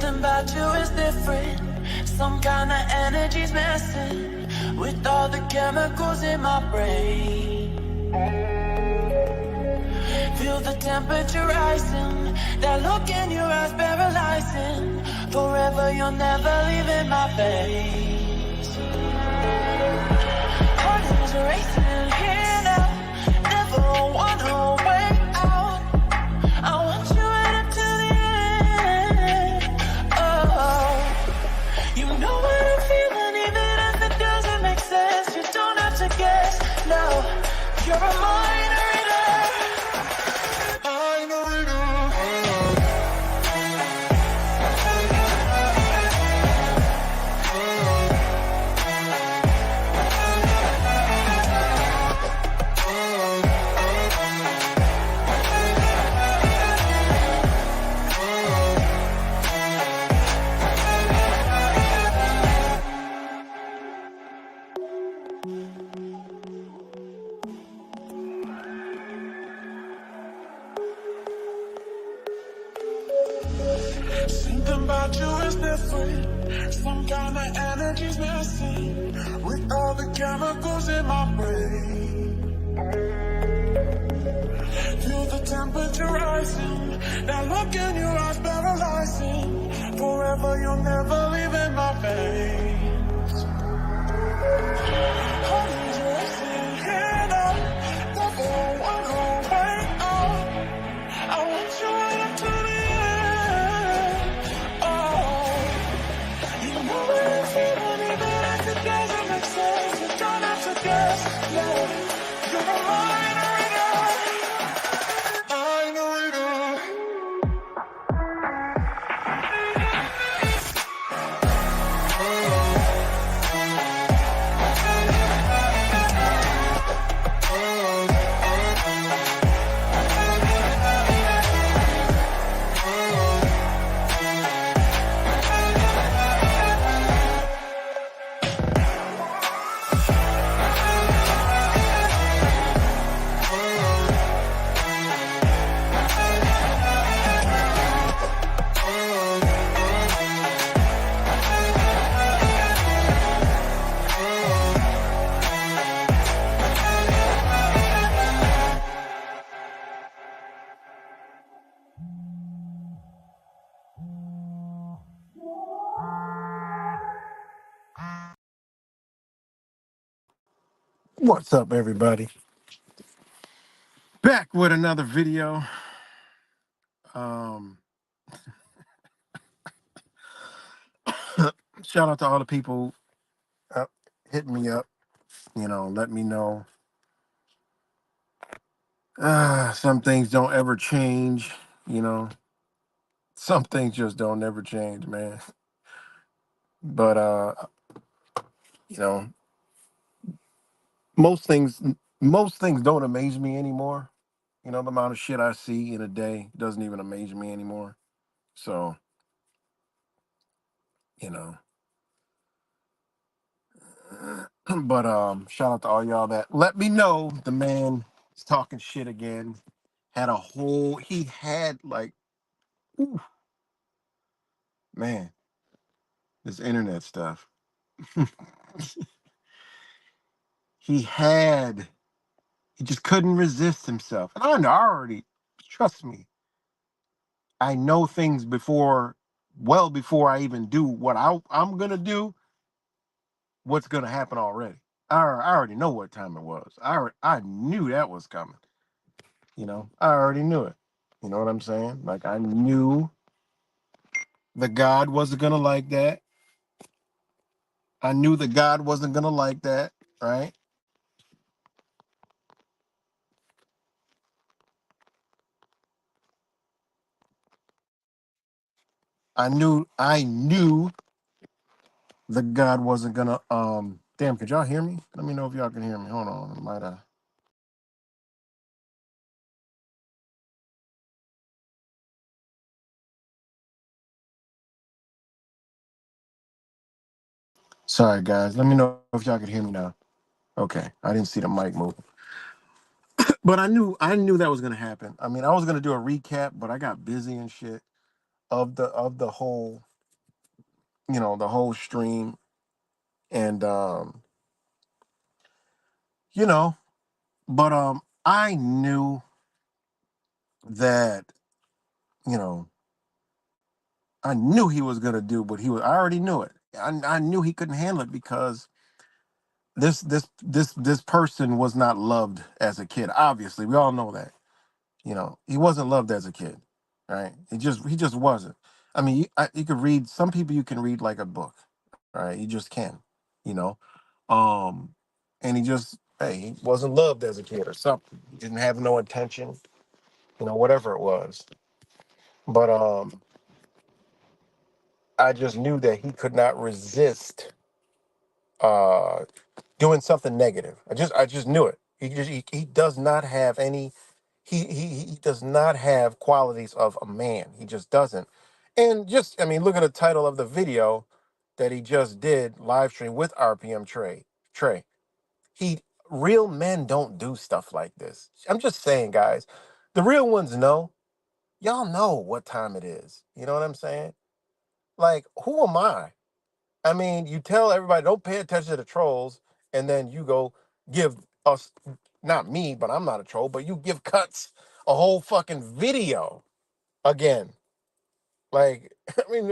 Something about you is different. Some kind of energy's messing with all the chemicals in my brain. Feel the temperature rising. That look in your eyes paralyzing. Forever you're never leaving my face. Heart is racing here now. Never wanna wait out. I want you right up to the end. Oh, you know what I'm feeling, even if it doesn't make sense. You don't have to guess. No, you're a mind reader. Mind reader. Something about you is different. Some kind of energy's messing with all the chemicals in my brain. Feel the temperature rising. That look in your eyes paralyzing. Forever you'll never leave in my veins. Heart is racing here now. Never wanna wait out. I want you right up to the end. Oh, you know what I'm feeling, even if it doesn't make sense. You don't have to guess. Yeah, you're a mind reader. Mind reader. What's up, everybody? Back with another video. Um, Shout out to all the people hitting me up. Let me know. Some things don't ever change. You know, some things just don't ever change, man. But you know, most things, most things don't amaze me anymore. The amount of shit I see in a day doesn't even amaze me anymore. So, you know. But shout out to all y'all that let me know the man is talking shit again. He had like, ooh, man, this internet stuff. he had he just couldn't resist himself. And I know I already, trust me, I know things well before I even do what I'm gonna do, what's gonna happen already. I already know what time it was. I knew that was coming. I already knew it. You know what I'm saying? Like, I knew the God wasn't gonna like that. I knew the God wasn't gonna like that, right? I knew the God wasn't gonna damn, could y'all hear me? Let me know if y'all can hear me. Hold on. I might sorry guys. Let me know if y'all can hear me now. Okay. I didn't see the mic move. But I knew that was gonna happen. I mean, I was gonna do a recap, but I got busy and shit of the whole the whole stream. And you know, but I knew that, you know, I knew he was gonna do what he was. I already knew it. I knew he couldn't handle it because this person was not loved as a kid. Obviously, we all know that. He wasn't loved as a kid, right? He just wasn't. I mean, you could read some people. You can read like a book, right? You just can, you know. Um, and he wasn't loved as a kid or something. He didn't have no intention, whatever it was. But I just knew that he could not resist uh doing something negative. I just knew it. He does not have any he does not have qualities of a man. He just doesn't. And just I mean, look at the title of the video that he just did live stream with RPM Trey. He Real men don't do stuff like this. I'm just saying, guys. The real ones know. Y'all know what time it is. You know what I'm saying? Like, who am I? I mean, you tell everybody don't pay attention to the trolls, and then you go give us, not me, but I'm not a troll, but you give cuts a whole fucking video again. Like, I mean,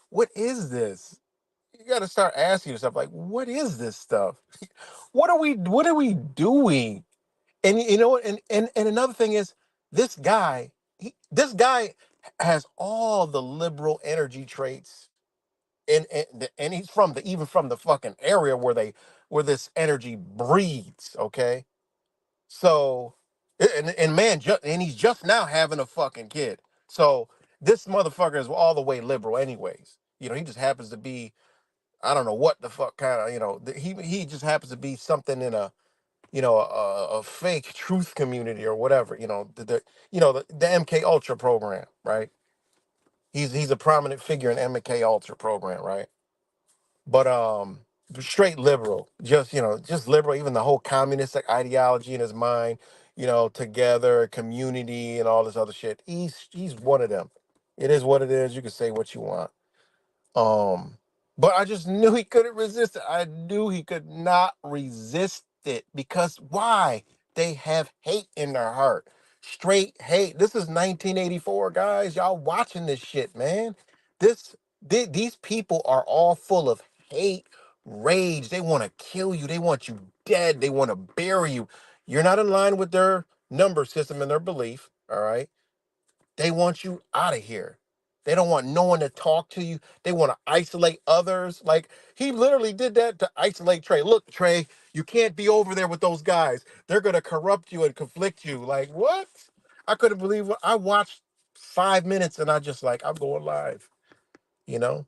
what is this? You got to start asking yourself, like, what is this stuff? What are we doing? And and another thing is, this guy has all the liberal energy traits, and he's from the fucking area where this energy breeds. Okay, so and man, and he's just now having a fucking kid. So this motherfucker is all the way liberal, anyways. He just happens to be, I don't know what the fuck kind of, he just happens to be something in a fake truth community or whatever. The MK Ultra program, right? He's a prominent figure in MK Ultra program, right? But straight liberal, just liberal. Even the whole communist ideology in his mind, together, community, and all this other shit. He's one of them. It is what it is. You can say what you want. Um, but I just knew he couldn't resist it. I knew he could not resist it because why? They have hate in their heart. Straight hate. This is 1984, guys. Y'all watching this shit, man. These people are all full of hate, rage. They want to kill you. They want you dead. They want to bury you. You're not in line with their number system and their belief, all right? They want you out of here. They don't want no one to talk to you. They want to isolate others. Like he literally did that to isolate Trey. Look, Trey, you can't be over there with those guys. They're gonna corrupt you and conflict you. Like what? I couldn't believe what I watched 5 minutes and I just like I'm going live. You know,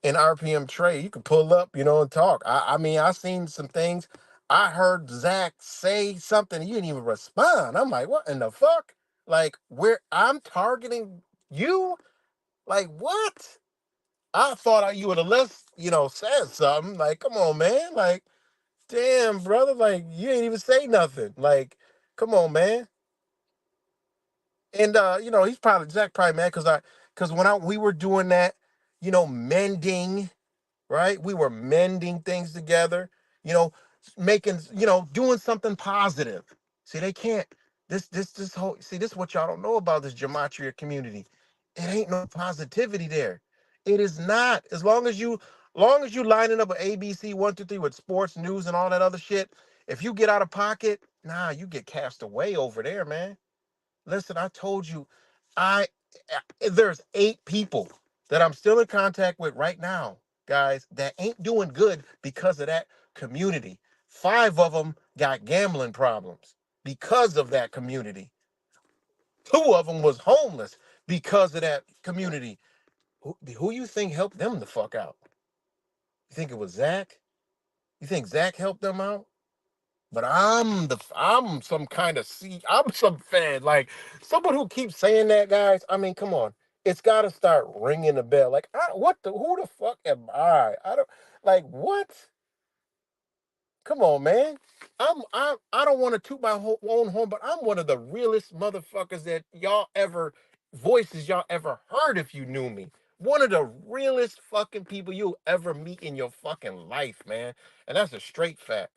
in RPM Trey, you can pull up, and talk. I mean, I seen some things. I heard Zach say something. You didn't even respond. I'm like, what in the fuck? Like, where I'm targeting you? Like, what? I thought you would have less, said something. Like, come on, man. Like, damn, brother. Like, you ain't even say nothing. Like, come on, man. And he's probably Zach probably mad because when we were doing that, mending, right? We were mending things together, you know, making, doing something positive. See, they can't. This whole this is what y'all don't know about this gematria community. It ain't no positivity there. It is not. As long as you lining up with ABC 1 2 3 with sports news and all that other shit. If you get out of pocket, nah, you get cast away over there, man. Listen, I told you, I there's 8 people that I'm still in contact with right now, guys, that ain't doing good because of that community. 5 of them got gambling problems because of that community. 2 of them was homeless because of that community. Who you think helped them the fuck out? You think it was Zach? You think Zach helped them out? But I'm some kind of I'm some fan. Like someone who keeps saying that, guys. I mean, come on. It's got to start ringing the bell. Like, who the fuck am I? I don't like what? Come on, man. I don't want to toot my own horn, but I'm one of the realest motherfuckers that y'all ever voices y'all ever heard if you knew me. One of the realest fucking people you'll ever meet in your fucking life, man. And that's a straight fact.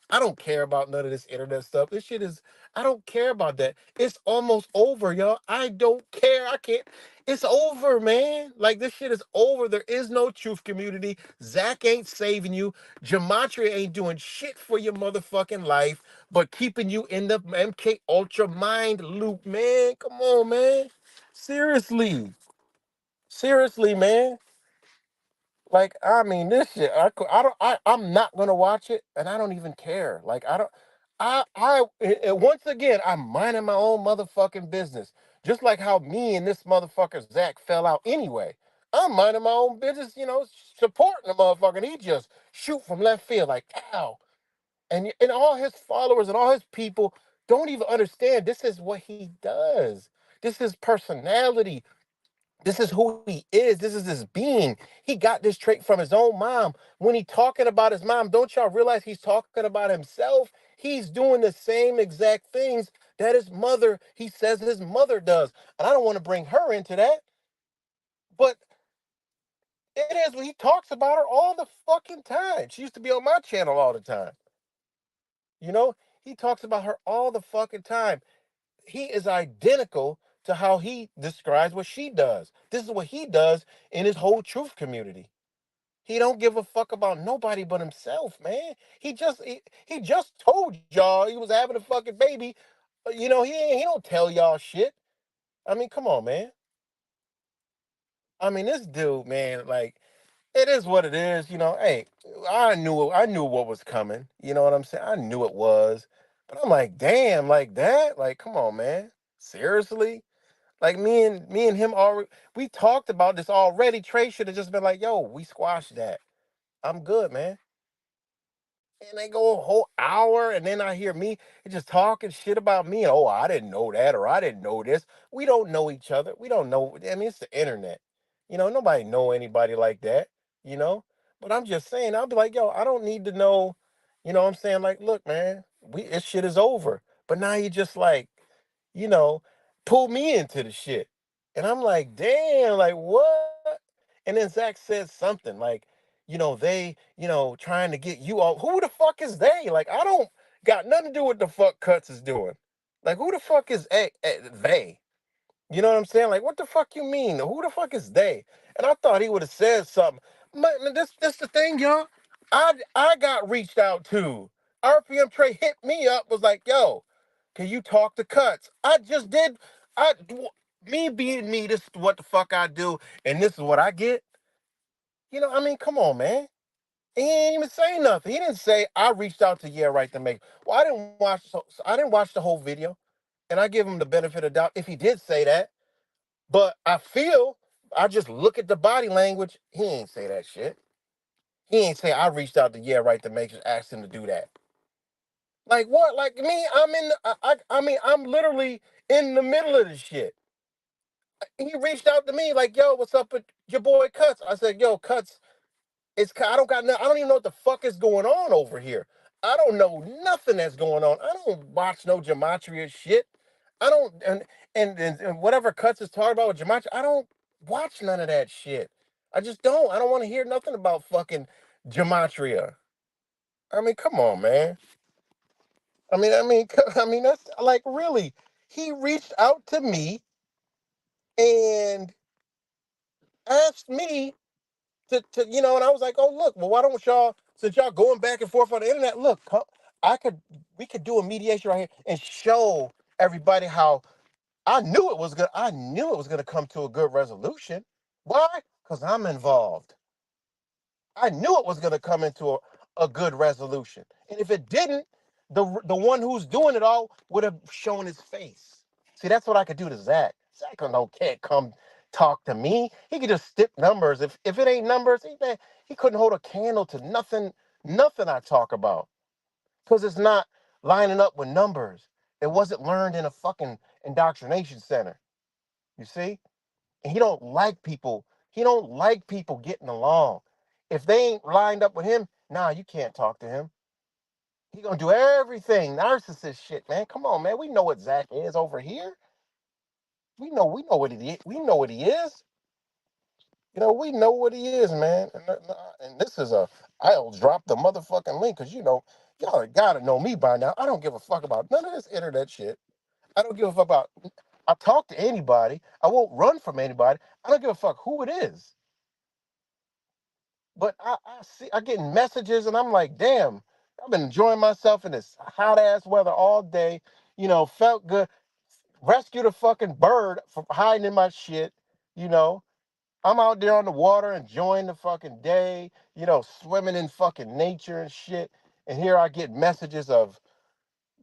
I don't care about none of this internet stuff. This shit is, I don't care about that. It's almost over, y'all. I don't care. I can't. It's over, man. Like, this shit is over. There is no truth community. Zach ain't saving you. Gematria ain't doing shit for your motherfucking life, but keeping you in the MK Ultra mind loop, man. Come on, man. Seriously. Seriously, man. Like, I mean, this shit. I don't. I'm not gonna watch it, and I don't even care. Like, I don't. Once again, I'm minding my own motherfucking business. Just like how me and this motherfucker Zach fell out anyway. I'm minding my own business, supporting the motherfucker. And he just shoot from left field, like, ow. And all his followers and all his people don't even understand. This is what he does. This is personality. This is who he is. This is his being. He got this trait from his own mom. When he talking about his mom, don't y'all realize he's talking about himself? He's doing the same exact things that his mother, he says his mother does. And I don't want to bring her into that, but it is when he talks about her all the fucking time. She used to be on my channel all the time. You know, he talks about her all the fucking time. He is identical to how he describes what she does. This is what he does in his whole truth community. He don't give a fuck about nobody but himself, man. He just told y'all he was having a fucking baby. He don't tell y'all shit. I mean, come on, man. I mean, this dude, man, like, it is what it is, Hey, I knew what was coming. You know what I'm saying? I knew it was. But I'm like, damn, like that? Like, come on, man. Seriously? Like, me and him already, we talked about this already. Trey should have just been like, yo, we squashed that. I'm good, man. And they go a whole hour, and then I hear me just talking shit about me. Oh, I didn't know that, or I didn't know this. We don't know each other. We don't know. I mean, it's the internet. Nobody know anybody like that. You know. But I'm just saying, I'll be like, yo, I don't need to know. What I'm saying? Like, look, man, this shit is over. But now you just like, you know, pull me into the shit, and I'm like, damn, like what? And then Zach says something like, they, trying to get you all. Who the fuck is they? Like, I don't got nothing to do with the fuck Cuts is doing. Like, who the fuck is they? You know what I'm saying? Like, what the fuck you mean? Who the fuck is they? And I thought he would have said something. Man, this the thing, y'all. I got reached out to. RPM Trey hit me up, was like, yo, can you talk to Cuts? I just did. Me being me, this is what the fuck I do, and this is what I get. I mean, come on, man. He ain't even say nothing. He didn't say I reached out to Yeah Right to Make. Well, I didn't watch the whole video, and I give him the benefit of doubt if he did say that. But I just look at the body language. He ain't say that shit. He ain't say I reached out to Yeah Right to Make, just asked him to do that. Like what? Like me, I'm in. I mean, I'm literally in the middle of the shit. He reached out to me like, "Yo, what's up with your boy Cuts?" I said, "Yo, Cuts, I don't got no, I don't even know what the fuck is going on over here. I don't know nothing that's going on. I don't watch no gematria shit. I don't and whatever Cuts is talking about with gematria, I don't watch none of that shit. I just don't. I don't want to hear nothing about fucking gematria. I mean, come on, man. That's like really. He reached out to me and asked me and I was like, oh look, well, why don't y'all, since y'all going back and forth on the internet, look, I could we could do a mediation right here and show everybody how I knew it was gonna come to a good resolution. Why? Because I'm involved. I knew it was gonna come into a good resolution. And if it didn't, the one who's doing it all would have shown his face. See, that's what I could do to Zach. Zach can't come talk to me. He could just stick numbers. If it ain't numbers, he couldn't hold a candle to nothing I talk about. Because it's not lining up with numbers. It wasn't learned in a fucking indoctrination center. You see? And he don't like people getting along. If they ain't lined up with him, nah, you can't talk to him. He gonna do everything. Narcissist shit, man. Come on, man. We know what Zach is over here. We know what he is. We know what he is. We know what he is, man. And this is a, I'll drop the motherfucking link because, y'all gotta know me by now. I don't give a fuck about none of this internet shit. I don't give a fuck about, I talk to anybody. I won't run from anybody. I don't give a fuck who it is. But I see, I get messages and I'm like, damn, I've been enjoying myself in this hot ass weather all day. Felt good. Rescued a fucking bird from hiding in my shit. You know, I'm out there on the water enjoying the fucking day, swimming in fucking nature and shit. And here I get messages of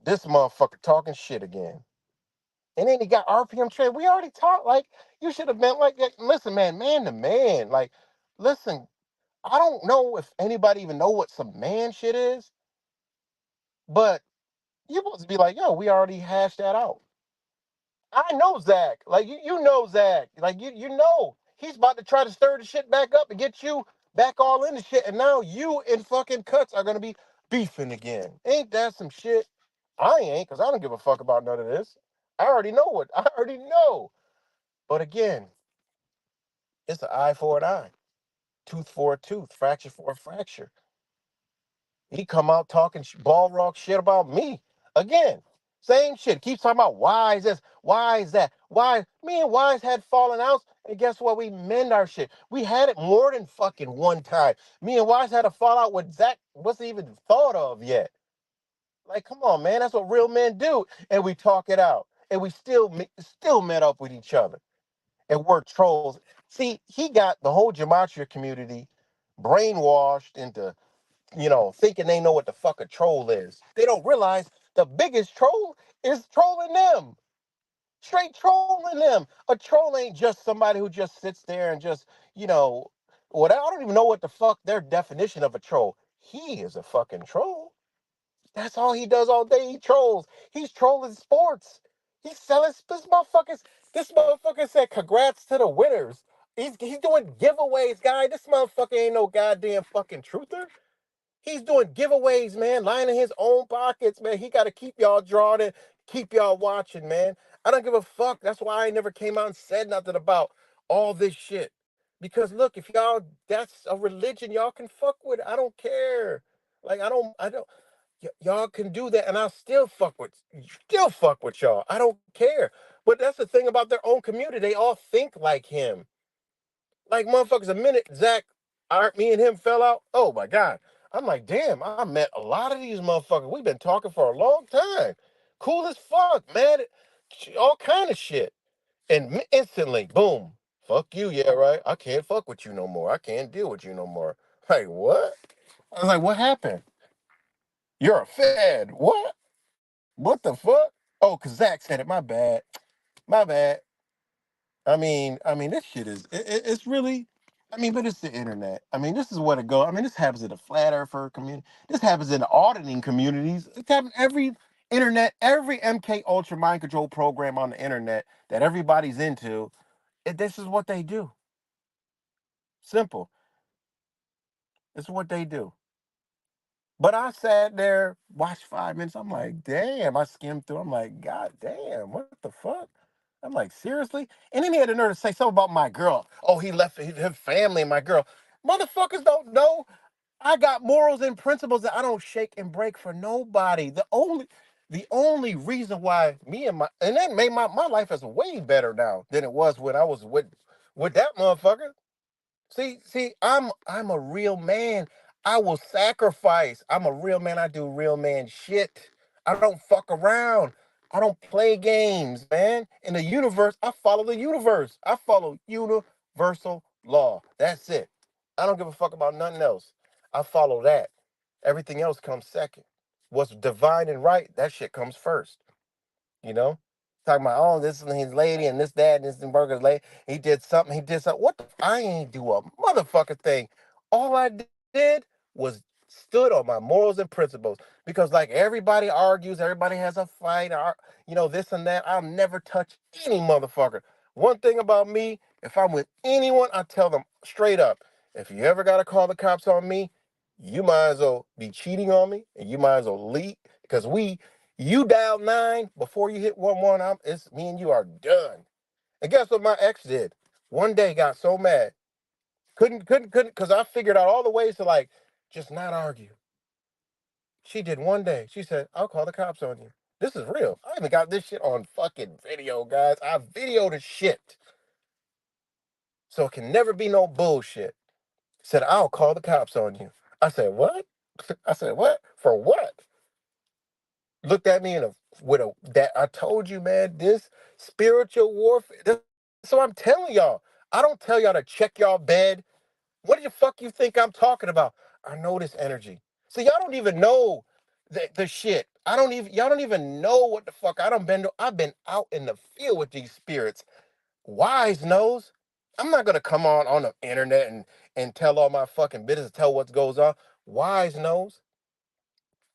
this motherfucker talking shit again. And then he got RPM trade. We already talked. Like, you should have been like, listen, man to man. Like, listen, I don't know if anybody even know what some man shit is, but you supposed to be like, yo, we already hashed that out. I know Zach. Like you know Zach. Like you know he's about to try to stir the shit back up and get you back all in the shit. And now you and fucking Cuts are gonna be beefing again. Ain't that some shit? I ain't, because I don't give a fuck about none of this. I already know what I already know. But again, it's an eye for an eye, tooth for a tooth, fracture for a fracture. He come out talking ball rock shit about me again. Same shit. Keeps talking about why is this, why is that, why me and Wise had fallen out, and guess what? We mend our shit. We had it more than fucking one time. Me and Wise had a fallout with Zach wasn't even thought of yet. Like, come on, man, that's what real men do, and we talk it out, and we still met up with each other, and we're trolls. See, he got the whole gematria community brainwashed into thinking they know what the fuck a troll is. They don't realize the biggest troll is trolling them. Straight trolling them. A troll ain't just somebody who just sits there and just, you know, I don't even know what the fuck their definition of a troll. He is a fucking troll. That's all he does all day. He trolls. He's trolling sports. He's selling this motherfucker said congrats to the winners. He's doing giveaways, guy. This motherfucker ain't no goddamn fucking truther. He's doing giveaways, man, lining his own pockets, man. He got to keep y'all drawing it, keep y'all watching, man. I don't give a fuck. That's why I never came out and said nothing about all this shit. Because look, if y'all, that's a religion y'all can fuck with. I don't care. Like I don't. Y'all can do that, and I'll still fuck with y'all. I don't care. But that's the thing about their own community. They all think like him. Like motherfuckers, a minute Zach, me and him fell out. Oh my god! I'm like, damn. I met a lot of these motherfuckers. We've been talking for a long time. Cool as fuck, man. All kind of shit. And instantly, boom. Fuck you, yeah, right. I can't fuck with you no more. I can't deal with you no more. Like what? I was like, what happened? You're a fed. What? What the fuck? Oh, cause Zach said it. My bad. My bad. I mean, this shit it's really, but it's the internet. This is what it goes. This happens in the flat earther community. This happens in the auditing communities. It's happening every internet, every MK Ultra mind control program on the internet that everybody's into. This is what they do. Simple. This is what they do. But I sat there, watched 5 minutes. I'm like, damn. I skimmed through. I'm like, God damn, what the fuck? I'm like, seriously? And then he had the nerve to say something about my girl. Oh, he left his family and my girl. Motherfuckers don't know. I got morals and principles that I don't shake and break for nobody. The only reason why me and that made my life is way better now than it was when I was with that motherfucker. See, I'm a real man. I will sacrifice. I'm a real man. I do real man shit. I don't fuck around. I don't play games, man. In the universe, I follow the universe. I follow universal law. That's it. I don't give a fuck about nothing else. I follow that. Everything else comes second. What's divine and right, that shit comes first. You know? Talking about, oh, this is his lady and this, that, and this and burger's lady. He did something. What the? I ain't do a motherfucker thing. All I did was stood on my morals and principles. Because like everybody argues, everybody has a fight, or, this and that. I'll never touch any motherfucker. One thing about me, if I'm with anyone, I tell them straight up, if you ever got to call the cops on me, you might as well be cheating on me and you might as well leave because you dial 9 before you hit 11. It's me and you are done. And guess what my ex did? One day got so mad. couldn't, because I figured out all the ways to like just not argue. She did one day. She said, "I'll call the cops on you." This is real. I even got this shit on fucking video, guys. I videoed the shit. So it can never be no bullshit. Said, "I'll call the cops on you." I said, "What?" I said, "What? For what?" Looked at me in a with a that I told you, man, this spiritual warfare. So I'm telling y'all, I don't tell y'all to check y'all bed. What the fuck you think I'm talking about? I know this energy. So y'all don't even know the shit. I don't even y'all don't even know what the fuck I don't been. I've been out in the field with these spirits. Wise knows. I'm not gonna come on the internet and tell all my fucking business, tell what goes on. Wise knows.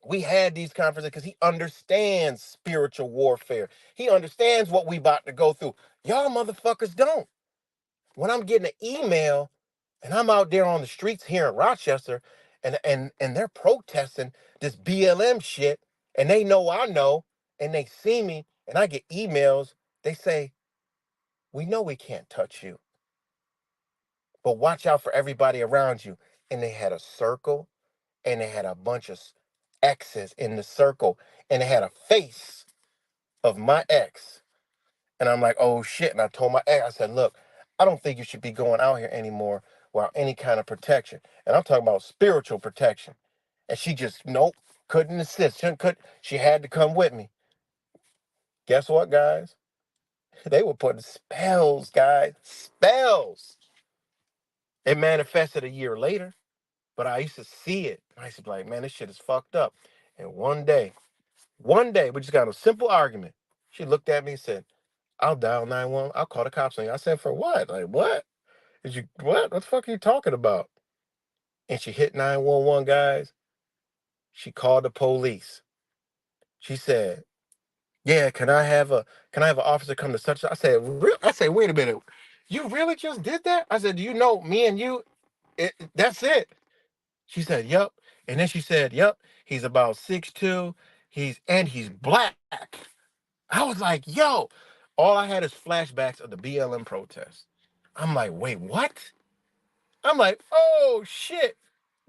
We had these conferences because he understands spiritual warfare. He understands what we about to go through. Y'all motherfuckers don't. When I'm getting an email and I'm out there on the streets here in Rochester and they're protesting this BLM shit and they know I know and they see me and I get emails, they say, "We know we can't touch you, but watch out for everybody around you." And they had a circle and they had a bunch of X's in the circle and they had a face of my ex. And I'm like, "Oh shit." And I told my ex, I said, "Look, I don't think you should be going out here anymore without any kind of protection." And I'm talking about spiritual protection. And she just, nope, couldn't assist. She had to come with me. Guess what, guys? They were putting spells, guys. Spells. It manifested a year later, but I used to see it. I used to be like, "Man, this shit is fucked up." And one day, we just got a simple argument. She looked at me and said, "I'll dial 911. I'll call the cops on you." I said, "For what? Like, what? Is you what? What the fuck are you talking about?" And she hit 911, guys. She called the police. She said, "Yeah, can I have an officer come to such?" I said, I said, "Wait a minute. You really just did that?" I said, "Do you know me and you? That's it." She said, "Yep." And then she said, "Yep. He's about 6'2". He's black." I was like, "Yo!" All I had is flashbacks of the BLM protest. I'm like, "Wait, what?" I'm like, "Oh shit."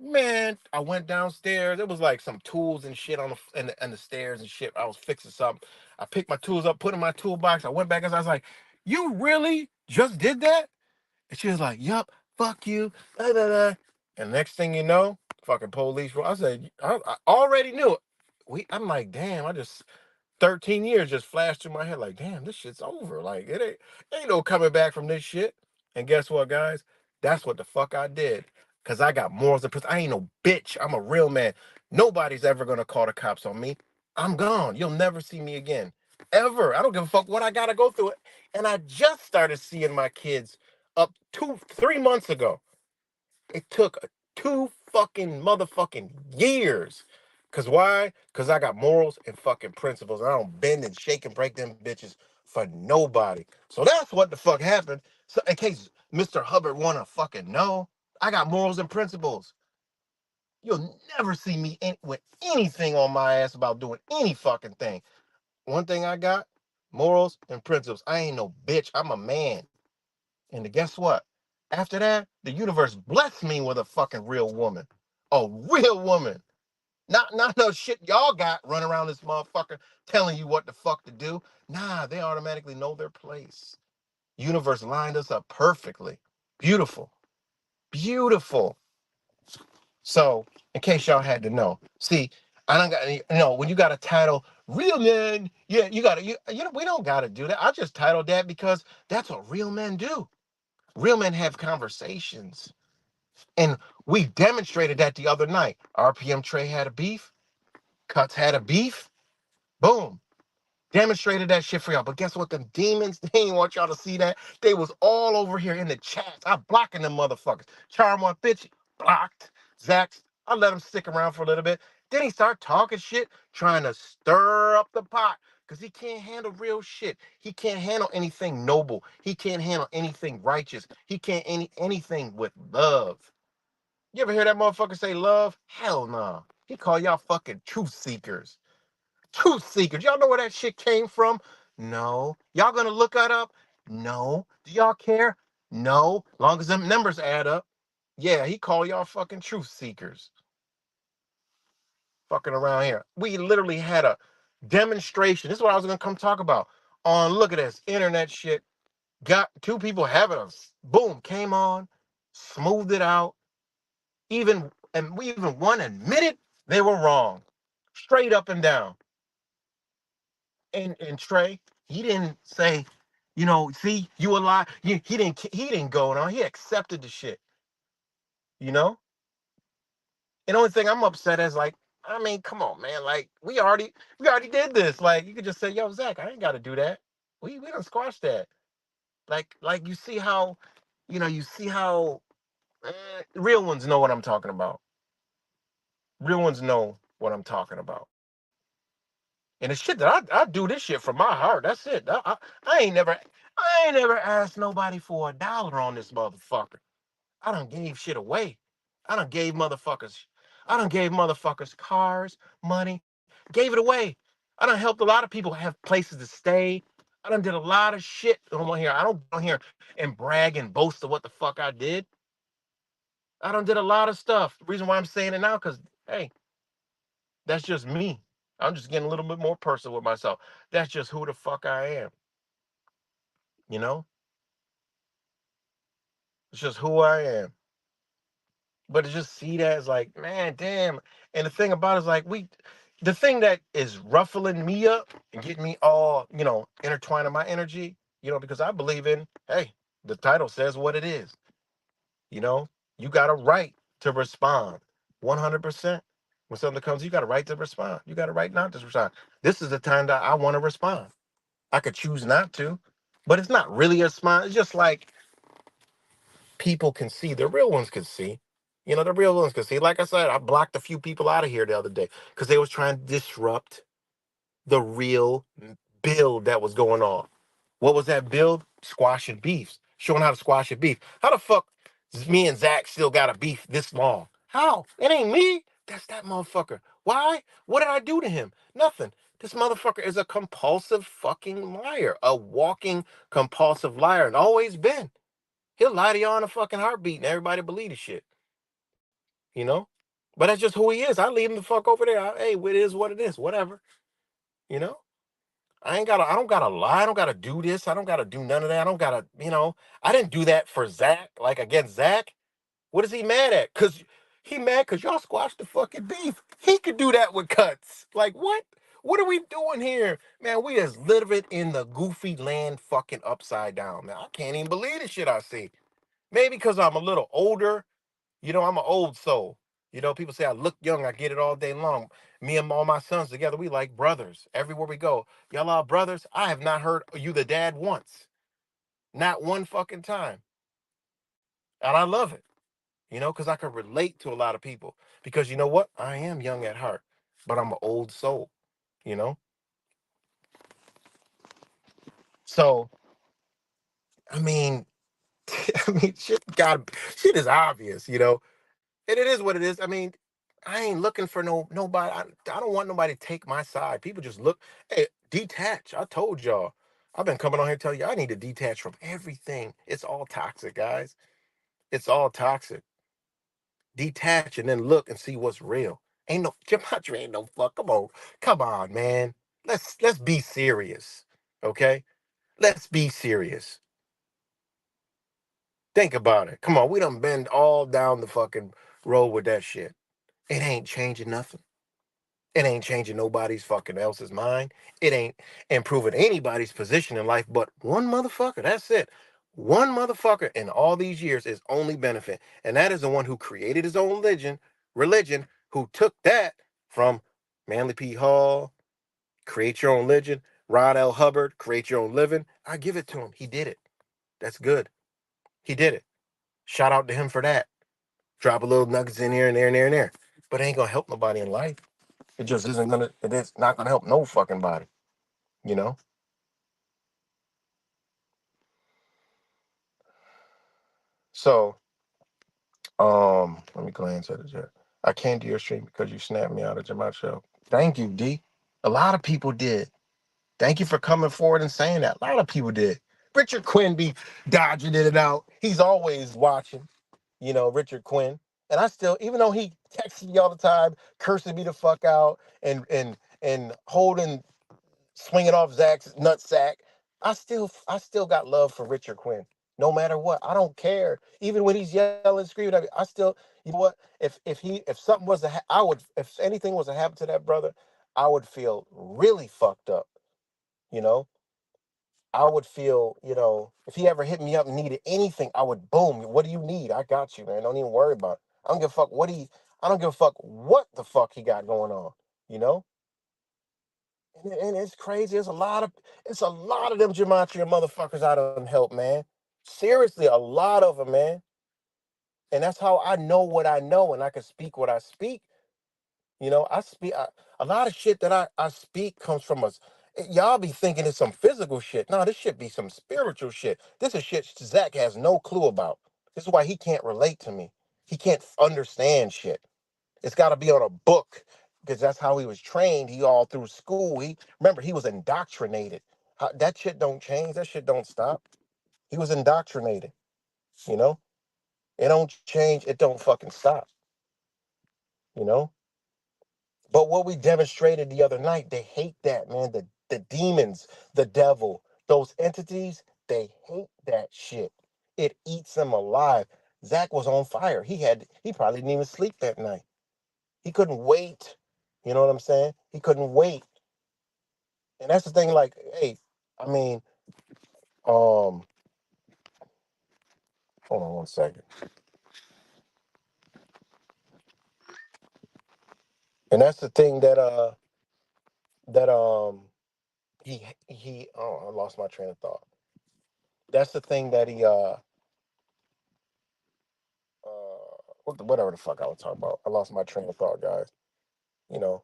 Man, I went downstairs. There was like some tools and shit on the stairs and shit. I was fixing something. I picked my tools up, put in my toolbox. I went back and I was like, "You really just did that?" And she was like, "Yup, fuck you." Da, da, da. And next thing you know, fucking police. I said, I already knew it. I'm like, damn, I just 13 years just flashed through my head like, damn, this shit's over. Like, ain't no coming back from this shit. And guess what, guys? That's what the fuck I did. Cause I got morals and principles. I ain't no bitch. I'm a real man. Nobody's ever gonna call the cops on me. I'm gone. You'll never see me again. Ever. I don't give a fuck what I gotta go through it. And I just started seeing my kids up 3 months ago. It took 2 fucking motherfucking years. Cause why? Cause I got morals and fucking principles. And I don't bend and shake and break them bitches for nobody. So that's what the fuck happened. So in case Mr. Hubbard wanna fucking know, I got morals and principles. You'll never see me with anything on my ass about doing any fucking thing. One thing I got, morals and principles. I ain't no bitch. I'm a man. And guess what? After that, the universe blessed me with a fucking real woman. A real woman. Not no shit y'all got running around this motherfucker telling you what the fuck to do. Nah, they automatically know their place. Universe lined us up perfectly. Beautiful. Beautiful. So, in case y'all had to know, see, I don't got when you got a title, real men, yeah, we don't gotta do that. I just titled that because that's what real men do. Real men have conversations. And we demonstrated that the other night. RPM Trey had a beef, Cuts had a beef, boom. Demonstrated that shit for y'all. But guess what? Them demons, they ain't want y'all to see that. They was all over here in the chats. I'm blocking them motherfuckers. Charm one bitch, blocked. Zach, I let him stick around for a little bit. Then he start talking shit, trying to stir up the pot. Because he can't handle real shit. He can't handle anything noble. He can't handle anything righteous. He can't anything with love. You ever hear that motherfucker say love? Hell no. Nah. He call y'all fucking truth seekers. Truth seekers. Y'all know where that shit came from? No. Y'all gonna look that up? No. Do y'all care? No. Long as them numbers add up. Yeah, he called y'all fucking truth seekers. Fucking around here. We literally had a demonstration. This is what I was gonna come talk about. On look at this internet shit. Got two people having a boom, came on, smoothed it out. Even and we even one admitted they were wrong. Straight up and down. And Trey, he didn't say, see, you a lie. He didn't go on. He accepted the shit, you know? And the only thing I'm upset is like, I mean, come on, man. Like, we already did this. Like, you could just say, yo, Zach, I ain't gotta do that. We don't squash that. Like you see how real ones know what I'm talking about. Real ones know what I'm talking about. And it's shit that I do this shit from my heart. That's it. I ain't never asked nobody for $1 on this motherfucker. I done gave shit away. I done gave motherfuckers. I done gave motherfuckers cars, money, gave it away. I done helped a lot of people have places to stay. I done did a lot of shit on here. I don't go on here and brag and boast of what the fuck I did. I done did a lot of stuff. The reason why I'm saying it now, because hey, that's just me. I'm just getting a little bit more personal with myself. That's just who the fuck I am. You know? It's just who I am. But to just see that is like, man, damn. And the thing about it is like the thing that is ruffling me up and getting me all, intertwining my energy, because I believe in, hey, the title says what it is. You know, you got a right to respond 100%. When something comes, you got a right to respond. You got a right not to respond. This is the time that I want to respond. I could choose not to, but it's not really a response. It's just like people can see, the real ones can see. The real ones can see. Like I said, I blocked a few people out of here the other day because they was trying to disrupt the real build that was going on. What was that build? Squashing beefs. Showing how to squash a beef. How the fuck does me and Zach still got a beef this long? How? It ain't me. That's that motherfucker. Why? What did I do to him? Nothing. This motherfucker is a compulsive fucking liar. A walking compulsive liar and always been. He'll lie to you on a fucking heartbeat and everybody believe the shit. You know? But that's just who he is. I leave him the fuck over there. Hey, it is what it is. Whatever. You know? I don't gotta lie. I don't gotta do this. I don't gotta do none of that. I don't gotta, I didn't do that for Zach. Like against Zach. What is he mad at? Cause he mad cause y'all squashed the fucking beef. He could do that with cuts. Like what? What are we doing here? Man, we is living in the goofy land fucking upside down. Man, I can't even believe the shit I see. Maybe because I'm a little older. I'm an old soul. People say I look young. I get it all day long. Me and all my sons together, we like brothers. Everywhere we go, y'all are brothers. I have not heard you the dad once. Not one fucking time. And I love it, because I can relate to a lot of people. Because you know what? I am young at heart, but I'm an old soul, you know? So, I mean, shit is obvious. And it is what it is. I mean, I ain't looking for nobody. I don't want nobody to take my side. People just look, hey, detach. I told y'all. I've been coming on here telling you I need to detach from everything. It's all toxic, guys. It's all toxic. Detach and then look and see what's real. Ain't no gematria, ain't no fuck. Come on, man. Let's be serious. Okay? Let's be serious. Think about it. Come on, we done been all down the fucking road with that shit. It ain't changing nothing. It ain't changing nobody's fucking else's mind. It ain't improving anybody's position in life but one motherfucker. That's it. One motherfucker in all these years is only benefit. And that is the one who created his own religion, who took that from Manly P. Hall, create your own religion, Rod L. Hubbard, create your own living. I give it to him. He did it. That's good. He did it. Shout out to him for that. Drop a little nuggets in here and there and there and there. But it ain't gonna help nobody in life. It just isn't gonna. It is not gonna help no fucking body. You know. So, let me glance at it. Here. I came to your stream because you snapped me out of Jamaat show. Thank you, D. A lot of people did. Thank you for coming forward and saying that. A lot of people did. Richard Quinn be dodging in and out. He's always watching. Richard Quinn. And I still, even though he texts me all the time, cursing me the fuck out, and holding, swinging off Zach's nut sack, I still got love for Richard Quinn. No matter what, I don't care. Even when he's yelling, screaming at me, I still, you know what? If something was to, I would, if anything was to happen to that brother, I would feel really fucked up. You know, I would feel, if he ever hit me up and needed anything, I would boom. What do you need? I got you, man. Don't even worry about it. I don't give a fuck what he. I don't give a fuck what the fuck he got going on. You know, and it's crazy. It's a lot of them gematria motherfuckers I don't help, man. Seriously, a lot of them, man. And that's how I know what I know, and I can speak what I speak. A lot of shit that I speak comes from us. Y'all be thinking it's some physical shit. No, this should be some spiritual shit. This is shit Zach has no clue about. This is why he can't relate to me. He can't understand shit. It's got to be on a book because that's how he was trained. He all through school. He remember he was indoctrinated. That shit don't change. That shit don't stop. He was indoctrinated. You know, it don't change. It don't fucking stop. You know. But what we demonstrated the other night, they hate that, man. The demons, the devil, those entities, they hate that shit. It eats them alive. Zach was on fire. He probably didn't even sleep that night. He couldn't wait. You know what I'm saying? He couldn't wait. And that's the thing, like, hey, I mean, um, hold on one second. And that's the thing that he oh, I lost my train of thought. That's the thing that whatever the fuck I was talking about. I lost my train of thought, guys. You know,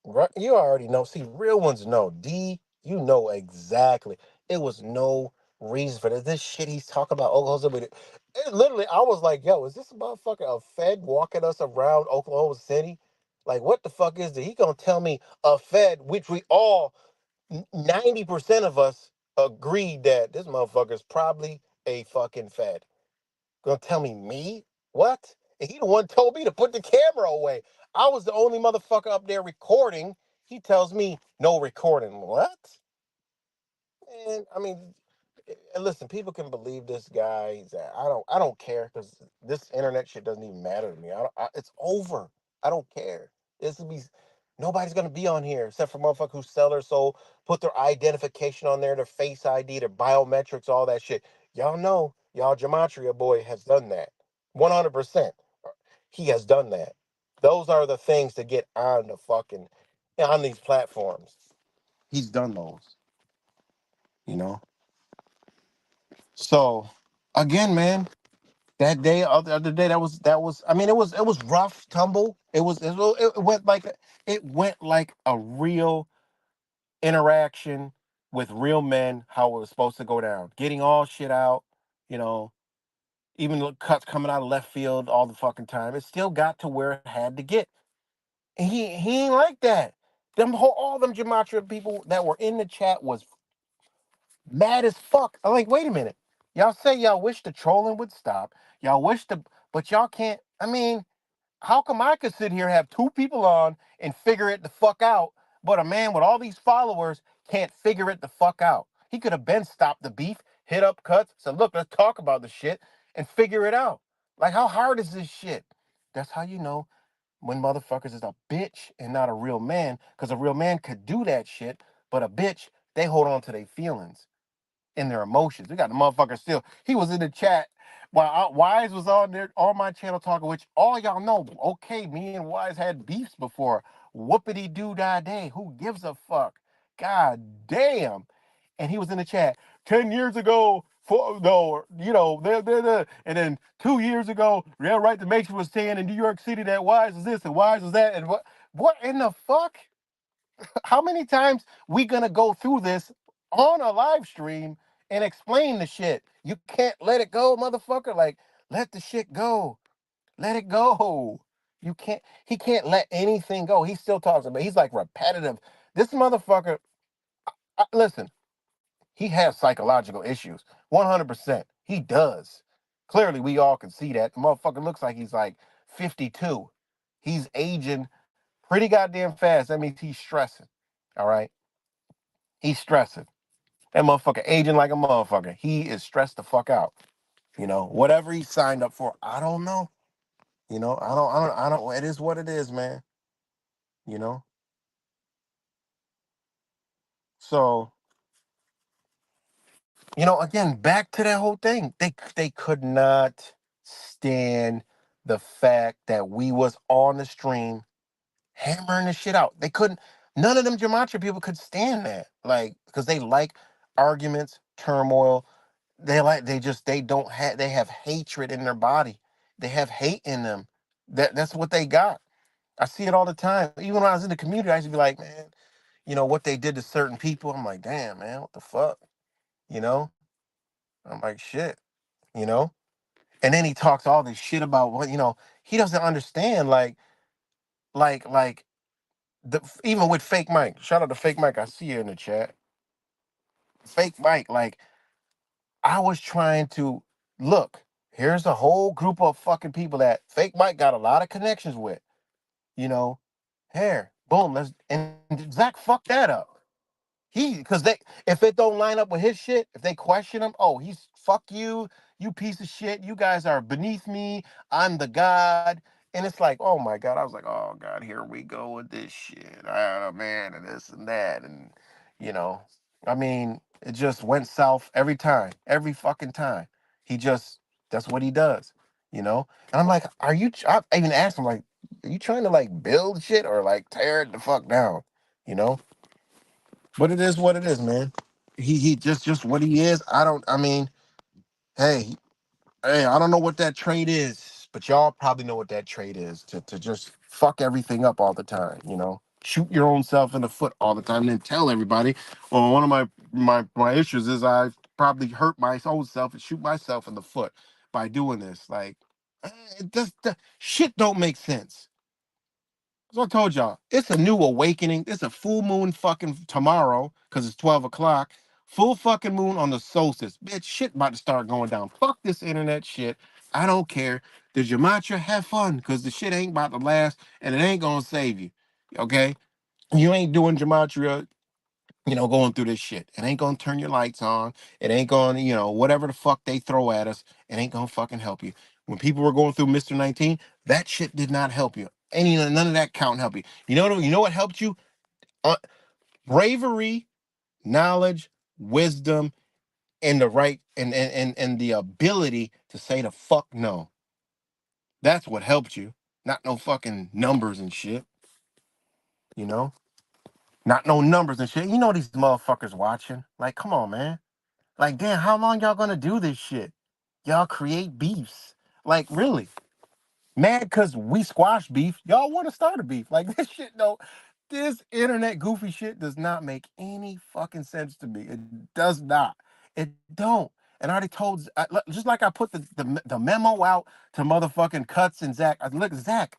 right? You already know. See, real ones know. D, you know exactly. It was no reason for this. This shit he's talking about Oklahoma City. It literally, I was like, yo, is this motherfucker a Fed walking us around Oklahoma City? Like, what the fuck is this? He gonna tell me a Fed, which we all 90% of us agreed that this motherfucker's probably a fucking Fed. Gonna tell me? What? And he the one told me to put the camera away. I was the only motherfucker up there recording. He tells me no recording. What? And I mean, listen, people can believe this guy. I don't care because this internet shit doesn't even matter to me. It's over. I don't care. This will be nobody's gonna be on here except for motherfuckers who sell their soul, put their identification on there, their face ID, their biometrics, all that shit. Y'all know, y'all Gematria boy has done that. 100%. He has done that. Those are the things to get on the fucking on these platforms. He's done those, you know. So again, man, that day, other day, that was. I mean, it was rough, tumble. It went like a real interaction with real men. How it was supposed to go down, getting all shit out. You know, even the cuts coming out of left field all the fucking time. It still got to where it had to get. And he ain't like that. All them gematria people that were in the chat was mad as fuck. I'm like, wait a minute. Y'all say y'all wish the trolling would stop. Y'all wish the, but y'all can't. I mean, how come I could sit here, have two people on, and figure it the fuck out, but a man with all these followers can't figure it the fuck out? He could have been stopped the beef, hit up cuts, said, look, let's talk about the shit and figure it out. Like, how hard is this shit? That's how you know when motherfuckers is a bitch and not a real man, because a real man could do that shit, but a bitch, they hold on to their feelings in their emotions. We got the motherfucker still. He was in the chat while Wise was on there on my channel talking, which all y'all know. Okay, me and Wise had beefs before. Whoopity doo dah day. Who gives a fuck? God damn. And he was in the chat 10 years ago. For no, and then 2 years ago, Real Right to Make was saying in New York City that Wise is this and Wise is that, and what in the fuck? How many times we gonna go through this on a live stream and explain the shit? You can't let it go, motherfucker. Like, let the shit go. Let it go. You can't. He can't let anything go. He still talks about. He's like repetitive. This motherfucker. Listen. He has psychological issues. 100%. He does. Clearly, we all can see that. The motherfucker looks like he's like 52. He's aging pretty goddamn fast. That means he's stressing. All right? He's stressing. That motherfucker aging like a motherfucker. He is stressed the fuck out. Whatever he signed up for, I don't know. It is what it is, man. You know? So, again, back to that whole thing. They could not stand the fact that we was on the stream hammering the shit out. They couldn't. None of them gematria people could stand that, like, because they like arguments, turmoil. They don't have. They have hatred in their body. They have hate in them. That's what they got. I see it all the time. Even when I was in the community, I used to be like, man, what they did to certain people. I'm like, damn, man, what the fuck, you know? I'm like, shit, you know. And then he talks all this shit about he doesn't understand, like even with Fake Mike. Shout out to Fake Mike. I see you in the chat. Fake Mike, like, I was trying to look. Here's a whole group of fucking people that Fake Mike got a lot of connections with. You know, here, boom, and Zach fucked that up. Because if it don't line up with his shit, if they question him, oh, he's fuck you, you piece of shit, you guys are beneath me, I'm the god, and it's like, oh my god, I was like, oh god, here we go with this shit, oh man, and this and that, and you know, I mean, it just went south every fucking time. He just That's what he does, and I'm like, I even asked him, like, are you trying to like build shit or like tear it the fuck down, you know? But it is what it is, man. He just what he is. I mean, hey, I don't know what that trait is, but y'all probably know what that trait is, to just fuck everything up all the time, Shoot your own self in the foot all the time, and then tell everybody. Well, one of my issues is I probably hurt my own self and shoot myself in the foot by doing this. Like, the shit don't make sense. So I told y'all, it's a new awakening. It's a full moon fucking tomorrow, because it's 12 o'clock. Full fucking moon on the solstice. Bitch, shit about to start going down. Fuck this internet shit. I don't care. The gematria, have fun, because the shit ain't about to last, and it ain't gonna save you. Okay? You ain't doing gematria, going through this shit. It ain't gonna turn your lights on. It ain't gonna, whatever the fuck they throw at us, it ain't gonna fucking help you. When people were going through Mr. 19, that shit did not help you. None of that count help you. You know what helped you? Uh, Bravery, knowledge, wisdom, and the right and the ability to say the fuck no. That's what helped you. Not no fucking numbers and shit, you know? Not no numbers and shit. These motherfuckers watching. Like, come on, man. Like, damn, how long y'all gonna do this shit? Y'all create beefs. Like, really? Mad because we squash beef. Y'all want to start a beef. Like, this shit, no. This internet goofy shit does not make any fucking sense to me. It does not. It don't. And I already just like I put the memo out to motherfucking Cuts and Zach. Look, Zach,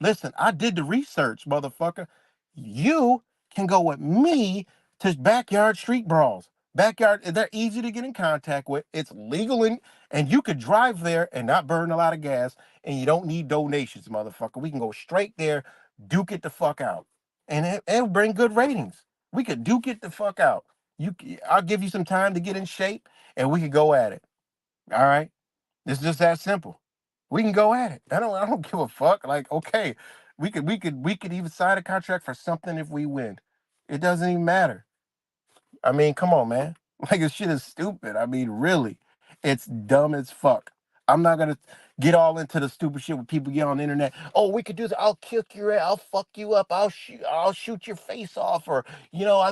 listen, I did the research, motherfucker. You can go with me to backyard street brawls. Backyard, they're easy to get in contact with. It's legal, and you could drive there and not burn a lot of gas, and you don't need donations, motherfucker. We can go straight there, duke it the fuck out, and it'll bring good ratings. We could duke it the fuck out. I'll give you some time to get in shape, and we could go at it. All right, it's just that simple. We can go at it. I don't give a fuck. Like, okay, we could even sign a contract for something if we win. It doesn't even matter. I mean, come on, man. Like, this shit is stupid. I mean, really, it's dumb as fuck. I'm not gonna get all into the stupid shit when people get on the internet. Oh, we could do this. I'll kick your ass. I'll fuck you up. I'll shoot your face off, or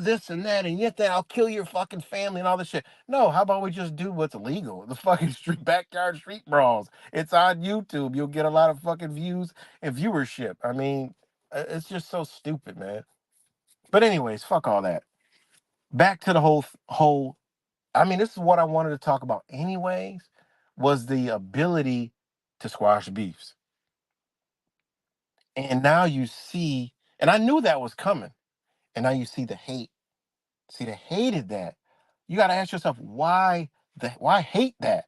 this and that, and yet that I'll kill your fucking family and all this shit. No, how about we just do what's illegal? The fucking backyard street brawls. It's on YouTube. You'll get a lot of fucking views and viewership. I mean, it's just so stupid, man. But anyways, fuck all that. Back to the whole. I mean, this is what I wanted to talk about anyways, was the ability to squash beefs. And now you see, and I knew that was coming. And now you see the hate. See, they hated that. You got to ask yourself why hate that,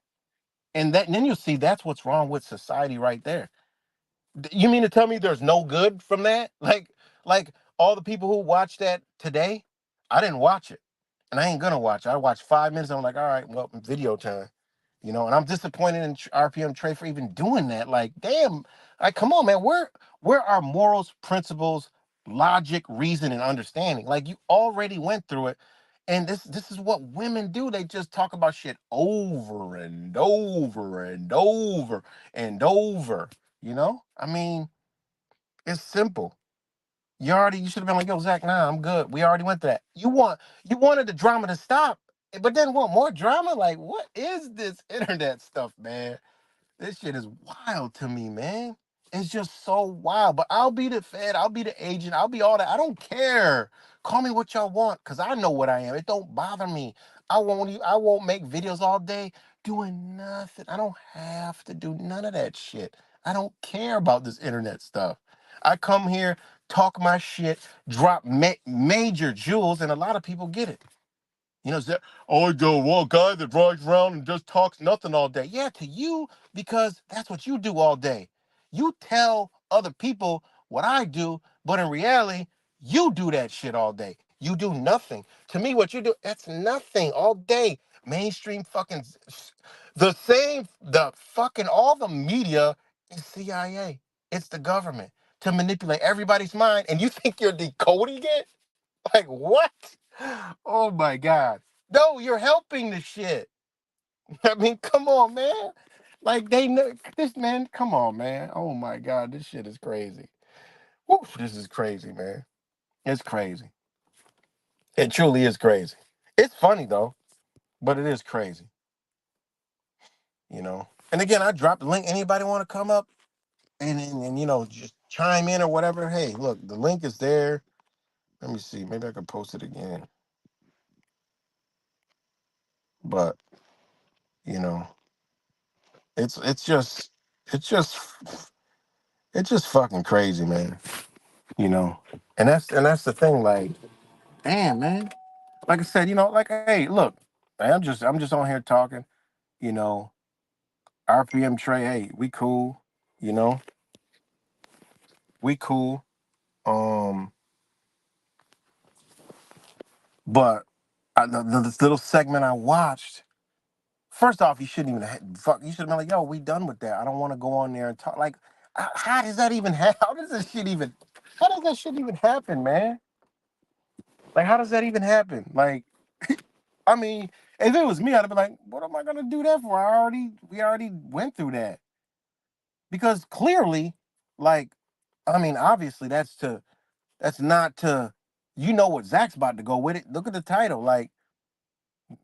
and then you'll see that's what's wrong with society right there. You mean to tell me there's no good from that? Like all the people who watch that today, I didn't watch it, and I ain't gonna watch it. I watched 5 minutes. I'm like, all right, well, video time, and I'm disappointed in RPM Trey for even doing that. Like, damn, like, come on, man. Where are morals, principles, logic, reason, and understanding? Like, you already went through it, and this is what women do. They just talk about shit over and over and over and over. I mean, it's simple. You should have been like, yo, Zach, nah, I'm good. We already went through that. You wanted the drama to stop, but then want more drama? Like, what is this internet stuff, man? This shit is wild to me, man. It's just so wild. But I'll be the Fed, I'll be the agent, I'll be all that. I don't care. Call me what y'all want, because I know what I am. It don't bother me. I won't make videos all day doing nothing. I don't have to do none of that shit. I don't care about this internet stuff. I come here, talk my shit, drop major jewels, and a lot of people get it. Oh, the one guy that drives around and just talks nothing all day. Yeah, to you, because that's what you do all day. You tell other people what I do, but in reality, you do that shit all day. You do nothing. To me, what you do, that's nothing all day. Mainstream fucking the fucking all the media is CIA. It's the government to manipulate everybody's mind, and you think you're decoding it? Like what? Oh my God. No, you're helping the shit. I mean, come on, man. Like they know this man, come on, man. Oh my God, this shit is crazy. Woof, this is crazy, man. It's crazy. It truly is crazy. It's funny though, but it is crazy. And again, I dropped the link. Anybody want to come up and just chime in or whatever? Hey, look, the link is there. Let me see. Maybe I can post it again. But you know, it's it's just it's just it's just fucking crazy, man. You know, and that's the thing. Like, damn, man. Like I said, like, hey, look, I'm just on here talking. You know, RPM Trey, hey, we cool. You know, we cool. Um, but this little segment I watched. First off, you shouldn't even fuck. You should have been like, yo, we done with that. I don't want to go on there and talk. Like, how does that even happen? How does this shit even? How does that shit even happen, man? Like, how does that even happen? Like, I mean, if it was me, I'd have been like, what am I gonna do that for? We already went through that. Because clearly, like, I mean, obviously that's not to what Zach's about to go with it. Look at the title. Like,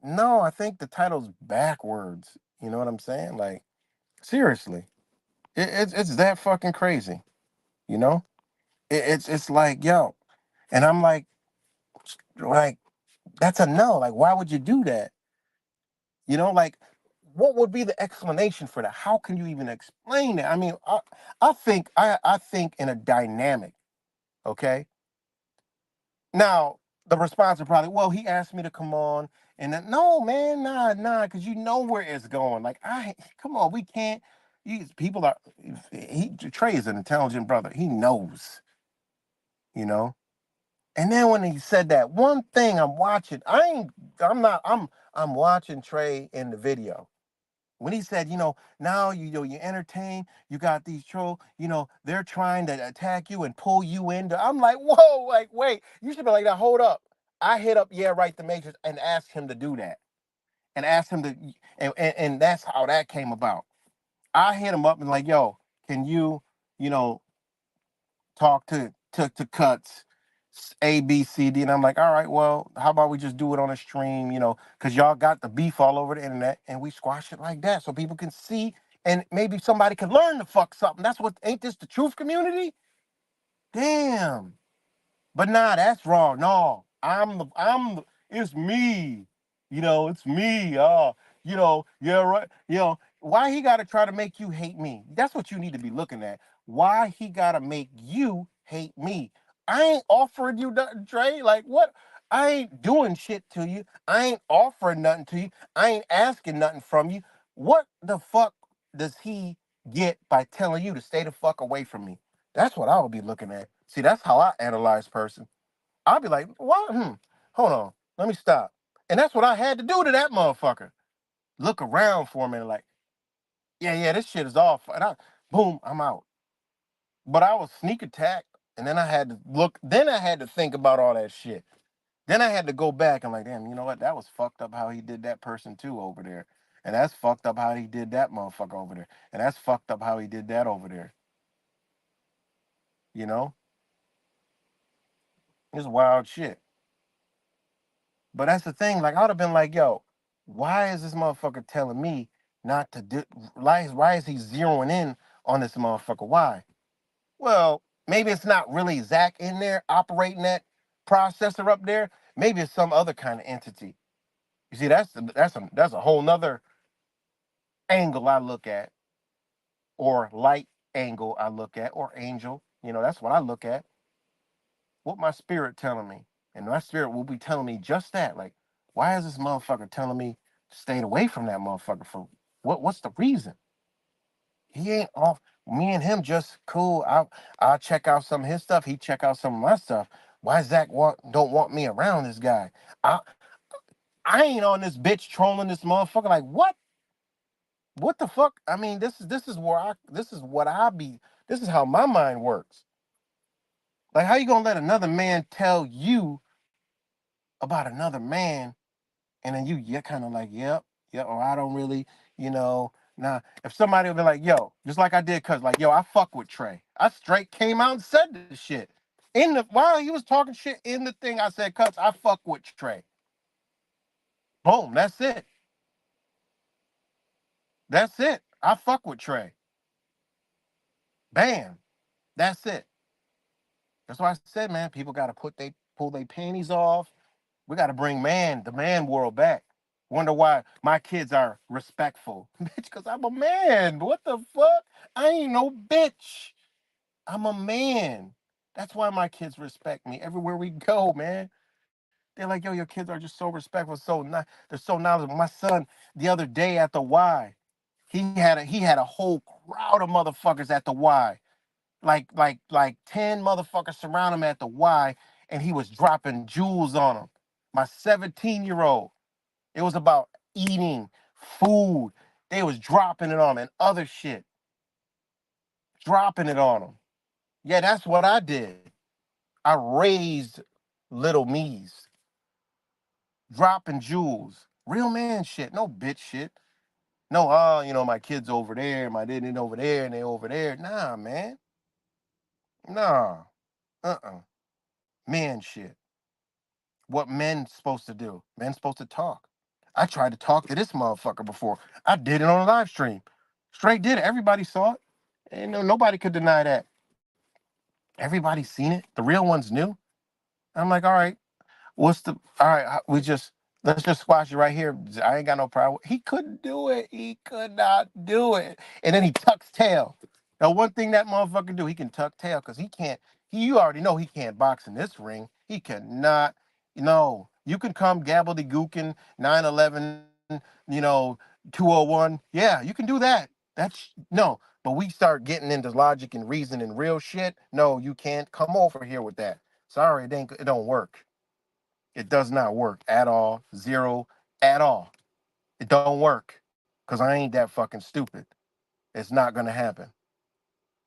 no, I think the title's backwards. You know what I'm saying? Like, seriously. It's that fucking crazy, you know? It's like, yo. And I'm like, that's a no. Like, why would you do that? Like, what would be the explanation for that? How can you even explain that? I mean, I think in a dynamic, okay? Now, the response would probably, well, he asked me to come on, and then, no, man, nah, because you know where it's going. Like, come on, we can't. People are. Trey is an intelligent brother. He knows, you know. And then when he said that one thing, I'm watching. I'm not. I'm watching Trey in the video. When he said, now you entertain, you got these troll, they're trying to attack you and pull you into. I'm like, whoa, like, wait, you should be like, now hold up. I hit up, yeah, right, the Matrix, and asked him to do that, and asked him to, and that's how that came about. I hit him up and like, yo, can you know, talk to cuts A, B, C, D, and I'm like, all right, well, how about we just do it on a stream, because y'all got the beef all over the internet, and we squash it like that so people can see, and maybe somebody can learn to fuck something. That's what ain't this the truth community? Damn. But nah, that's wrong. No, it's me. It's me. Yeah, right. Why he gotta try to make you hate me? That's what you need to be looking at. Why he gotta make you hate me? I ain't offering you nothing, Trey. Like what? I ain't doing shit to you. I ain't offering nothing to you. I ain't asking nothing from you. What the fuck does he get by telling you to stay the fuck away from me? That's what I would be looking at. See, that's how I analyze person. I'll be like, what? Hold on. Let me stop. And that's what I had to do to that motherfucker. Look around for a minute, like, yeah, yeah, this shit is off. And boom, I'm out. But I was sneak attacked, and then I had to look. Then I had to think about all that shit. Then I had to go back and like, damn, you know what? That was fucked up how he did that person too over there, and that's fucked up how he did that motherfucker over there, and that's fucked up how he did that over there. You know, it's wild shit. But that's the thing. Like, I would have been like, yo, why is this motherfucker telling me not to do? Why is he zeroing in on this motherfucker? Why? Well, maybe it's not really Zach in there operating that processor up there. Maybe it's some other kind of entity. You see, that's a whole nother angle I look at, or light angle I look at, or angel. That's what I look at. What my spirit telling me, and my spirit will be telling me just that. Like, why is this motherfucker telling me to stay away from that motherfucker? For what? What's the reason? He ain't off. Me and him just cool. I'll check out some of his stuff. He check out some of my stuff. Why Zach don't want me around this guy? I I ain't on this bitch trolling this motherfucker. Like, what? What the fuck? I mean, this is how my mind works. Like, how you gonna let another man tell you about another man, and then you're kind of like, yep, yeah, or I don't really, nah. If somebody would be like, yo, just like I did, cuz like, yo, I fuck with Trey. I straight came out and said this shit. While he was talking shit in the thing, I said, cuz I fuck with Trey. Boom, that's it. That's it. I fuck with Trey. Bam. That's it. That's why I said, man, people gotta pull their panties off. We gotta bring the man world back. Wonder why my kids are respectful. Bitch, because I'm a man. What the fuck? I ain't no bitch. I'm a man. That's why my kids respect me everywhere we go, man. They're like, yo, your kids are just so respectful, they're so knowledgeable. My son, the other day at the Y, he had a whole crowd of motherfuckers at the Y. Like 10 motherfuckers surround him at the Y, and he was dropping jewels on them. My 17-year-old. It was about eating, food. They was dropping it on him and other shit. Dropping it on him. Yeah, that's what I did. I raised little me's. Dropping jewels. Real man shit. No bitch shit. No, my kids over there, my didn't over there, and they over there. Nah, man. Nah. Uh-uh. Man shit. What men supposed to do? Men supposed to talk. I tried to talk to this motherfucker before. I did it on a live stream. Straight did it. Everybody saw it. And nobody could deny that. Everybody seen it. The real ones knew. I'm like, all right, all right, let's just squash it right here. I ain't got no problem. He couldn't do it. He could not do it. And then he tucks tail. Now, one thing that motherfucker do, he can tuck tail because he can't, you already know he can't box in this ring. He cannot, you can come gobbledygooking 911, 201. Yeah, you can do that. No, but we start getting into logic and reason and real shit. No, you can't come over here with that. Sorry, it don't work. It does not work at all. Zero at all. It don't work because I ain't that fucking stupid. It's not gonna happen.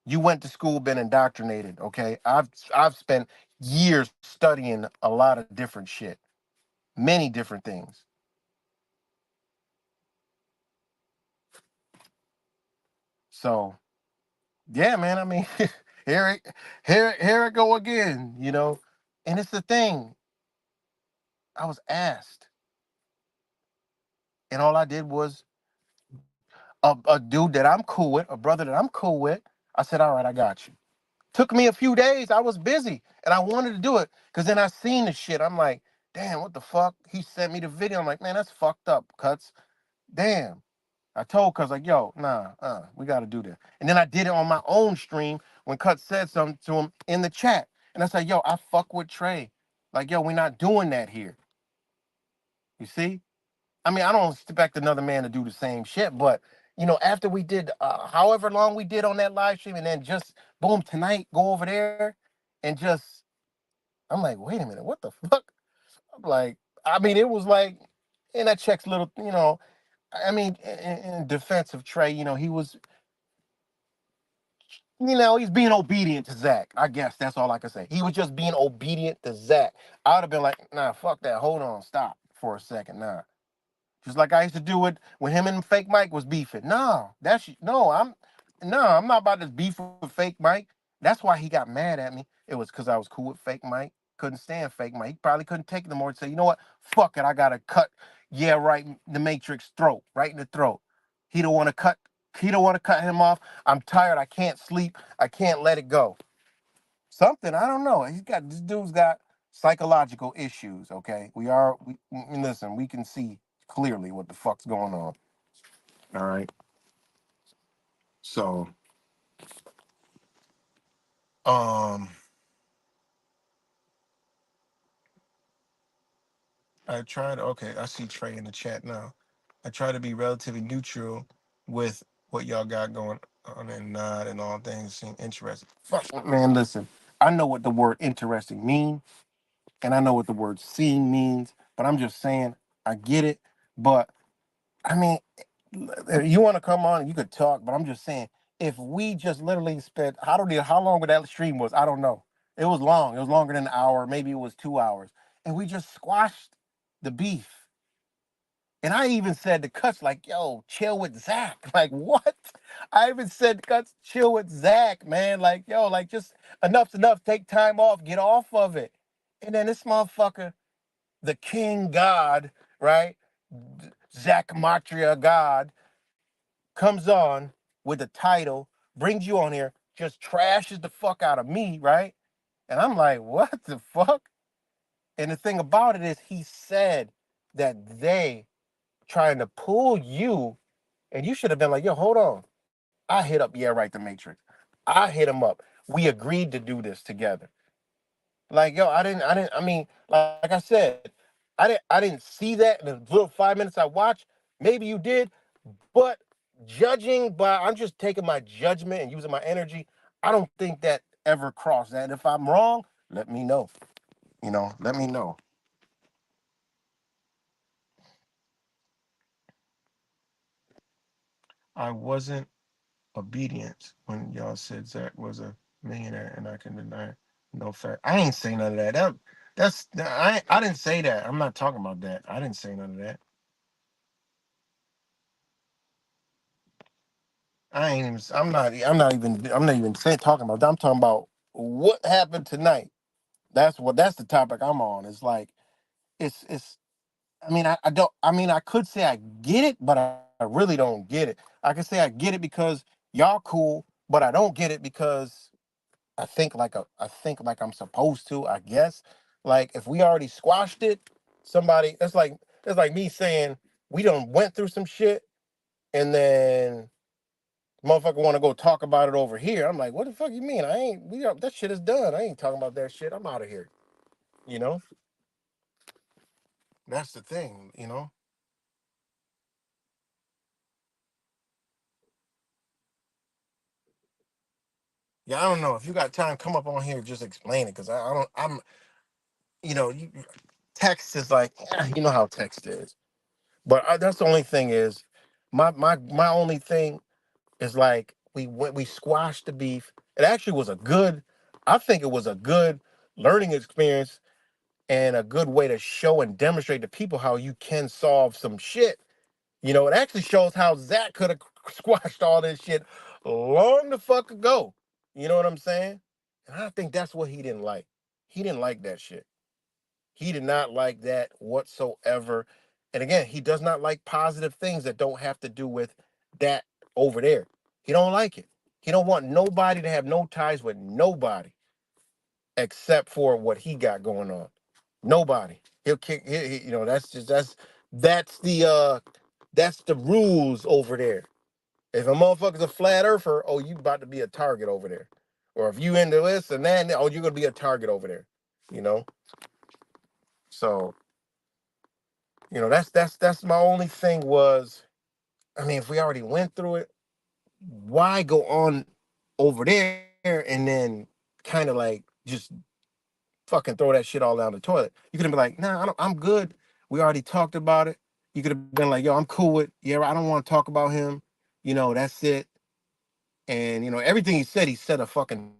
You went to school, been indoctrinated. Okay, I've spent years studying a lot of different shit, many different things. So yeah, man. I mean, here it here it go again. And it's the thing. I was asked, and all I did was a dude that I'm cool with, a brother that I'm cool with. I said, all right, I got you. Took me a few days. I was busy and I wanted to do it because then I seen the shit. I'm like, damn, what the fuck? He sent me the video. I'm like, man, that's fucked up, Cuts. Damn. I told Cuts, like, yo, nah, we got to do this. And then I did it on my own stream when Cuts said something to him in the chat. And I said, yo, I fuck with Trey. Like, yo, we're not doing that here. You see? I mean, I don't expect another man to do the same shit, but after we did however long we did on that live stream, and then just boom tonight, go over there and just, I'm like, wait a minute, what the fuck? I'm like, I mean, it was like, and that checks little, I mean, in defense of Trey, he was, he's being obedient to Zach. I guess that's all I can say. He was just being obedient to Zach. I would have been like, nah, fuck that. Hold on, stop for a second, nah. Just like I used to do it when him and Fake Mike was beefing. I'm not about this beef with Fake Mike. That's why he got mad at me. It was because I was cool with Fake Mike. Couldn't stand Fake Mike. He probably couldn't take it no more and say, you know what? Fuck it. I gotta cut. Yeah, right. The Matrix throat, right in the throat. He don't want to cut. He don't want to cut him off. I'm tired. I can't sleep. I can't let it go. Something I don't know. This dude's got psychological issues. Okay, listen. We can see clearly what the fuck's going on. All right. So, um, I tried. Okay, I see Trey in the chat now. I try to be relatively neutral with what y'all got going on and not, and all things seem interesting. Fuck, man, listen. I know what the word interesting mean, and I know what the word seeing means. But I'm just saying, I get it. But I mean, you want to come on, you could talk. But I'm just saying, if we just literally spent, how long would that stream was? I don't know. It was long. It was longer than an hour. Maybe it was 2 hours, and we just squashed the beef. And I even said to Cuts, like, yo, chill with Zach. Like, what? I even said to Cuts, chill with Zach, man. Like, yo, like, just enough's enough. Take time off. Get off of it. And then this motherfucker, the king god, right? Zach Matria God, comes on with the title, brings you on here, just trashes the fuck out of me, right? And I'm like, what the fuck? And the thing about it is, he said that they trying to pull you, and you should have been like, yo, hold on. I hit up Yeah Right the Matrix. I hit him up. We agreed to do this together. Like, yo, I mean, like I said, I didn't see that in the little 5 minutes I watched. Maybe you did, but judging by, I'm just taking my judgment and using my energy. I don't think that ever crossed that. And if I'm wrong, let me know. Let me know. I wasn't obedient when y'all said Zach was a millionaire, and I can deny no fact. I ain't say none of that. I didn't say that. I'm not talking about that. I didn't say none of that. I ain't even. I'm not even saying talking about that. I'm talking about what happened tonight. That's the topic I'm on. It's like it's. I mean, I don't. I mean, I could say I get it, but I really don't get it. I could say I get it because y'all cool, but I don't get it because I think like I'm supposed to, I guess. Like, if we already squashed it, somebody it's like me saying we done went through some shit, and then motherfucker want to go talk about it over here. I'm like, what the fuck you mean? I ain't we are, That shit is done. I ain't talking about that shit. I'm out of here. You know? That's the thing. Yeah, I don't know. If you got time, come up on here, just explain it. Cause I don't you know, you, text is like, you know how text is. But that's the only thing is, my only thing is like we squashed the beef. It actually was a good, I think it was a good learning experience and a good way to show and demonstrate to people how you can solve some shit. It actually shows how Zach could have squashed all this shit long the fuck ago. You know what I'm saying? And I think that's what he didn't like. He didn't like that shit. He did not like that whatsoever. And again, he does not like positive things that don't have to do with that over there. He don't like it. He don't want nobody to have no ties with nobody except for what he got going on. Nobody. He'll kick. That's the rules over there. If a motherfucker's a flat earther, oh, you about to be a target over there. Or if you into this and that, oh, you're gonna be a target over there. You know. So, that's my only thing was, I mean, if we already went through it, why go on over there and then kind of like just fucking throw that shit all down the toilet? You could have been like, nah, I'm good. We already talked about it. You could have been like, yo, I'm cool with, yeah, I don't want to talk about him. That's it. And everything he said a fucking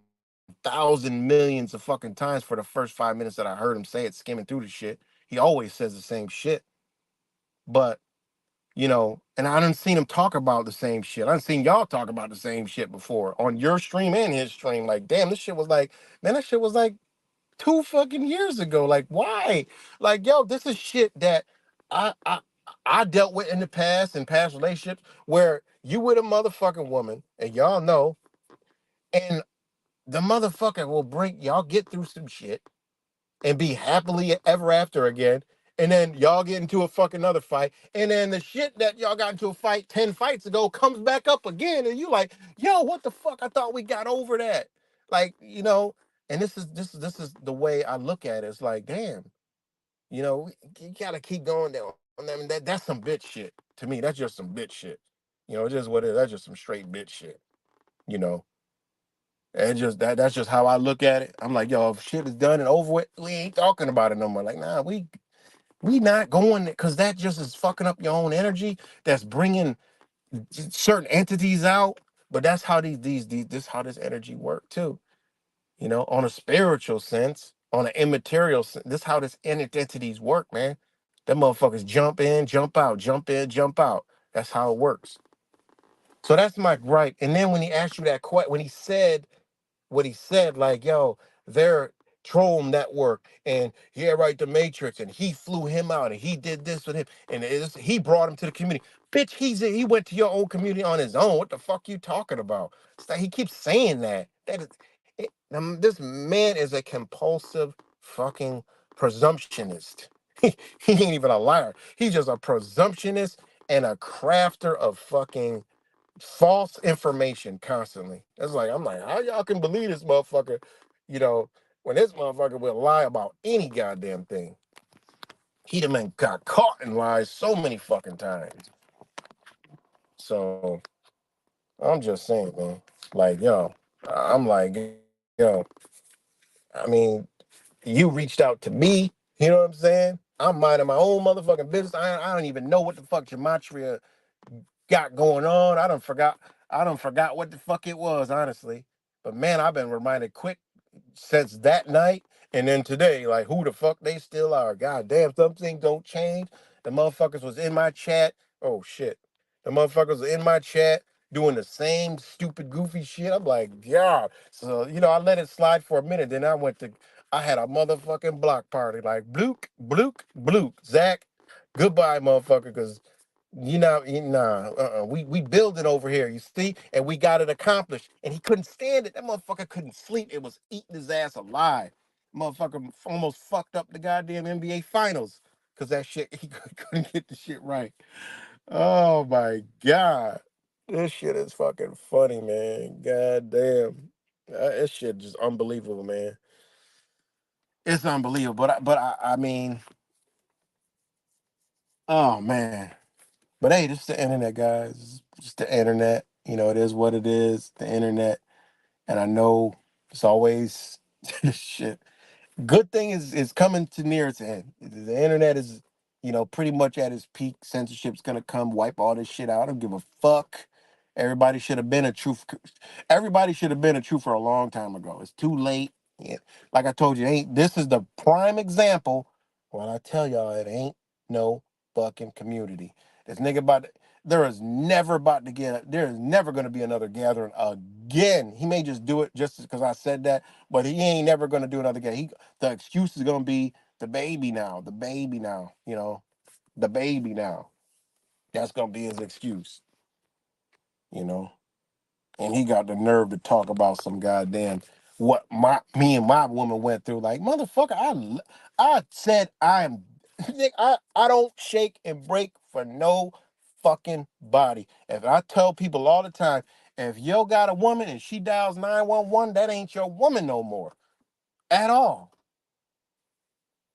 thousand millions of fucking times for the first 5 minutes that I heard him say it, skimming through the shit. He always says the same shit. But and I done seen him talk about the same shit. I done seen y'all talk about the same shit before on your stream and his stream. Like, damn, this shit was like, man, that shit was like 2 fucking years ago. Like, why? Like, yo, this is shit that I I I dealt with in the past, in past relationships, where you with a motherfucking woman, and y'all know, and the motherfucker will bring y'all get through some shit and be happily ever after again. And then y'all get into a fucking another fight. And then the shit that y'all got into a fight 10 fights ago comes back up again. And you like, yo, what the fuck? I thought we got over that. Like, and this is the way I look at it. It's like, damn, you gotta keep going down. I mean, that's some bitch shit. To me, that's just some bitch shit. It's just what it is. That's just some straight bitch shit. You know. And just that's just how I look at it. I'm like, yo, if shit is done and over with, we ain't talking about it no more. Like, nah, we not going, because that just is fucking up your own energy. That's bringing certain entities out. But that's how these this how this energy work too. On a spiritual sense, on an immaterial sense, this how this entities work, man. Them motherfuckers jump in, jump out, jump in, jump out. That's how it works. So that's my gripe. And then when he asked you that question, when he said what he said, like, yo, their troll network, and yeah, right, the Matrix, and he flew him out, and he did this with him, and he brought him to the community. Bitch, he went to your own community on his own. What the fuck you talking about? It's like he keeps saying that. This man is a compulsive fucking presumptionist. He ain't even a liar. He's just a presumptionist and a crafter of fucking false information constantly. It's like, I'm like, how y'all can believe this motherfucker? You know, when this motherfucker will lie about any goddamn thing. He done been got caught in lies so many fucking times. So I'm just saying, man. Like, yo, I'm like, yo, I mean, you reached out to me. You know what I'm saying? I'm minding my own motherfucking business. I don't even know what the fuck gematria got going on. I don't forgot what the fuck it was, honestly. But man, I've been reminded quick since that night and then today, like who the fuck they still are. God damn, some things don't change. The motherfuckers was in my chat. Oh shit. The motherfuckers was in my chat doing the same stupid goofy shit. I'm like, God. So, I let it slide for a minute. Then I had a motherfucking block party. Like blook, blook, blook. Zach, goodbye, motherfucker, because we building over here, you see, and we got it accomplished. And he couldn't stand it. That motherfucker couldn't sleep. It was eating his ass alive. Motherfucker almost fucked up the goddamn NBA finals because that shit he couldn't get the shit right. Oh my god, this shit is fucking funny, man. God damn, this shit just unbelievable, man. It's unbelievable. But I mean, oh man. But hey, this is the internet, guys. It's just the internet. It is what it is. The internet, and I know it's always shit. Good thing is coming to near its end. The internet is, pretty much at its peak. Censorship's gonna come wipe all this shit out. I don't give a fuck. Everybody should have been a truth. Everybody should have been a truth for a long time ago. It's too late. Yeah. Like I told you, ain't this is the prime example. When I tell y'all, it ain't no fucking community. This nigga there is never about to get. There is never gonna be another gathering again. He may just do it just because I said that, but he ain't never gonna do another game. The excuse is gonna be the baby now, the baby now, the baby now. That's gonna be his excuse, you know. And he got the nerve to talk about some goddamn what me and my woman went through. Like motherfucker, I said I don't shake and break for no fucking body. If I tell people all the time, if yo got a woman and she dials 911, that ain't your woman no more at all.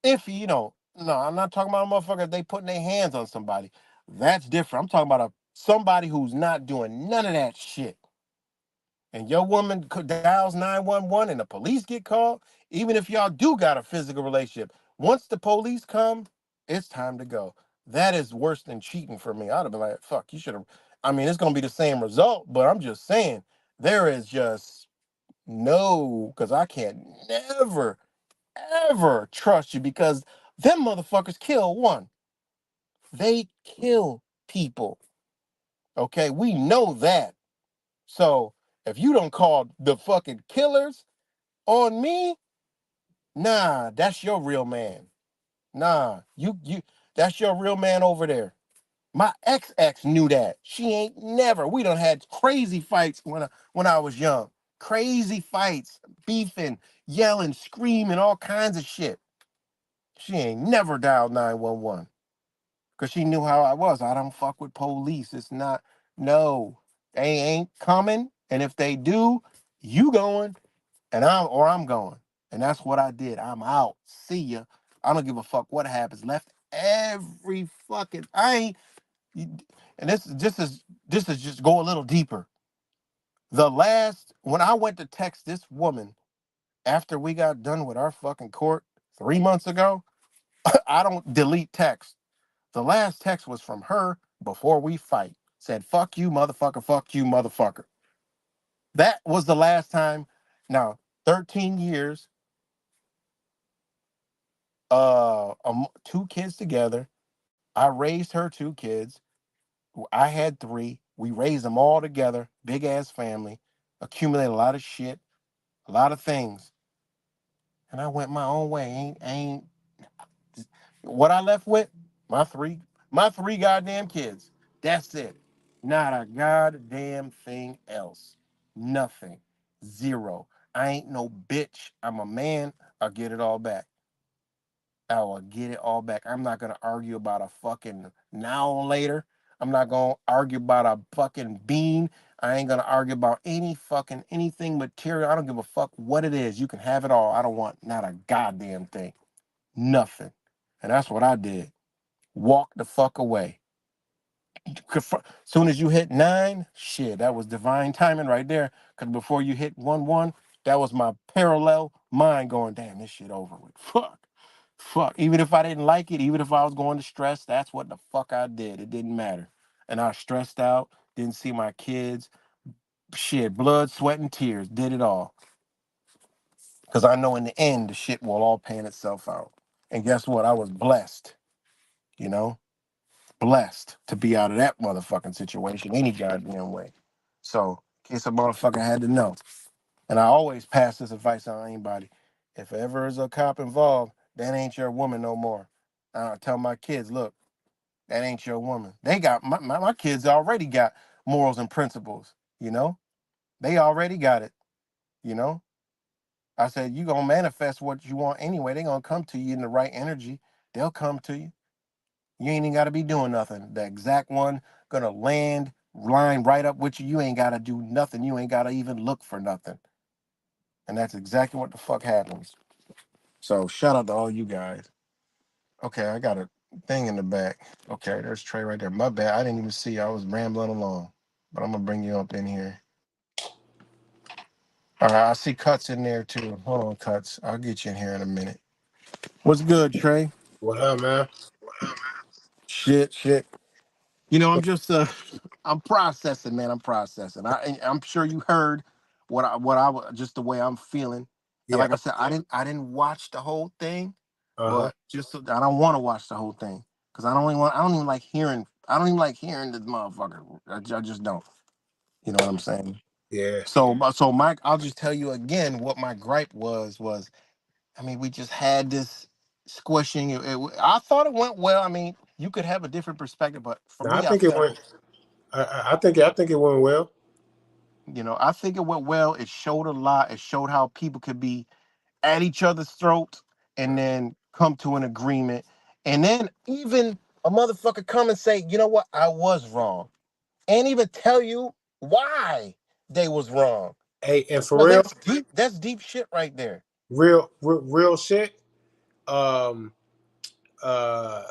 If No, I'm not talking about a motherfucker. They putting their hands on somebody. That's different. I'm talking about somebody who's not doing none of that shit. And your woman dials 911 and the police get called, even if y'all do got a physical relationship, once the police come, it's time to go. That is worse than cheating for me. I'd have been like, fuck, you should have. I mean, it's going to be the same result, but I'm just saying, there is just no, because I can't never, ever trust you because them motherfuckers kill one. They kill people. Okay, we know that. So if you don't call the fucking killers on me, nah, that's your real man. Nah, you that's your real man over there. My ex knew that. She ain't never. We done had crazy fights when I was young. Crazy fights, beefing, yelling, screaming, all kinds of shit. She ain't never dialed 911 because she knew how I was. I don't fuck with police. It's not, no, they ain't coming. And if they do, you going and I'm going. And that's what I did. I'm out. See ya. I don't give a fuck what happens. Left every fucking I ain't and this is just go a little deeper. The last when I went to text this woman after we got done with our fucking court 3 months ago, I don't delete text. The last text was from her before we fight. Said, fuck you, motherfucker, fuck you, motherfucker. That was the last time. Now, 13 years, 2 kids together. I raised her 2 kids. I had 3. We raised them all together, big ass family, accumulated a lot of shit, a lot of things. And I went my own way. Ain't what I left with? My three, my 3 goddamn kids. That's it. Not a goddamn thing else. Nothing. Zero. I ain't no bitch. I'm a man. I'll get it all back. I will get it all back. I'm not gonna argue about a fucking now or later. I'm not gonna argue about a fucking bean. I ain't gonna argue about any fucking anything material. I don't give a fuck what it is. You can have it all. I don't want not a goddamn thing. Nothing. And that's what I did. Walk the fuck away. Soon as you hit 9, shit, that was divine timing right there. Cause before you hit 1-1, that was my parallel mind going, damn, this shit over with. Fuck. Fuck. Even if I didn't like it, even if I was going to stress, that's what the fuck I did. It didn't matter. And I stressed out, didn't see my kids. Shit, blood, sweat, and tears. Did it all. Because I know in the end, the shit will all pan itself out. And guess what? I was blessed, you know? Blessed to be out of that motherfucking situation any goddamn way. So, in case a motherfucker had to know. And I always pass this advice on anybody. If ever is a cop involved, that ain't your woman no more. I tell my kids, look, that ain't your woman. They got my kids already got morals and principles, you know? They already got it, you know? I said, you gonna manifest what you want anyway. They gonna come to you in the right energy. They'll come to you. You ain't even gotta be doing nothing. The exact one gonna land, line right up with you. You ain't gotta do nothing. You ain't gotta even look for nothing. And that's exactly what the fuck happens. So shout out to all you guys. Okay, I got a thing in the back. Okay, there's Trey right there. My bad. I didn't even see. I was rambling along. But I'm gonna bring you up in here. All right, I see Cuts in there too. Hold on, Cuts. I'll get you in here in a minute. What's good, Trey? What up, man? Shit, shit. I'm just I'm processing, man. I'm processing. I'm sure you heard just the way I'm feeling. And Yeah. like I said, I didn't watch the whole thing, Uh huh. but I don't want to watch the whole thing because I don't even like hearing this motherfucker. I just don't. You know what I'm saying? Yeah. So Mike, I'll just tell you again what my gripe was. I mean, we just had this squishing. I thought it went well. I mean, you could have a different perspective, but for No, I me, I think it felt went. I think it went well. I think it went well. It showed a lot. It showed how people could be at each other's throats and then come to an agreement. And then even a motherfucker come and say, you know what, I was wrong. And even tell you why they was wrong. Hey, and for Now real, that's deep shit right there. real shit. Um, uh,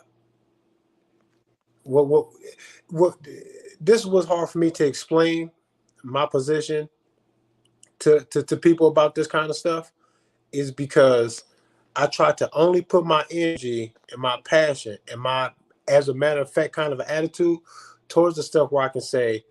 what what this was hard for me to explain my position to people about this kind of stuff is because I try to only put my energy and my passion and my, as a matter of fact, kind of an attitude towards the stuff where I can say,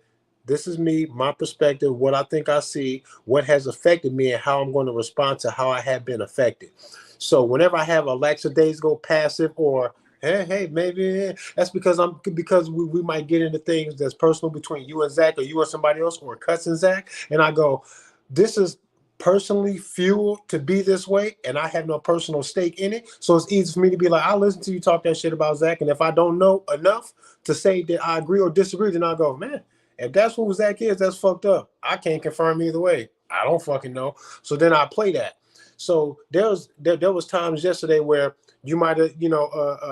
this is me, my perspective, what I think I see, what has affected me, and how I'm going to respond to how I have been affected. So whenever I have a lackadaisical passive or hey, maybe that's because we might get into things that's personal between you and Zach or you and somebody else or cousin Zach, and I go, this is personally fueled to be this way, and I have no personal stake in it. So it's easy for me to be like, I'll listen to you talk that shit about Zach, and if I don't know enough to say that I agree or disagree, then I'll go, man, if that's who Zach is, that's fucked up. I can't confirm either way. I don't fucking know. So then I play that. So there was times yesterday where you might have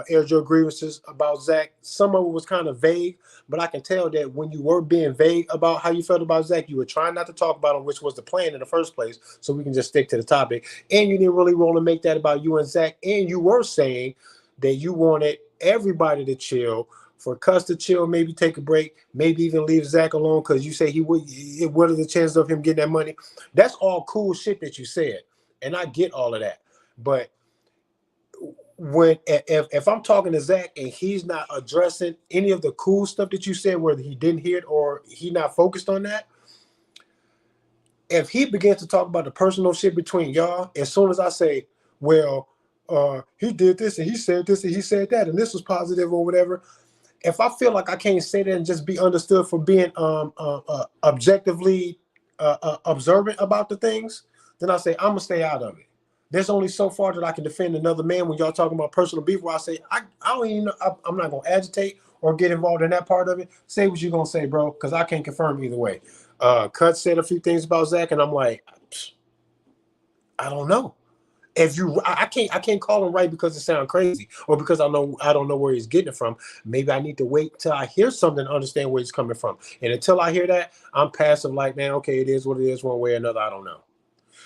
aired your grievances about Zach. Some of it was kind of vague, but I can tell that when you were being vague about how you felt about Zach, you were trying not to talk about him, which was the plan in the first place. So we can just stick to the topic. And you didn't really want to make that about you and Zach. And you were saying that you wanted everybody to chill, for Cuss to chill, maybe take a break, maybe even leave Zach alone because you say what are the chances of him getting that money? That's all cool shit that you said. And I get all of that. But when if I'm talking to Zach and he's not addressing any of the cool stuff that you said, whether he didn't hear it or he not focused on that, if he begins to talk about the personal shit between y'all, as soon as I say, well, he did this and he said this and he said that and this was positive or whatever, if I feel like I can't say that and just be understood for being objectively observant about the things, then I say I'm gonna stay out of it. There's only so far that I can defend another man when y'all talking about personal beef. Where I say I don't even know, I'm not gonna agitate or get involved in that part of it. Say what you're gonna say, bro, because I can't confirm either way. Cut said a few things about Zach, and I'm like, I don't know. If you, I can't call him right because it sounds crazy or because I don't know where he's getting it from. Maybe I need to wait till I hear something to understand where he's coming from. And until I hear that, I'm passive, like, man, okay, it is what it is, one way or another. I don't know.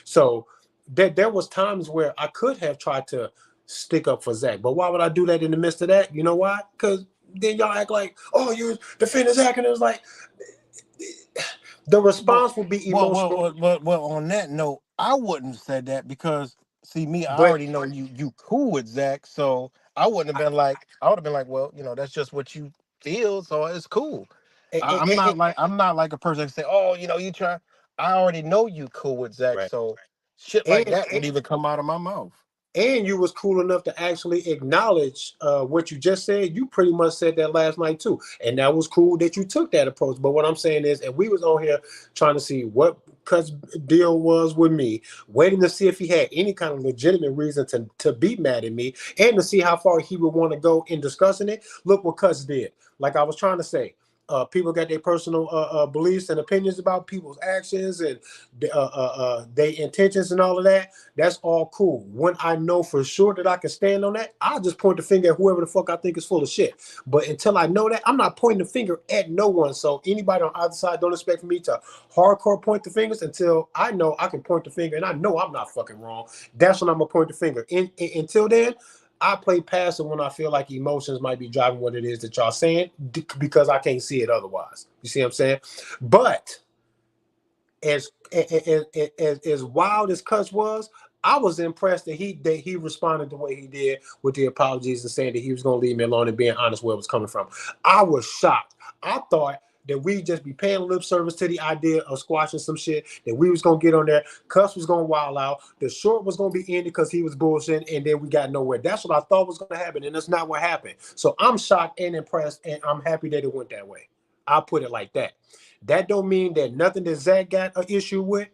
So there was times where I could have tried to stick up for Zach, but why would I do that in the midst of that? You know why? Because then y'all act like, oh, you defending Zach, and it was like the Well, response would be emotional. on that note, I wouldn't have said that because see me, I But already know you cool with Zach, so I wouldn't have been like I would have been like, well, that's just what you feel, so it's cool. I'm not like a person that say, oh, you try. I already know you cool with Zach, right. so shit like And that would even come out of my mouth. and you was cool enough to actually acknowledge what you just said. You pretty much said that last night too, and that was cool that you took that approach. But what I'm saying is, and we was on here trying to see what Cut's deal was with me, waiting to see if he had any kind of legitimate reason to be mad at me, and to see how far he would want to go in discussing it. Look what Cuts did. Like I was trying to say. People got their personal beliefs and opinions about people's actions and their intentions and all of that. That's all cool. When I know for sure that I can stand on that, I'll just point the finger at whoever the fuck I think is full of shit. But until I know that, I'm not pointing the finger at no one. So anybody on either side, don't expect for me to hardcore point the fingers until I know I can point the finger and I know I'm not fucking wrong. That's when I'm gonna point the finger. Until then, I play passive when I feel like emotions might be driving what it is that y'all saying because I can't see it otherwise. You see what I'm saying? But as wild as Cuts was, I was impressed that he responded the way he did with the apologies and saying that he was going to leave me alone and being honest where it was coming from. I was shocked. I thought that we just be paying lip service to the idea of squashing some shit, that we was going to get on there, Cuss was going to wild out, the short was going to be ended because he was bullshitting, and then we got nowhere. That's what I thought was going to happen, and that's not what happened. So I'm shocked and impressed, and I'm happy that it went that way. I'll put it like that. That don't mean that nothing that Zach got an issue with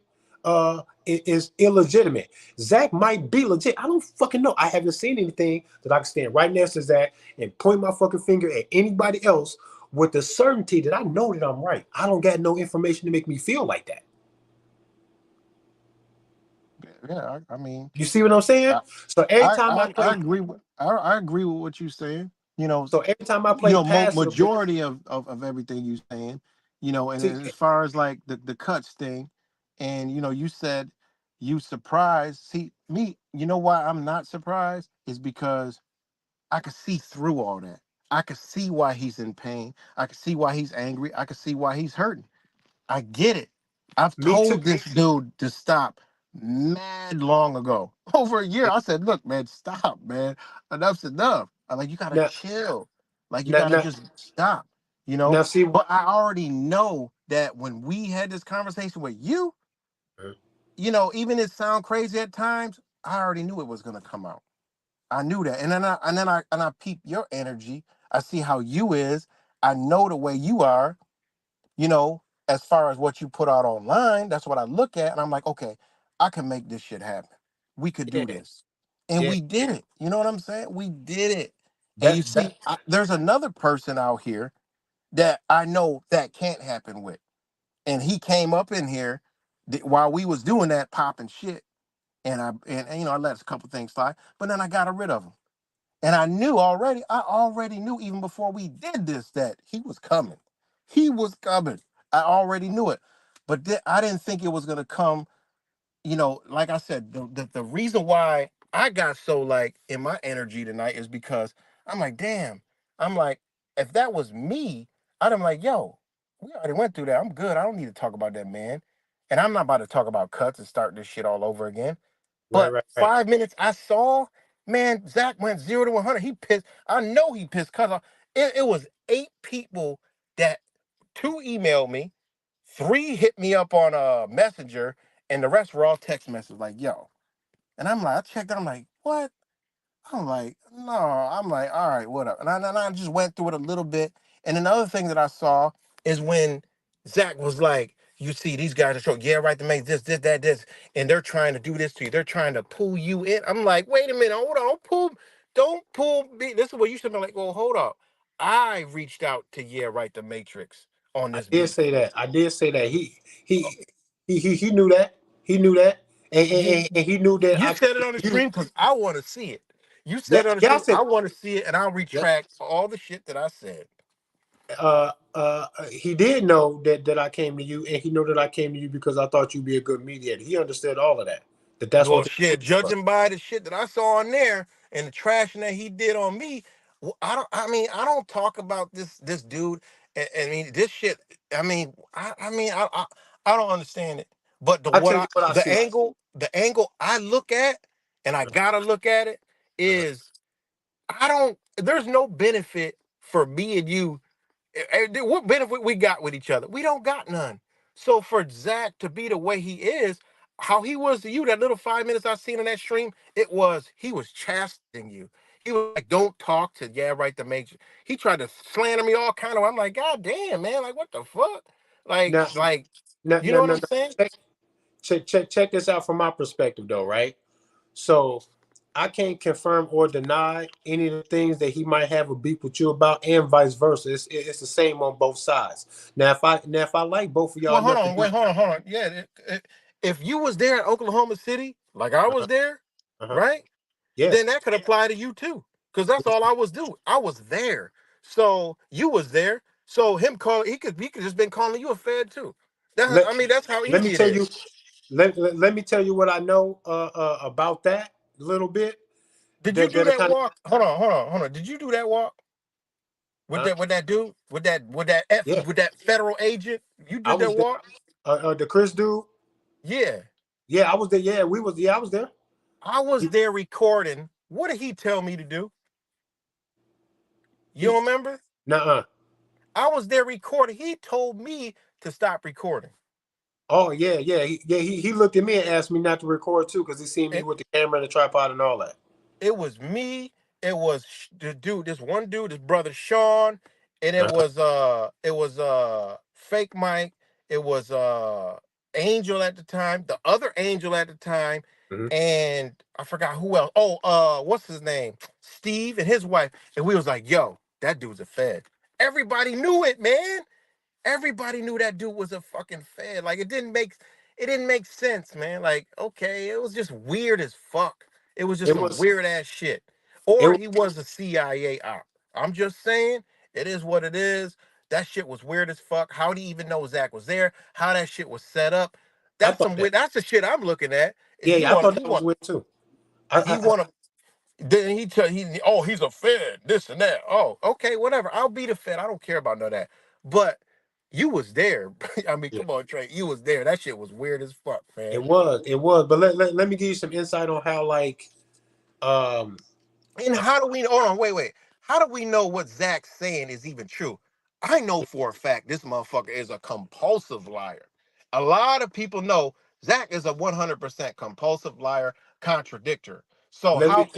is illegitimate. Zach might be legit. I don't fucking know. I haven't seen anything that I can stand right next to Zach and point my fucking finger at anybody else with the certainty that I know that I'm right. I don't got no information to make me feel like that. Yeah, I mean, You see what I'm saying? I, So every time I I play, agree with I agree with what you're saying. so every time I play passive with, Majority of everything you're saying, and see, as far as like the cuts thing, and you said you surprised. See me, why I'm not surprised is because I could see through all that. I could see why he's in pain. I could see why he's angry. I could see why he's hurting. I get it. I've Me too. told this dude to stop mad long ago. Over a year. I said, look, man, stop, man. Enough's enough. I'm like, you gotta Now, chill. Like you now, gotta now, just stop, you know? now see. But I already know that when we had this conversation with you, even it sound crazy at times, I already knew it was gonna come out. I knew that. And I peep your energy. I see how you is. I know the way you are, you know, as far as what you put out online, that's what I look at and I'm like, okay, I can make this shit happen. We could Yeah, do this. And yeah. we did it. You know what I'm saying? We did it. And you That see, there's another person out here that I know that can't happen with. And he came up in here while we was doing that popping shit. And I let a couple things slide, but then I got rid of him. And I already knew even before we did this that he was coming. He was coming. I already knew it. But I didn't think it was going to come, like I said, the reason why I got so like in my energy tonight is because I'm like, damn, I'm like, if that was me, I'm like, yo, we already went through that. I'm good. I don't need to talk about that, man. And I'm not about to talk about cuts and start this shit all over again. right, But right, right. 5 minutes I saw, man, Zach went 0 to 100. He pissed. I know he pissed because it was 8 people that two emailed me, three hit me up on a messenger, and the rest were all text messages like, yo. And I'm like, I checked out, I'm like, what? I'm like, no. I'm like, all right, whatever. And I just went through it a little bit. And another thing that I saw is when Zach was like, you see, these guys are showing, yeah, right, to make this, and they're trying to do this to you. They're trying to pull you in. I'm like, wait a minute, hold on, don't pull me. This is what you should be like, well, hold up. I reached out to Yeah, right, the Matrix on I this did beat. say that. I did say that. Oh, He knew that. He knew that, You and he knew that you I said it came on the to you. stream because I want to see it. You said That it on the yeah, I stream. said I want to see it, and I'll that. retract all the shit that I said. He did know that I came to you, and he knew that I came to you because I thought you'd be a good mediator. He understood all of that. That's Well, what. shit, judging by the shit that I saw on there and the trashing that he did on me, I don't. I mean, I don't talk about this dude. I mean, this shit. I mean, I don't understand it. But I tell you what I see. the angle I look at, and I gotta look at it Uh-huh. is I don't. There's no benefit for me and you. What benefit we got with each other? We don't got none. So for Zach to be the way he is, how he was to you, that little 5 minutes I seen in that stream, he was chastising you. He was like, "Don't talk to Yeah, right, the major." He tried to slander me all kind of. I'm like, God damn, man, like what the fuck? Like, Now, like, now, you now, know what now, I'm now, saying? check this out from my perspective, though, right? So I can't confirm or deny any of the things that he might have a beef with you about, and vice versa. It's the same on both sides. Now if I like both of y'all Well, hold enough to on, do, wait, hold on. Yeah, if you was there in Oklahoma City, like I was uh-huh, there, uh-huh, right? yeah, Then that could apply to you too, because that's all I was doing. I was there, so you was there. So him calling, he could just been calling you a fed too. let That's how let me easy it tell you is. let me tell you what I know about that a little bit. Did you That do that that kind of walk? Hold on. Did you do that walk with huh? that dude Yeah, with that federal agent? You I did that was there. walk? The Chris dude. Yeah, Yeah, I was there. Yeah, we was. Yeah, I was there. I was He there recording. What did he tell me to do? You he. don't remember? Nuh-uh. I was there recording. He told me to stop recording. Oh yeah. He looked at me and asked me not to record too because he seen me And with the camera and the tripod and all that. it was me. It was the dude, this one dude, his brother Sean, and Uh-huh. it was fake Mike. It was Angel at the time, the other Angel at the time, Hmm. and I forgot who else. Oh, what's his name? Steve and his wife. And we was like, yo, that dude's a fed. Everybody knew it, man. Everybody knew that dude was a fucking fed. Like it didn't make sense, man. Like, okay, it was just weird as fuck. It was just It some was weird ass shit. it Or was he was a CIA op. I'm just saying, it is what it is. That shit was weird as fuck. How do you even know Zach was there? How that shit was set up? I That's thought some that. weird. That's the shit I'm looking at. Is Yeah, yeah, I thought that was weird too. I, he I want to Then he's a Fed, this and that. Oh, okay, whatever. I'll be the Fed. I don't care about none of that. But you was there. I mean, Yeah. come on, Trey. You was there. That shit was weird as fuck, man. It was. But let me give you some insight on how like um And how do we hold on, wait. How do we know what Zach's saying is even true? I know for a fact this motherfucker is a compulsive liar. A lot of people know Zach is a 100% compulsive liar, contradictor. So let me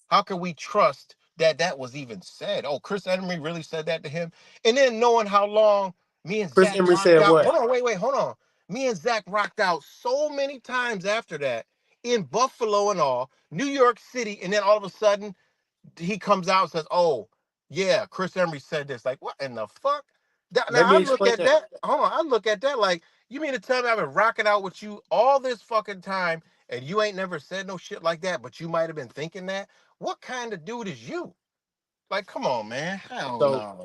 how can we trust that that was even said? Oh, Chris Emery really said that to him? And then knowing how long me and Chris Zach Emery rocked said out. what? Hold on, hold on. Me and Zach rocked out so many times after that in Buffalo and all, New York City, and then all of a sudden he comes out and says, "Oh, yeah, Chris Emery said this." Like, what in the fuck? Now Let me I look explain at that. that. Hold on, I look at that like you mean to tell me I've been rocking out with you all this fucking time and you ain't never said no shit like that, but you might have been thinking that. What kind of dude is you? Like, come on, man. Hell So no.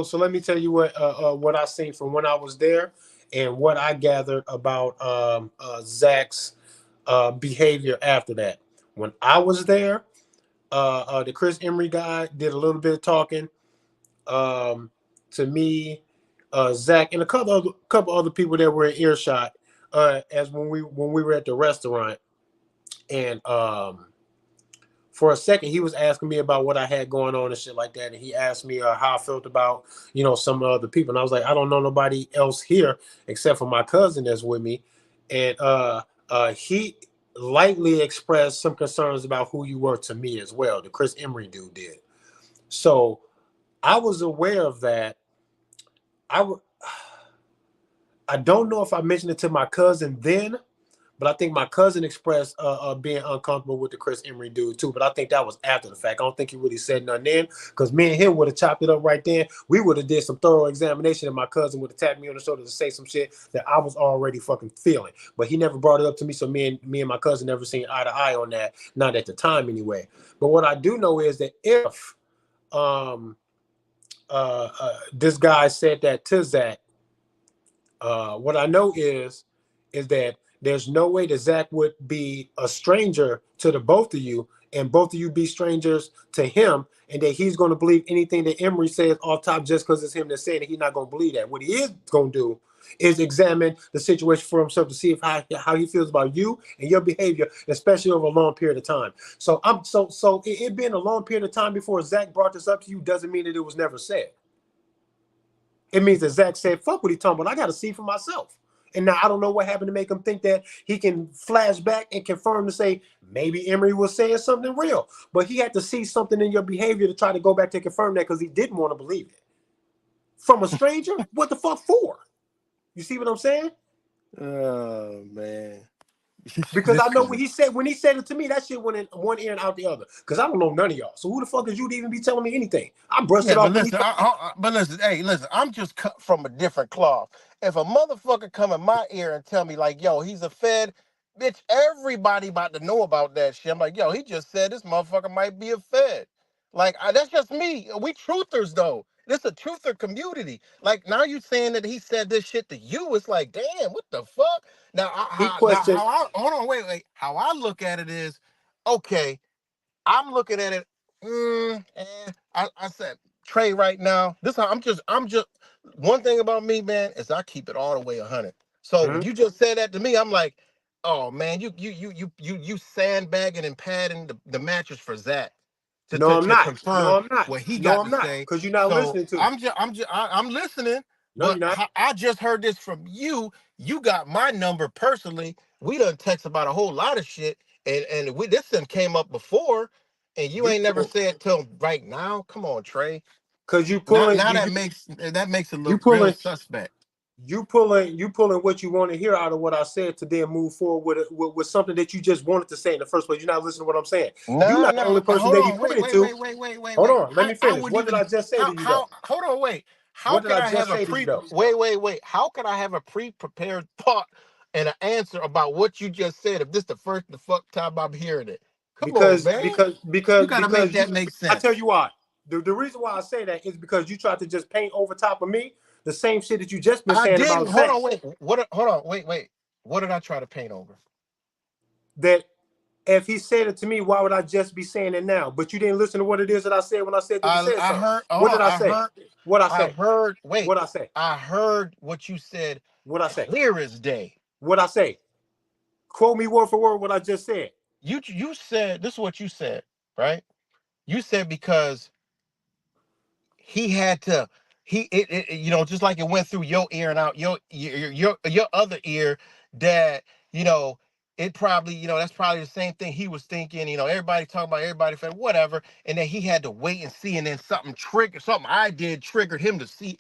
so let me tell you what I seen from when I was there and what I gathered about Zach's behavior after that. When I was there, the Chris Emery guy did a little bit of talking um, to me, Zach, and a couple other people that were in earshot. As when we were at the restaurant, and for a second he was asking me about what I had going on and shit like that, and he asked me how I felt about some other people, and I was like, I don't know nobody else here except for my cousin that's with me, and he lightly expressed some concerns about who you were to me as well. The Chris Emery dude did. So I was aware of that. I w- I don't know if I mentioned it to my cousin then, but I think my cousin expressed being uncomfortable with the Chris Emery dude too. But I think that was after the fact. I don't think he really said nothing then, because me and him would have chopped it up right then. We would have did some thorough examination, and my cousin would have tapped me on the shoulder to say some shit that I was already fucking feeling. But he never brought it up to me, so me and my cousin never seen eye to eye on that. Not at the time, anyway. But what I do know is that if um, this guy said that to Zach, what I know is that there's no way that Zach would be a stranger to the both of you, and both of you be strangers to him, and that he's going to believe anything that Emery says off top just because it's him that's saying it. He's not going to believe that. What he is going to do is examine the situation for himself to see if how he feels about you and your behavior, especially over a long period of time. So it being a long period of time before Zach brought this up to you doesn't mean that it was never said. It means that Zach said, fuck what he talking about. I got to see for myself. And now I don't know what happened to make him think that he can flash back and confirm to say maybe Emery was saying something real. But he had to see something in your behavior to try to go back to confirm that, because he didn't want to believe it. From a stranger? What the fuck for? You see what I'm saying? Oh man. Because I This know is when he said it to me, that shit went in one ear and out the other. Because I don't know none of y'all. So who the fuck is you to even be telling me anything? I brushed it Yeah, off when he told me. but listen, hey, listen, I'm just cut from a different cloth. If a motherfucker come in my ear and tell me like, yo, he's a Fed, bitch, everybody about to know about that shit. I'm like, yo, he just said this motherfucker might be a Fed. Like, that's just me. We truthers though. This a truther community. Like now you saying that he said this shit to you. It's like, damn, what the fuck? He questioned. How I hold on, wait. How I look at it is, okay. I'm looking at it. I said Trey right now. This how I'm just one thing about me, man, is I keep it all the way 100. So when Mhm. you just said that to me, I'm like, oh man, you sandbagging and padding the mattress for Zach No, I'm to not. No, confirm I'm not. what he No, got I'm to not. say. Because you're not So listening to me. I'm listening, No, but you're not. I just heard this from you. You got my number personally. We done text about a whole lot of shit, and this thing came up before, and you You ain't never pull said till right now. Come on, Trey. because you Now pulling now that makes it you look real pulling suspect. you pulling what you want to hear out of what I said to then move forward with something that you just wanted to say in the first place. You're not listening to what I'm saying. You're No, not the only no, person hold that he on. pointed to. Hold Wait. on, let me I finish. wouldn't What did even I just say to you though? how hold on, wait. How What did could I I have just a say to you pre though? wait. How could I have a pre-prepared thought and an answer about what you just said if this the first the fuck time I'm hearing it? Come on, Because man. because You because gotta make because you that make I tell sense. you why. The reason why I say that is because you tried to just paint over top of me the same shit that you just been I saying didn't. about Hold Zach. on, wait. Hold on, wait. What did I try to paint over? That If he said it to me, why would I just be saying it now? But you didn't listen to what it is that I said when I said that he said I something. heard. Hold What on. did I say? What I I say? heard. Wait. What I say? I heard what you said. What I say? Clear as day. What I say? Quote me word for word what I just said. You said this is what you said, right? You said because he had to you know, just like it went through your ear and out your other ear, that, you know, it probably, you know, that's probably the same thing he was thinking, you know, everybody talking about everybody fed whatever, and then he had to wait and see, and then something I did triggered him to see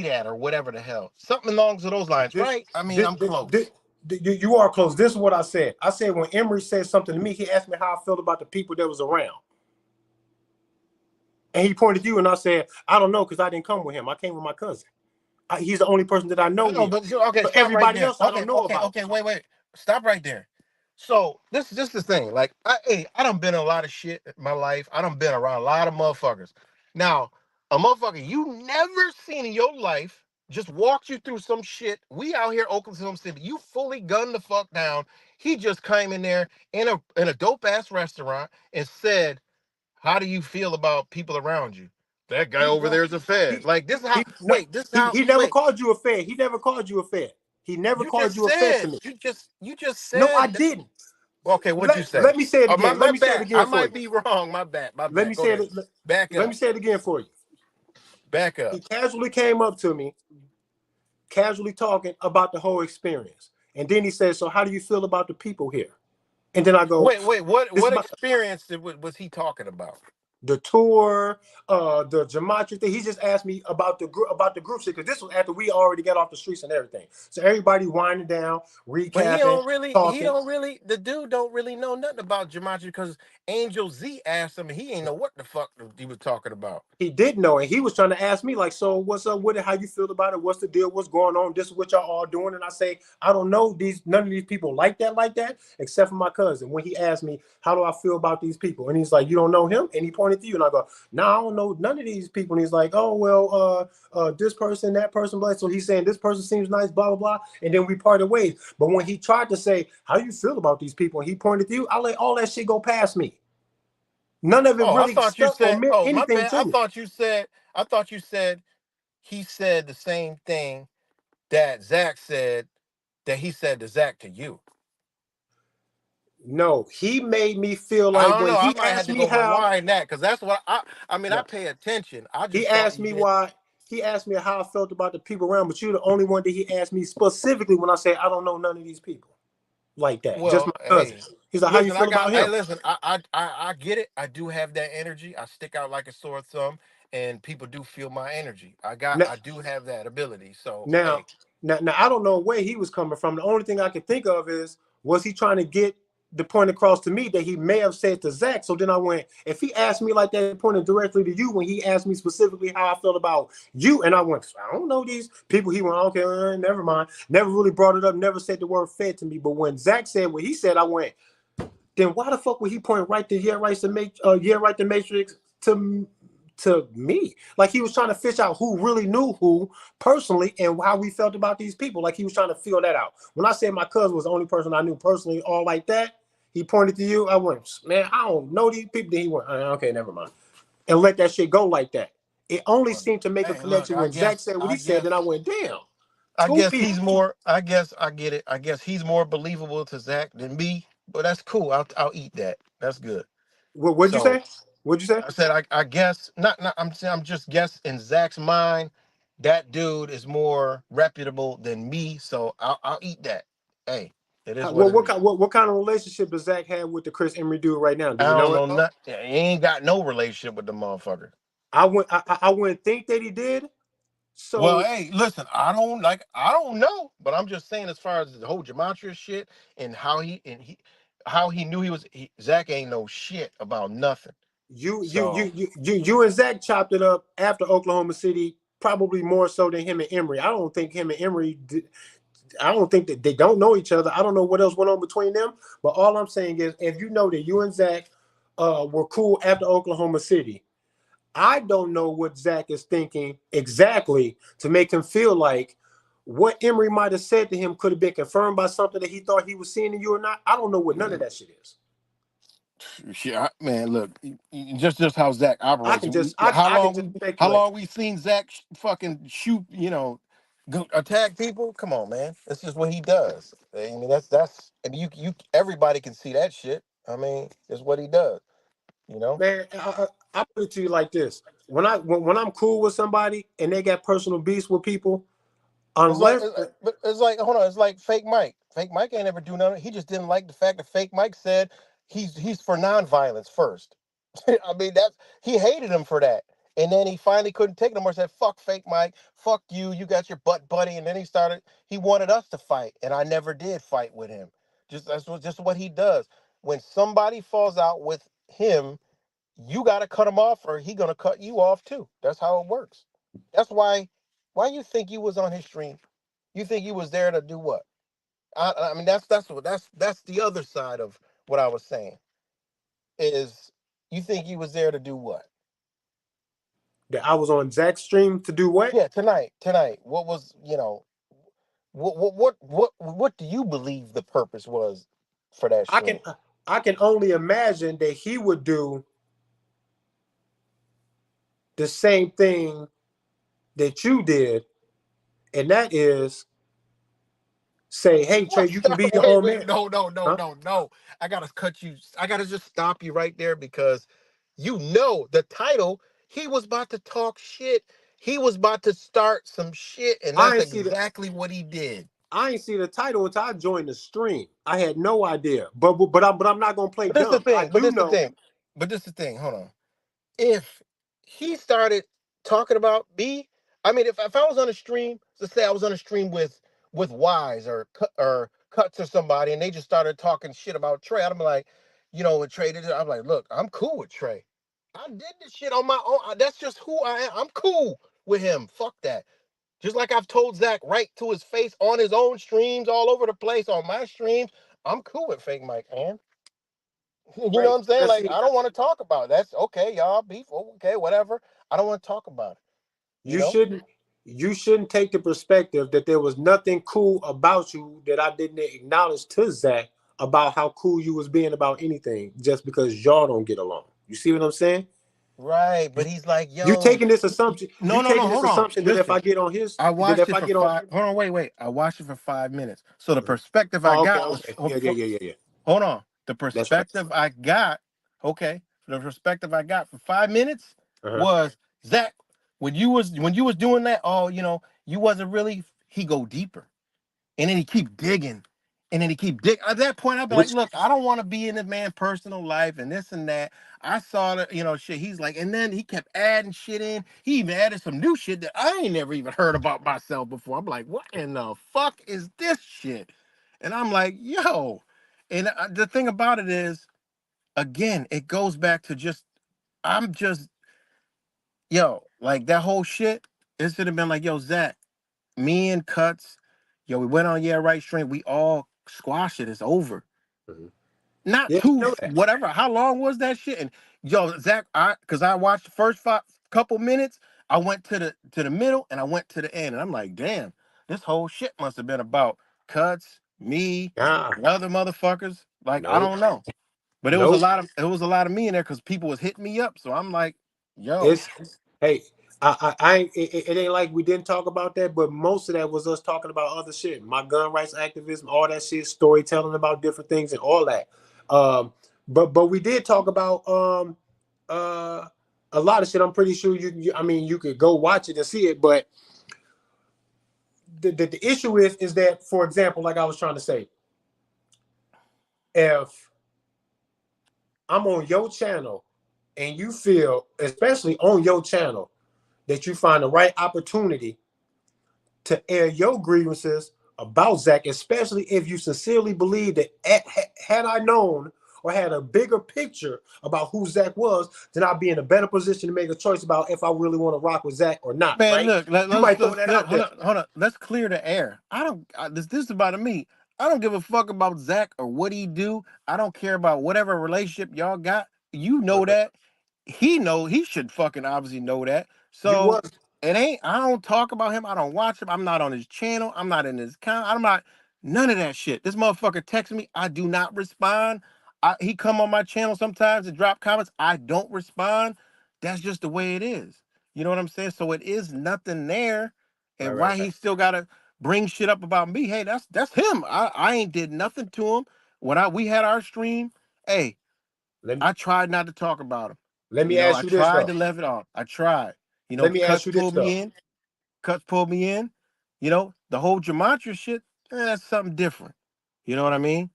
that, or whatever the hell, something along those lines, This, right? I mean, I'm close. you are close. This is what I said. I said when Emery said something to me, he asked me how I felt about the people that was around. And he pointed to you, and I said, I don't know, because I didn't come with him. I came with my cousin. He's the only person that I know I know, here. but okay, So stop right everybody there. else I don't know about. Wait. Stop right there. So this is just the thing. Like, I done been in a lot of shit in my life. I done been around a lot of motherfuckers. Now, a motherfucker you never seen in your life just walked you through some shit. We out here, Oklahoma City. You fully gunned the fuck down. He just came in there in a dope ass restaurant and said, "How do you feel about people around you?" That guy over there is a fed. He, Like, this is how. he, no, Wait, this is how. he never Wait. called you a fed. He never called you a fed. He never You called just you a fed to said me. you just No, I said that. didn't. Okay, what'd you say? Let me say it Oh, again. Let my me say it bad. I again for might you. be wrong. My bad. My Let bad. me Go say ahead. it. Back Let me up. say it again for you. Back He up. casually came up to me, casually talking about the whole experience, and then he said, "So how do you feel about the people here?" And then I go, Wait. What "This is what my experience was he talking about? the tour, the gematria thing." He just asked me about the group shit, because this was after we already got off the streets and everything. So everybody winding down, But recapping, he talking. don't really, the dude don't really know nothing about Jumanji, because Angel Z asked him, and he ain't know what the fuck he was talking about. He did know, and he was trying to ask me like, "So what's up with it? How you feel about it? What's the deal? What's going on? This is what y'all all doing." And I say, "I don't know none of these people like that, except for my cousin." When he asked me, "How do I feel about these people?" And he's like, "You don't know him?" And he pointed to you, and I go, "No, I don't know none of these people." And he's like, "Oh well, this person, that person, blah." So he's saying this person seems nice, blah blah blah. And then we parted ways. But when he tried to say, "How you feel about these people?" and he pointed to you, I let all that shit go past me. None of it Oh, I really thought you stuck or said, meant oh, my anything bad. to me. I thought you said he said the same thing that Zach said, that he said to Zach to you. No, he made me feel I like don't when know. I he might have asked to me go how, rewind that, because that's what I mean, I no, pay attention. I he just thought asked you me did. why, he asked me how I felt about the people around, but you're the only one that he asked me specifically when I said, I don't know none of these people like that, just my Well, cousin. hey, He's like, how you listen, feel about him? listen, I get it. I do have that energy. I stick out like a sore thumb, and people do feel my energy. Now, I do have that ability. So, now, hey, now, I don't know where he was coming from. The only thing I could think of is, was he trying to get the point across to me that he may have said to Zach? So then I went, if he asked me like that, pointed directly to you when he asked me specifically how I felt about you, and I went, I don't know these people. He went, okay, never mind. Never really brought it up. Never said the word fed to me. But when Zach said what he said, I went, then why the fuck would he point right to yeah, right to Matrix to me? Like he was trying to fish out who really knew who personally and how we felt about these people. Like he was trying to feel that out. When I said my cousin was the only person I knew personally, all like that, he pointed to you. I went, man, I don't know these people. Then he went, okay, never mind, and let that shit go like that. It only seemed to make a hey, look, connection when Zach said what he said. Then I went, damn, two people. he's more. I guess I get it. I guess he's more believable to Zach than me. But that's cool. I'll eat that. That's good. What'd you So, say? What'd you say? I said, I guess not. I'm just guess in Zach's mind, that dude is more reputable than me. So I'll eat that. Hey, it is what Well, it is. what kind of relationship does Zach have with the Chris Emery dude right now? Do I you don't know know it? nothing. He ain't got no relationship with the motherfucker. I wouldn't think that he did. Well, So hey, listen, I don't know, but I'm just saying, as far as the whole gematria shit and how he knew Zach ain't know shit about nothing. So, you and Zach chopped it up after Oklahoma City, probably more so than him and Emery. I don't think him and Emery. I don't think that they don't know each other. I don't know what else went on between them. But all I'm saying is, if you know that you and Zach were cool after Oklahoma City, I don't know what Zach is thinking exactly to make him feel like, what Emery might have said to him could have been confirmed by something that he thought he was seeing in you or not. I don't know what none of that shit is. Shit, man, look, just how Zach I operates. can just I can just How speculate. long we seen Zach fucking shoot, go attack people? Come on, man. That's just what he does. I mean, and you everybody can see that shit. I mean, it's what he does. You know. Man, I put it to you like this: when I'm cool with somebody and they got personal beefs with people, unless But it's like, hold on, it's like Fake Mike. Fake Mike ain't ever do nothing. He just didn't like the fact that Fake Mike said he's for nonviolence first. I mean, he hated him for that, and then he finally couldn't take it anymore. Said, "Fuck Fake Mike, fuck you. You got your butt buddy." And then he started. He wanted us to fight, and I never did fight with him. Just what he does. When somebody falls out with him, you got to cut him off, or he gonna cut you off too. That's how it works. That's why. Why you think you was on his stream? You think you was there to do what? I mean, that's the other side of what I was saying. Is you think you was there to do what? that I was on Zach's stream to do what? Yeah, tonight. What was what do you believe the purpose was for that I can stream? I can only imagine that he would do the same thing that you did, and that is say, "Hey Trey, What? you can be your Wait, own wait, man." no, no, no, Huh? no, no. I gotta cut you. I gotta just stop you right there because you know the title. He was about to talk shit. He was about to start some shit, and I that's ain't see the exactly what he did. I ain't see the title until I joined the stream. I had no idea, but I'm not gonna play But this the dumb. I thing. But do this the know. thing. But this the thing. Hold on. If he started talking about me, I mean, if I was on a stream, let's say I was on a stream with Wise or Cuts or somebody, and they just started talking shit about Trey, I'd be like, with Trey, I'm like, look, I'm cool with Trey. I did this shit on my own. That's just who I am. I'm cool with him. Fuck that. Just like I've told Zach right to his face on his own streams all over the place on my streams. I'm cool with Fake Mike, man. You know what Right. I'm saying? Now Like, see, I don't want to talk about it. That's okay, y'all. Beef, okay, whatever. I don't want to talk about it. You you know? shouldn't you shouldn't take the perspective that there was nothing cool about you that I didn't acknowledge to Zach about how cool you was being about anything just because y'all don't get along. You see what I'm saying? Right. You, But he's like, you yo, taking this assumption, no, no, no. Hold on. that if Listen, I get on his I that watched if it I for get on. five. Hold on, wait. I watched it for 5 minutes. So the perspective I Oh, okay, got was, okay. Yeah. hold on. The That's right. perspective I got, okay. The perspective I got for 5 minutes Uh-huh. was Zach. When you was doing that, oh, you wasn't really. He go deeper. And then he keep digging. And then he keep digging. At that point, I'd be like, Which look, I don't want to be in this man's personal life and this and that. I saw that, shit. He's like, and then he kept adding shit in. He even added some new shit that I ain't never even heard about myself before. I'm like, what in the fuck is this shit? And I'm like, yo. And the thing about it is, again, it goes back to I'm just, like that whole shit. It should have been like, yo, Zach, me and Cuts, we went on Yeah Right Stream. We all squashed it. It's over. Mhm. Not Yeah, too I know that. whatever. How long was that shit? And Zach, because I watched the first couple minutes. I went to the middle and I went to the end, and I'm like, damn, this whole shit must have been about Cuts, me, Nah, and other motherfuckers. Like I nope, don't know, but nope. it was a lot of me in there because people was hitting me up. So I'm like, yo, It's hey, I ain't, it ain't like we didn't talk about that, but most of that was us talking about other shit. My gun rights activism, all that shit, storytelling about different things and all that. Um, but we did talk about uh a lot of shit. I'm pretty sure I mean you could go watch it and see it, but the issue is that, for example, like I was trying to say, if I'm on your channel and you feel, especially on your channel, that you find the right opportunity to air your grievances about Zach, especially if you sincerely believe that had I known or had a bigger picture about who Zach was, then I'd be in a better position to make a choice about if I really want to rock with Zach or not, man, right? look, You might throw that out hold there. on, hold on. Let's clear the air. I don't. This is about me. I don't give a fuck about Zach or what he do. I don't care about whatever relationship y'all got. You know Uh-huh. that. He should fucking obviously know that. You So was. It ain't. I don't talk about him. I don't watch him. I'm not on his channel. I'm not in his account. I'm not none of that shit. This motherfucker texts me. I do not respond. He come on my channel sometimes and drop comments. I don't respond. That's just the way it is. You know what I'm saying? So it is nothing there. Right, And right, why he right. still gotta bring shit up about me? Hey, that's him. I ain't did nothing to him. When we had our stream, hey, Let me I tried not to talk about him. let You me know, ask I you this tried though. to leave it off. I tried. You know, Let me ask cuts you this pulled though. me in. Cuts pulled me in. You know, the whole gematria shit, that's something different. You know what I mean?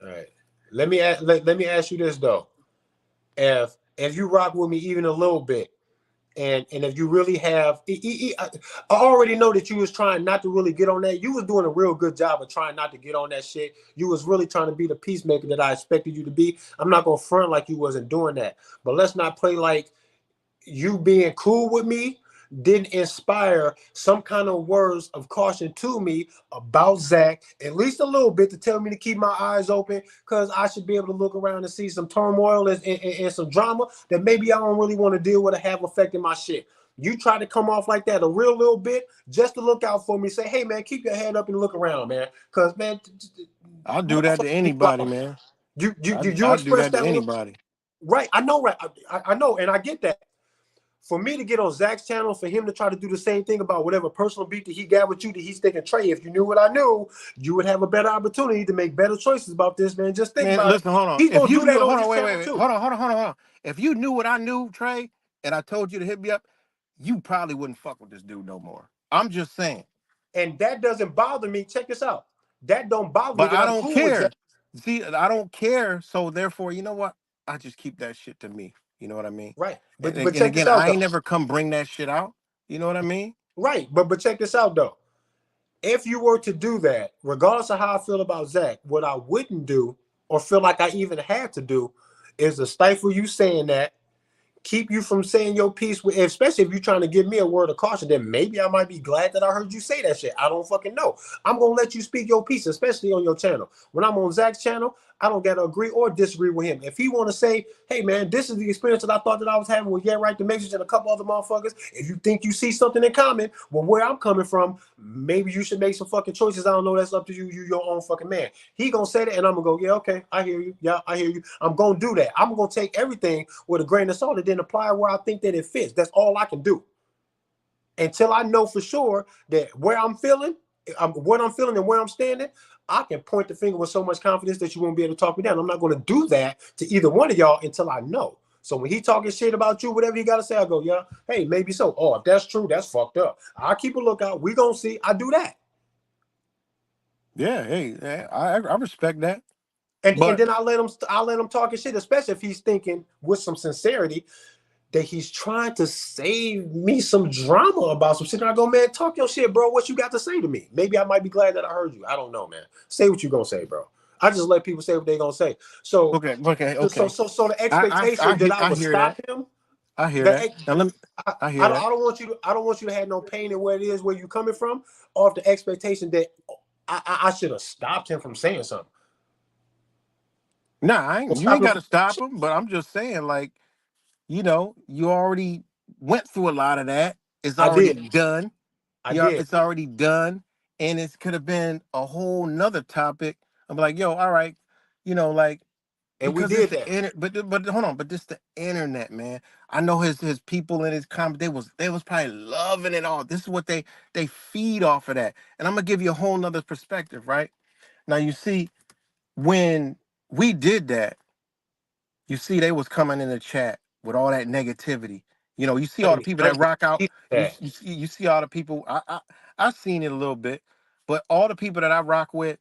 All right. Let me ask you this though. If you rock with me even a little bit, and if you really have, I already know that you was trying not to really get on that. You was doing a real good job of trying not to get on that shit. You was really trying to be the peacemaker that I expected you to be. I'm not gonna front like you wasn't doing that, but let's not play like you being cool with me didn't inspire some kind of words of caution to me about Zach, at least a little bit, to tell me to keep my eyes open, because I should be able to look around and see some turmoil and some drama that maybe I don't really want to deal with or have affecting my shit. You try to come off like that a real little bit just to look out for me. Say, hey man, keep your head up and look around, man. Because man, I'll do that motherfuckers to be anybody, lost. man. You I'd do express that to that little anybody. right. I know, right? I know, and I get that. For me to get on Zach's channel, for him to try to do the same thing about whatever personal beat that he got with you, that he's thinking, Trey, if you knew what I knew, you would have a better opportunity to make better choices about this, man. Just think Man, about it. listen, hold on. He's If gonna you do that knew, on hold on, his wait, channel wait, wait. too. Hold on. If you knew what I knew, Trey, and I told you to hit me up, you probably wouldn't fuck with this dude no more. I'm just saying. And that doesn't bother me. Check this out. That don't bother me But that I I'm don't cool with Zach. care. See, I don't care. So therefore, you know what? I just keep that shit to me. You know what I mean? Right. And, But and check this again, out I though. ain't never come bring that shit out. You know what I mean? Right. But check this out though. If you were to do that, regardless of how I feel about Zach, what I wouldn't do or feel like I even had to do is to stifle you saying that, keep you from saying your piece, especially if you're trying to give me a word of caution, then maybe I might be glad that I heard you say that shit. I don't fucking know. I'm gonna let you speak your piece, especially on your channel. When I'm on Zach's channel, I don't gotta agree or disagree with him. If he want to say, hey man, this is the experience that I thought that I was having with Yeah Right, the Matrix and a couple other motherfuckers. If you think you see something in common with where I'm coming from, maybe you should make some fucking choices. I don't know. That's up to you. You your own fucking man. He gonna say that, and I'm gonna go, yeah, okay, I hear you. Yeah, I hear you. I'm gonna do that. I'm gonna take everything with a grain of salt and then apply where I think that it fits. That's all I can do until I know for sure that where I'm feeling, what I'm feeling and where I'm standing, I can point the finger with so much confidence that you won't be able to talk me down. I'm not going to do that to either one of y'all until I know. So when he talking shit about you, whatever he got to say, I go, yeah, hey, maybe so. Oh, if that's true, that's fucked up. I'll keep a lookout. We gonna see. I do that. Yeah, hey, I respect that. And But then I let him talking shit, especially if he's thinking with some sincerity that he's trying to save me some drama about some shit. And I go, man, talk your shit, bro. What you got to say to me? Maybe I might be glad that I heard you. I don't know, man. Say what you gonna say, bro. I just let people say what they gonna say. So, okay. the expectation that I I would hear stop that. him, I hear that that. Now let me. I hear I that. don't want you to have no pain in where it is where you coming from, off the expectation that I should have stopped him from saying something. Nah, Or you stop ain't him got from to stop him. But I'm just saying, like, you already went through a lot of that. It's I already did. done. I Yeah, did. it's already done, and it could have been a whole nother topic. I'm like, yo, all right, like And we because it's did the that. internet. But hold on, but this the internet, man. I know his people in his comment. They was probably loving it all. This is what they feed off of that. And I'm gonna give you a whole nother perspective, right? Now you see when we did that, you see they was coming in the chat with all that negativity. You see all the people I that ain't rock out. see You that. you see, you see all the people. I seen it a little bit, but all the people that I rock with,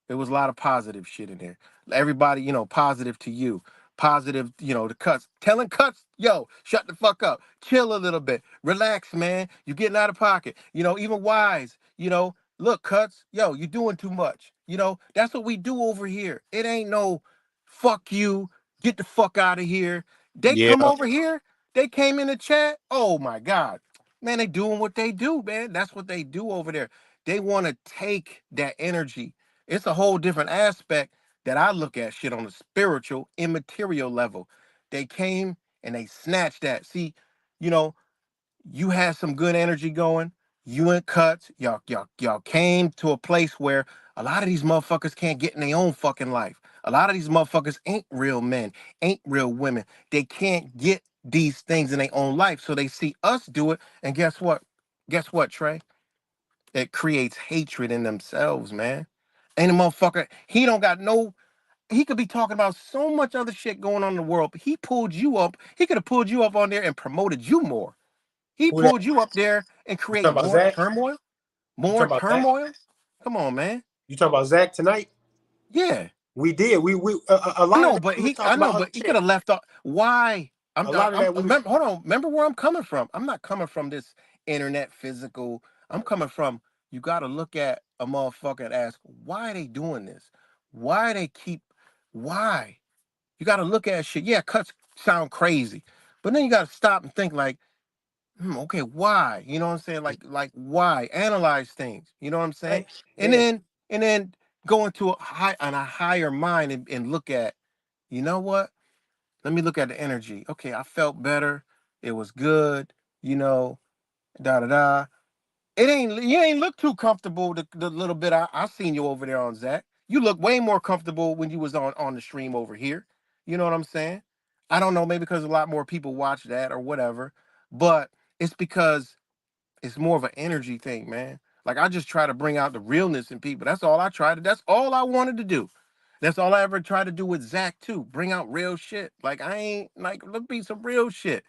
there was a lot of positive shit in there. Everybody, positive to you. Positive, the cuts. Telling cuts, yo, shut the fuck up. Chill a little bit. Relax, man. You're getting out of pocket. Even wise, look, cuts, yo, you're doing too much. That's what we do over here. It ain't no fuck you, get the fuck out of here. They Yeah. come over here, they came in the chat. Oh my God. Man, they doing what they do, man. That's what they do over there. They want to take that energy. It's a whole different aspect that I look at shit on a spiritual, immaterial level. They came and they snatched that. See, you know, You had some good energy going. You and Cuts, y'all came to a place where a lot of these motherfuckers can't get in their own fucking life. A lot of these motherfuckers ain't real men, ain't real women. They can't get these things in their own life. So they see us do it. And guess what? Guess what, Trey? It creates hatred in themselves, man. And the motherfucker, he don't got no, he could be talking about so much other shit going on in the world, but he pulled you up. He could have pulled you up on there and promoted you more. He Who that? pulled you up there and You create talking about more Zach? turmoil. You More talking about Zach? turmoil. Come on, man. You talking about Zach tonight? Yeah, We did. We a I lot of know, that but we was I talking know, about other but he could shit. have left off. Why? A lot of that we was. Remember, hold on. Remember where I'm coming from. I'm not coming from this internet physical. I'm coming from. You got to look at a motherfucker and ask why are they doing this. Why they keep. Why? You got to look at shit. Yeah, cuts sound crazy, but then you got to stop and think like, okay, why? You know what I'm saying? Like why? Analyze things. You know what I'm saying? Hey, And yeah, then go into a higher mind and look at, you know what? Let me look at the energy. Okay, I felt better. It was good. You know, da da da. It ain't you ain't look too comfortable the little bit I seen you over there on Zach. You look way more comfortable when you was on the stream over here. You know what I'm saying? I don't know, maybe because a lot more people watch that or whatever, but it's because it's more of an energy thing, man. Like I just try to bring out the realness in people. That's all I tried to. That's all I wanted to do. That's all I ever tried to do with Zach too. Bring out real shit. Like I ain't like let's be some real shit.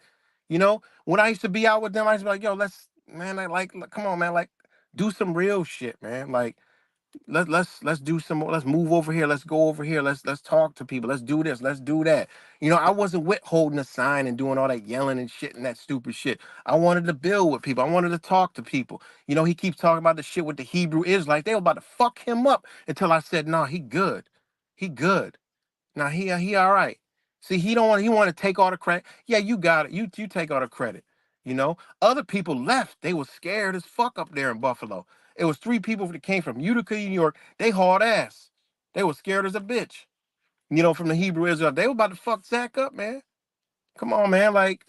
You know, when I used to be out with them, I used to be like, yo, let's man, I like come on, man, like do some real shit, man. Like let's do some more. Let's move over here. Let's go over here. Let's talk to people. Let's do this. Let's do that. You know, I wasn't with holding a sign and doing all that yelling and shit and that stupid shit. I wanted to build with people. I wanted to talk to people. You know, he keeps talking about the shit with the Hebrew Israelites. They were about to fuck him up until I said, no, he good. He good. Now he all right. See, he want to take all the credit. Yeah, you got it. You take all the credit. You know, other people left. They were scared as fuck up there in Buffalo. It was three people that came from Utica, New York. They hauled ass. They were scared as a bitch. You know, from the Hebrew Israel. They were about to fuck Zach up, man. Come on, man. Like,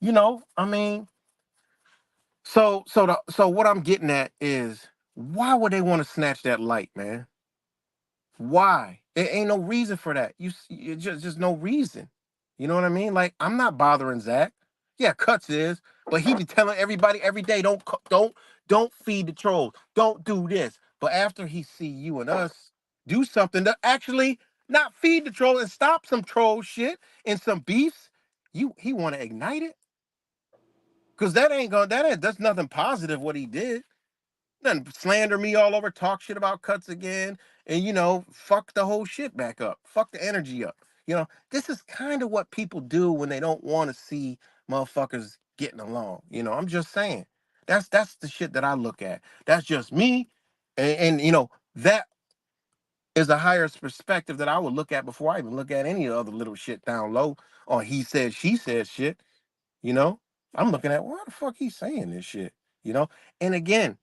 you know, I mean, so what I'm getting at is why would they want to snatch that light, man? Why? There ain't no reason for that. It's just no reason. You know what I mean? Like I'm not bothering Zach. Yeah, Cuts is, but he be telling everybody every day, don't feed the trolls. Don't do this. But after he see you and us do something to actually not feed the troll and stop some troll shit and some beefs, he want to ignite it because that's nothing positive what he did. Then slander me all over, talk shit about Cuts again, and fuck the whole shit back up, fuck the energy up. This is kind of what people do when they don't want to see motherfuckers getting along. I'm just saying. That's the shit that I look at. That's just me, and that is a higher perspective that I would look at before I even look at any other little shit down low on he said she said shit. You know, I'm looking at why the fuck he's saying this shit. And again,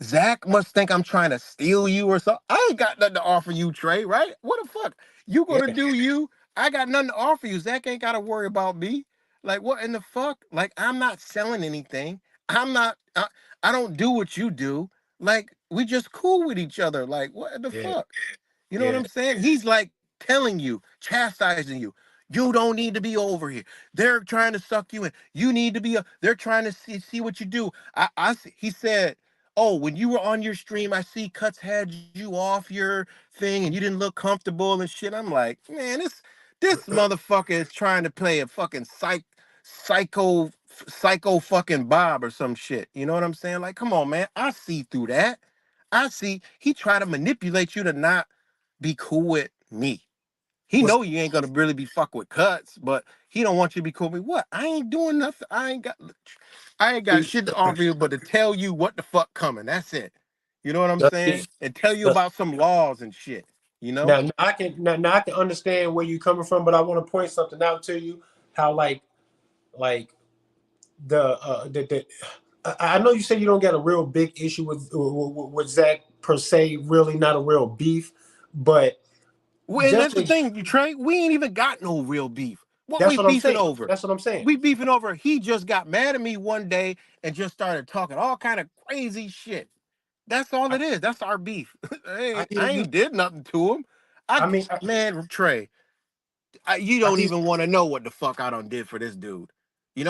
Zach must think I'm trying to steal you or something. I ain't got nothing to offer you, Trey, right? What the fuck? You yeah, gonna do you? I got nothing to offer you. Zach ain't gotta worry about me. Like, what in the fuck? Like, I'm not selling anything. I'm not, I don't do what you do. Like, we just cool with each other. Like, what in the yeah, fuck? You know what yeah. I'm saying? He's like telling you, chastising you. You don't need to be over here. They're trying to suck you in. You need to be. They're trying to see what you do. He said, "Oh, when you were on your stream, I see Cuts had you off your thing, and you didn't look comfortable and shit." I'm like, man, this motherfucker is trying to play a fucking psycho fucking Bob or some shit. You know what I'm saying? Like, come on, man. I see through that. I see he tried to manipulate you to not be cool with me. He What's know you ain't gonna really be fuck with Cuts, but he don't want you to be cool with me. What? I ain't doing nothing. I ain't got see? shit to offer you but to tell you what the fuck coming. That's it. You know what I'm uh, saying? And tell you uh, about some laws and shit. You know? now I can understand where you're coming from, but I want to point something out to you. How like the I know you said you don't get a real big issue with Zach per se, really not a real beef, but Well, and just that's the to, thing, Trey. We ain't even got no real beef. What That's we what I'm beefing saying. over? That's what I'm saying. We beefing over. He just got mad at me one day and just started talking all kind of crazy shit. That's all I, it is. That's our beef. I I ain't, hear I you. ain't did nothing to him. I I mean, man, Trey, you I don't hear. even want to know what the fuck I done did for this dude.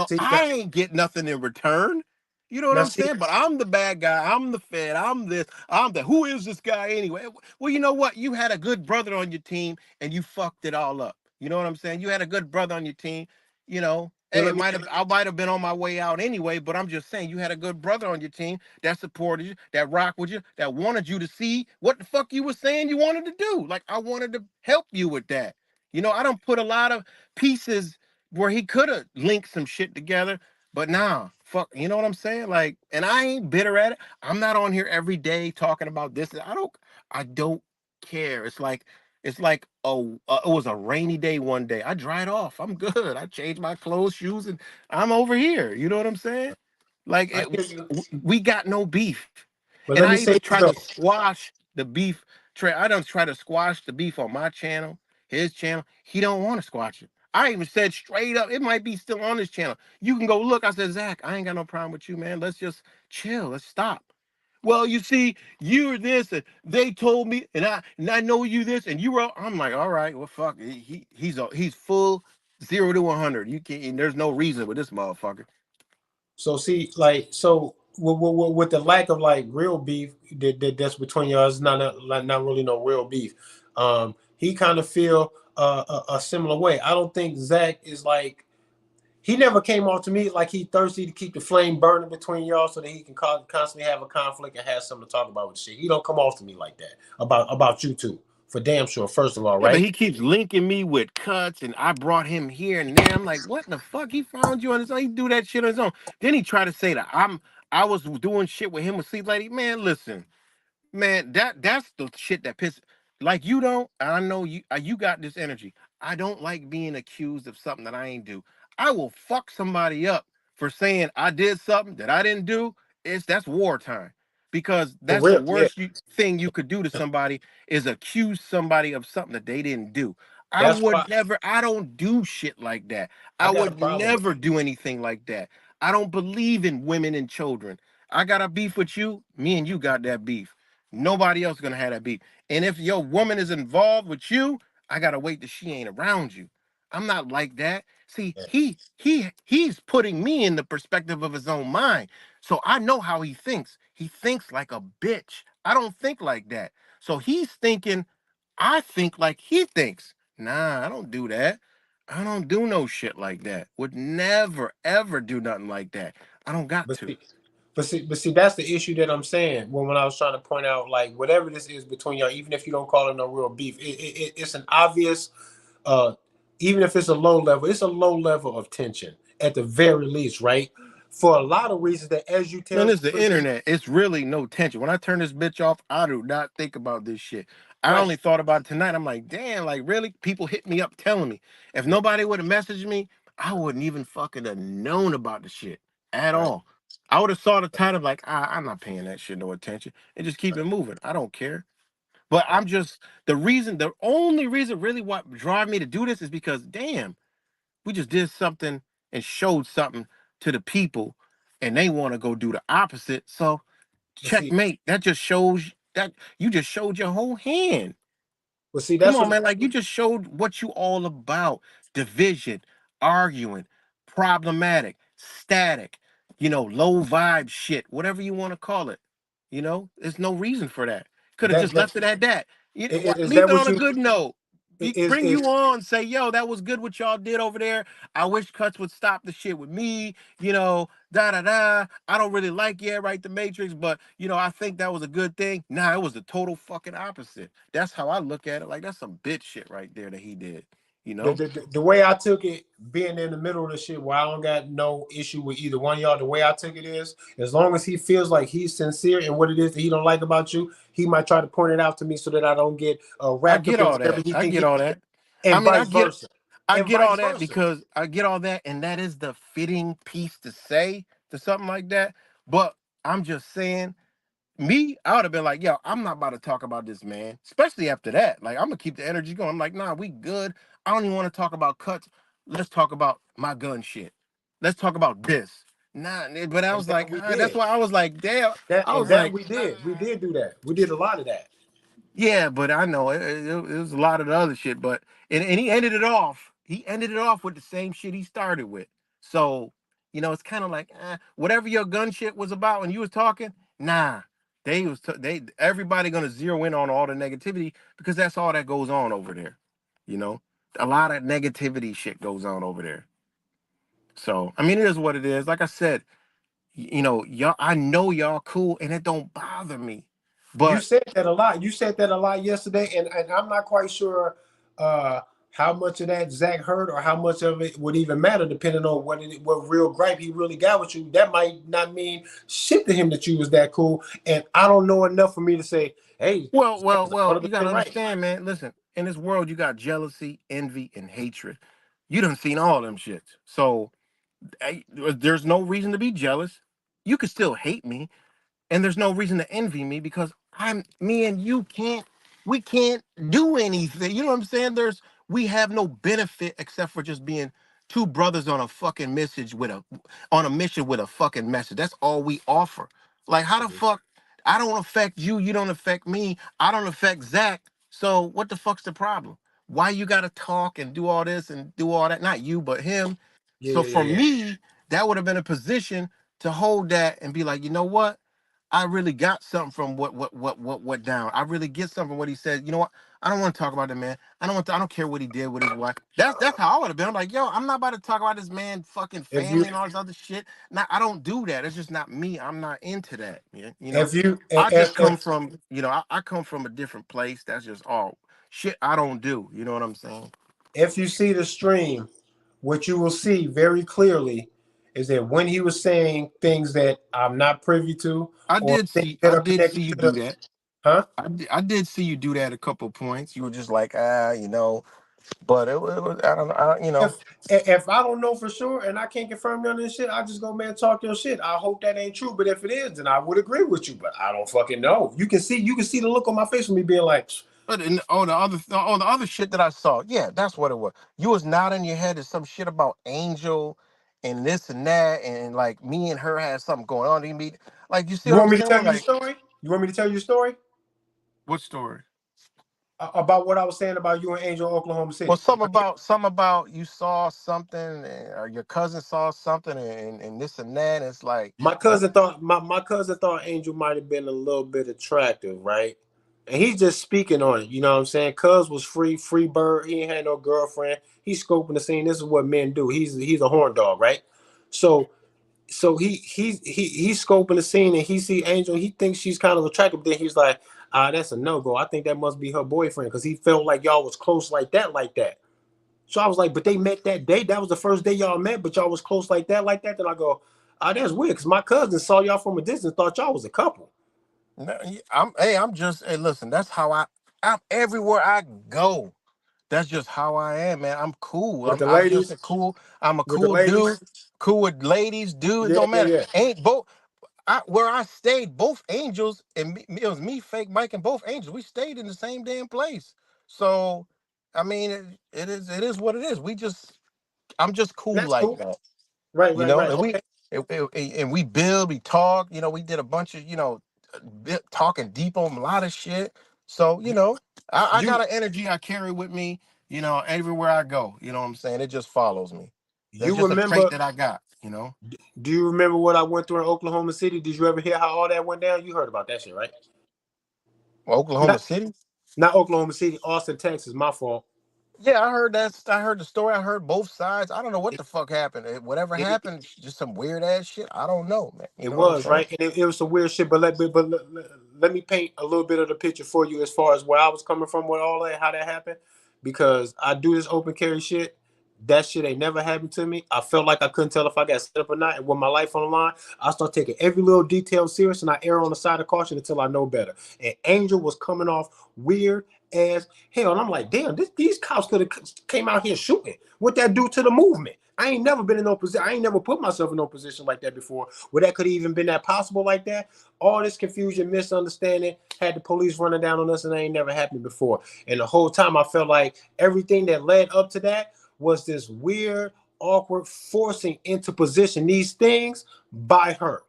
See I ain't get nothing in return. You know what now, I'm see, saying? But I'm the bad guy. I'm the fed. I'm this. I'm the. Who is this guy anyway? Well, you know what? You had a good brother on your team, and you fucked it all up. You know what I'm saying? You had a good brother on your team. here, Hey, let me. I might have been on my way out anyway. But I'm just saying, you had a good brother on your team that supported you, that rocked with you, that wanted you to see what the fuck you were saying you wanted to do. Like I wanted to help you with that. I don't put a lot of pieces where he could have linked some shit together, but nah, fuck, you know what I'm saying? Like, and I ain't bitter at it. I'm not on here every day talking about this. I don't care. It was a rainy day one day. I dried off. I'm good. I changed my clothes, shoes, and I'm over here. You know what I'm saying? Like, I hear you. we got no beef. But And let me I say even this tried though. to squash the beef. I don't try to squash the beef on my channel, his channel. He don't want to squash it. I even said straight up, it might be still on his channel. You can go look. I said, Zach, I ain't got no problem with you, man. Let's just chill. Let's stop. Well, you see, you're this, and they told me, and I know you this, and you were. I'm like, all right, well, fuck. He's full 0 to 100. You can't. There's no reason with this motherfucker. So see, like, so with the lack of like real beef that's between y'all, it's not really no real beef. He kind of feel a similar way. I don't think Zach is like he never came off to me like he thirsty to keep the flame burning between y'all so that he can constantly have a conflict and have something to talk about with shit. He don't come off to me like that about you two for damn sure. First of all, Yeah, but right? he keeps linking me with cuts, and I brought him here and there. I'm like, what the fuck? He found you on his own. He do that shit on his own. Then he tried to say that I was doing shit with him with Sleep Lady. Man, listen. Man, that's the shit that pisses. Like you don't. I know you got this energy. I don't like being accused of something that I ain't do. I will fuck somebody up for saying I did something that I didn't do. That's wartime because For that's the real, yeah. worst thing you could do to somebody is accuse somebody of something that they didn't do. I That's why would never. I don't do shit like that. I I got a would problem with never do anything like that. I don't believe in women and children. I got a beef with you. Me and you got that beef. Nobody else gonna have that beef. And if your woman is involved with you, I gotta wait till she ain't around you. I'm not like that. See, that. he's putting me in the perspective of his own mind. So I know how he thinks. He thinks like a bitch. I don't think like that. So he's thinking, I think like he thinks. Nah, I don't do that. I don't do no shit like that. Would never ever do nothing like that. I don't got But to. see, but see, that's the issue that I'm saying. When I was trying to point out, like whatever this is between y'all, even if you don't call it no real beef, it's an obvious. Uh, even if it's a low level, it's a low level of tension at the very least, right? For a lot of reasons that, as you Man, tell, it's the internet. It's really no tension. When I turn this bitch off, I do not think about this shit. I right, only thought about it tonight. I'm like, damn, like really? People hit me up telling me. If nobody would have messaged me, I wouldn't even fucking have known about the shit at right, all. I would have saw the title like, I'm not paying that shit no attention and just keep it moving. I don't care. But right. the only reason really what drive me to do this is because damn, we just did something and showed something to the people and they want to go do the opposite. So But see, checkmate. That just shows that you just showed your whole hand. but see, Come that's on, what man. Like you just showed what you all about. Division, arguing, problematic, static, low vibe shit, whatever you want to call it. There's no reason for that. Could have that just that left it at that. You know what? is Leave that it what on a you good note. is Bring is you on, say, yo, that was good what y'all did over there. I wish Cuts would stop the shit with me, da da da. I don't really like Yeah Right the Matrix, but I think that was a good thing. Nah, it was the total fucking opposite. That's how I look at it. Like that's some bitch shit right there that he did, you the, know? the the way I took it, being in the middle of the shit, where I don't got no issue with either one of y'all. The way I took it is, as long as he feels like he's sincere in what it is that he don't like about you, he might try to point it out to me so that I don't get I wrapped up get in all whatever that. he I think get he, all that. I and mean, vice versa, I and get vice all that versa. because I get all that, and that is the fitting piece to say to something like that. But I'm just saying, I would have been like, yo, I'm not about to talk about this, man. Especially after that. Like, I'm gonna keep the energy going. I'm like, nah, we good. I don't even want to talk about Cuts. let's talk about my gun shit. Let's talk about this. Nah, but I And was that like, we that's did. why I was like, damn. That I and was that like, we did. We did do that. We did a lot of that. yeah, but I know it was a lot of the other shit. But and he ended it off. He ended it off with the same shit he started with. So it's kind of like whatever your gun shit was about when you was talking. Nah, they everybody gonna zero in on all the negativity because that's all that goes on over there. You know, a lot of negativity shit goes on over there. So I mean, it is what it is. Like I said, y'all. I know y'all cool, and it don't bother me. You But said that a lot. You said that a lot yesterday, and I'm not quite sure uh, how much of that Zach heard or how much of it would even matter, depending on what real gripe he really got with you. That might not mean shit to him that you was that cool, and I don't know enough for me to say, hey, Well, Zach well, was well, you 100% gotta right. understand, man. Listen, in this world, you got jealousy, envy, and hatred. You done seen all them shits. So there's no reason to be jealous. You could still hate me, and there's no reason to envy me because me and you we can't do anything. You know what I'm saying? We have no benefit except for just being two brothers on a fucking message on a mission with a fucking message. That's all we offer. Like how the fuck I don't affect you, you don't affect me, I don't affect Zach. So what the fuck's the problem? Why you gotta talk and do all this and do all that? Not you, but him. Yeah, So yeah, yeah, for yeah. me, that would have been a position to hold that and be like, you know what? I really got something from what down. I really get something from what he said. You know what? I don't want to talk about the man. I don't care what he did with his wife. That's how I would have been. I'm like, yo, I'm not about to talk about this man fucking If you family and all this other shit. Now I don't do that. It's just not me. I'm not into that. Yeah. if you I just come if from, I come from a different place. That's just all shit I don't do. You know what I'm saying? if you see the stream, what you will see very clearly is that when he was saying things that I'm not privy to or things that I are did see connected you to do the that. huh? I did see you do that a couple points. You were just like, but it was I don't know, If I don't know for sure and I can't confirm none of this shit, I just go, man, talk your shit. I hope that ain't true, but if it is, then I would agree with you. But I don't fucking know. You can see the look on my face from me being like, But the other shit that I saw, yeah, that's what it was. You was nodding your head at some shit about Angel and this and that, and like me and her had something going on. Like you see you what I'm want me to tell saying? you the Like story? You want me to tell you the story what story? about what I was saying about you and Angel, Oklahoma Well, City? some about you saw something, or your cousin saw something, and this and that. And it's like My what? cousin thought my cousin thought Angel might have been a little bit attractive, right? And he's just speaking on it. You know what I'm saying? Cuz was free bird. He ain't had no girlfriend. He's scoping the scene. This is what men do. He's a horn dog, right? So he's scoping the scene and he see Angel. He thinks she's kind of attractive. Then he's like, that's a no go. I think that must be her boyfriend because he felt like y'all was close like that, like that. So I was like, but they met that day. That was the first day y'all met, but y'all was close like that, like that. Then I go, that's weird because my cousin saw y'all from a distance, thought y'all was a couple. No, I'm just hey, listen. That's how I'm everywhere I go. That's just how I am, man. I'm cool. With the I'm just ladies, a cool. I'm a with the cool dude. ladies. Cool with ladies, dude. It Yeah, don't yeah, matter. yeah. Ain't both. Where I stayed, both angels and it was me, fake Mike, and both angels. We stayed in the same damn place. So, I mean, it is what it is. I'm just And cool that's like cool. that, Right, right, right. And Okay. we build, we talk. We did a bunch of talking deep on a lot of shit. So I You got an energy I carry with me. Everywhere I go. You know what I'm saying? It just follows me. That's you just a trait remember? that I got. Do you remember what I went through in Oklahoma City? Did you ever hear how all that went down? You heard about that shit, right? Oklahoma Not City. not Oklahoma City, Austin, Texas. My fault. Yeah, I heard that. I heard the story. I heard both sides. I don't know what It, the fuck happened. Whatever it, happened, just some weird ass shit. I don't know, man. You It know what I'm was saying? right, and it was some weird shit. But let me paint a little bit of the picture for you as far as where I was coming from with all that, how that happened. Because I do this open carry shit. That shit ain't never happened to me. I felt like I couldn't tell if I got set up or not. And with my life on the line, I start taking every little detail serious, and I err on the side of caution until I know better. And Angel was coming off weird as hell, and I'm like, damn, these cops could have came out here shooting. What that do to the movement? I ain't never been in no position. I ain't never put myself in no position like that before, where that could have even been that possible like that. All this confusion, misunderstanding, had the police running down on us, and that ain't never happened before. And the whole time, I felt like everything that led up to that was this weird, awkward forcing into position these things by her.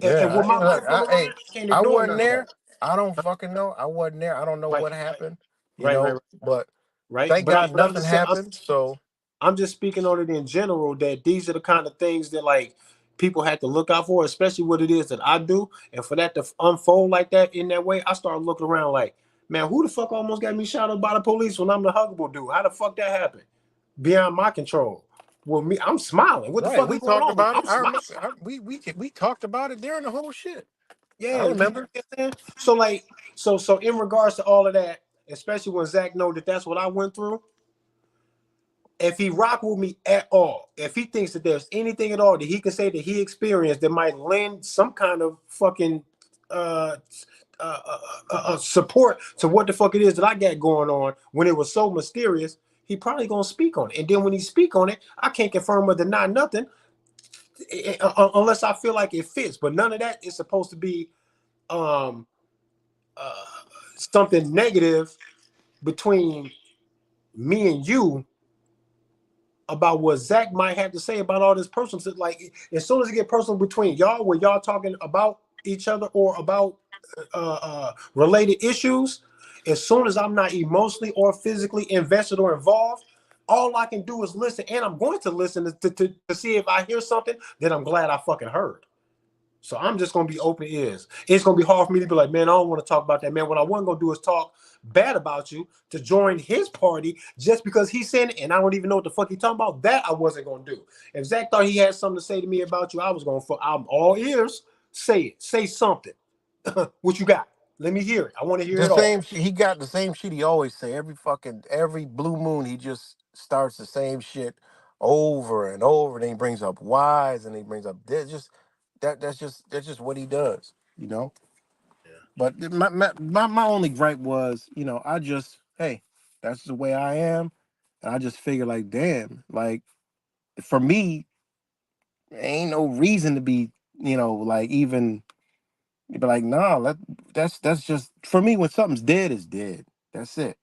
And Yeah, with my life on the line, hey, I can't I ignore wasn't none of that. there. I don't fucking know. I wasn't there. I don't know Right, what happened. right, right, But right. thank God But I'm nothing just saying, happened. So I'm just speaking on it in general that these are the kind of things that like people have to look out for, especially what it is that I do. And for that to unfold like that in that way, I start looking around like, man, who the fuck almost got me shot up by the police when I'm the huggable dude? How the fuck that happened? Beyond my control. Well, me, I'm smiling. What the right, fuck we is going talked on? about it. I'm I smiling. remember we talked about it during the whole shit. I Yeah, you remember. understand? So like, so in regards to all of that, especially when Zach know that that's what I went through, if he rock with me at all, if he thinks that there's anything at all that he can say that he experienced that might lend some kind of fucking uh, support to what the fuck it is that I got going on when it was so mysterious, he probably gonna speak on it. And then when he speak on it, I can't confirm or deny nothing unless I feel like it fits. But none of that is supposed to be um, uh, something negative between me and you about what Zach might have to say about all this personal stuff. Like as soon as it get personal between y'all, where y'all talking about each other or about related issues, as soon as I'm not emotionally or physically invested or involved, all I can do is listen, and I'm going to listen to see if I hear something that I'm glad I fucking heard. So I'm just gonna be open ears. It's gonna be hard for me to be like, man, I don't want to talk about that, man. What I wasn't gonna do is talk bad about you to join his party just because he's saying it, and I don't even know what the fuck he talking about. That I wasn't gonna do. If Zach thought he had something to say to me about you, I was gonna. I'm all ears. Say it. Say something. What you got? Let me hear it. I want to hear The it all. same he got the same shit he always say. Every blue moon he just starts the same shit over and over. And then he brings up whys and he brings up this. Just that's just what he does, you know. But my only gripe was, I just, hey, that's the way I am. And I just figure like, damn, like for me, ain't no reason to be, like even be like, nah, that's just for me when something's dead, it's dead. That's it.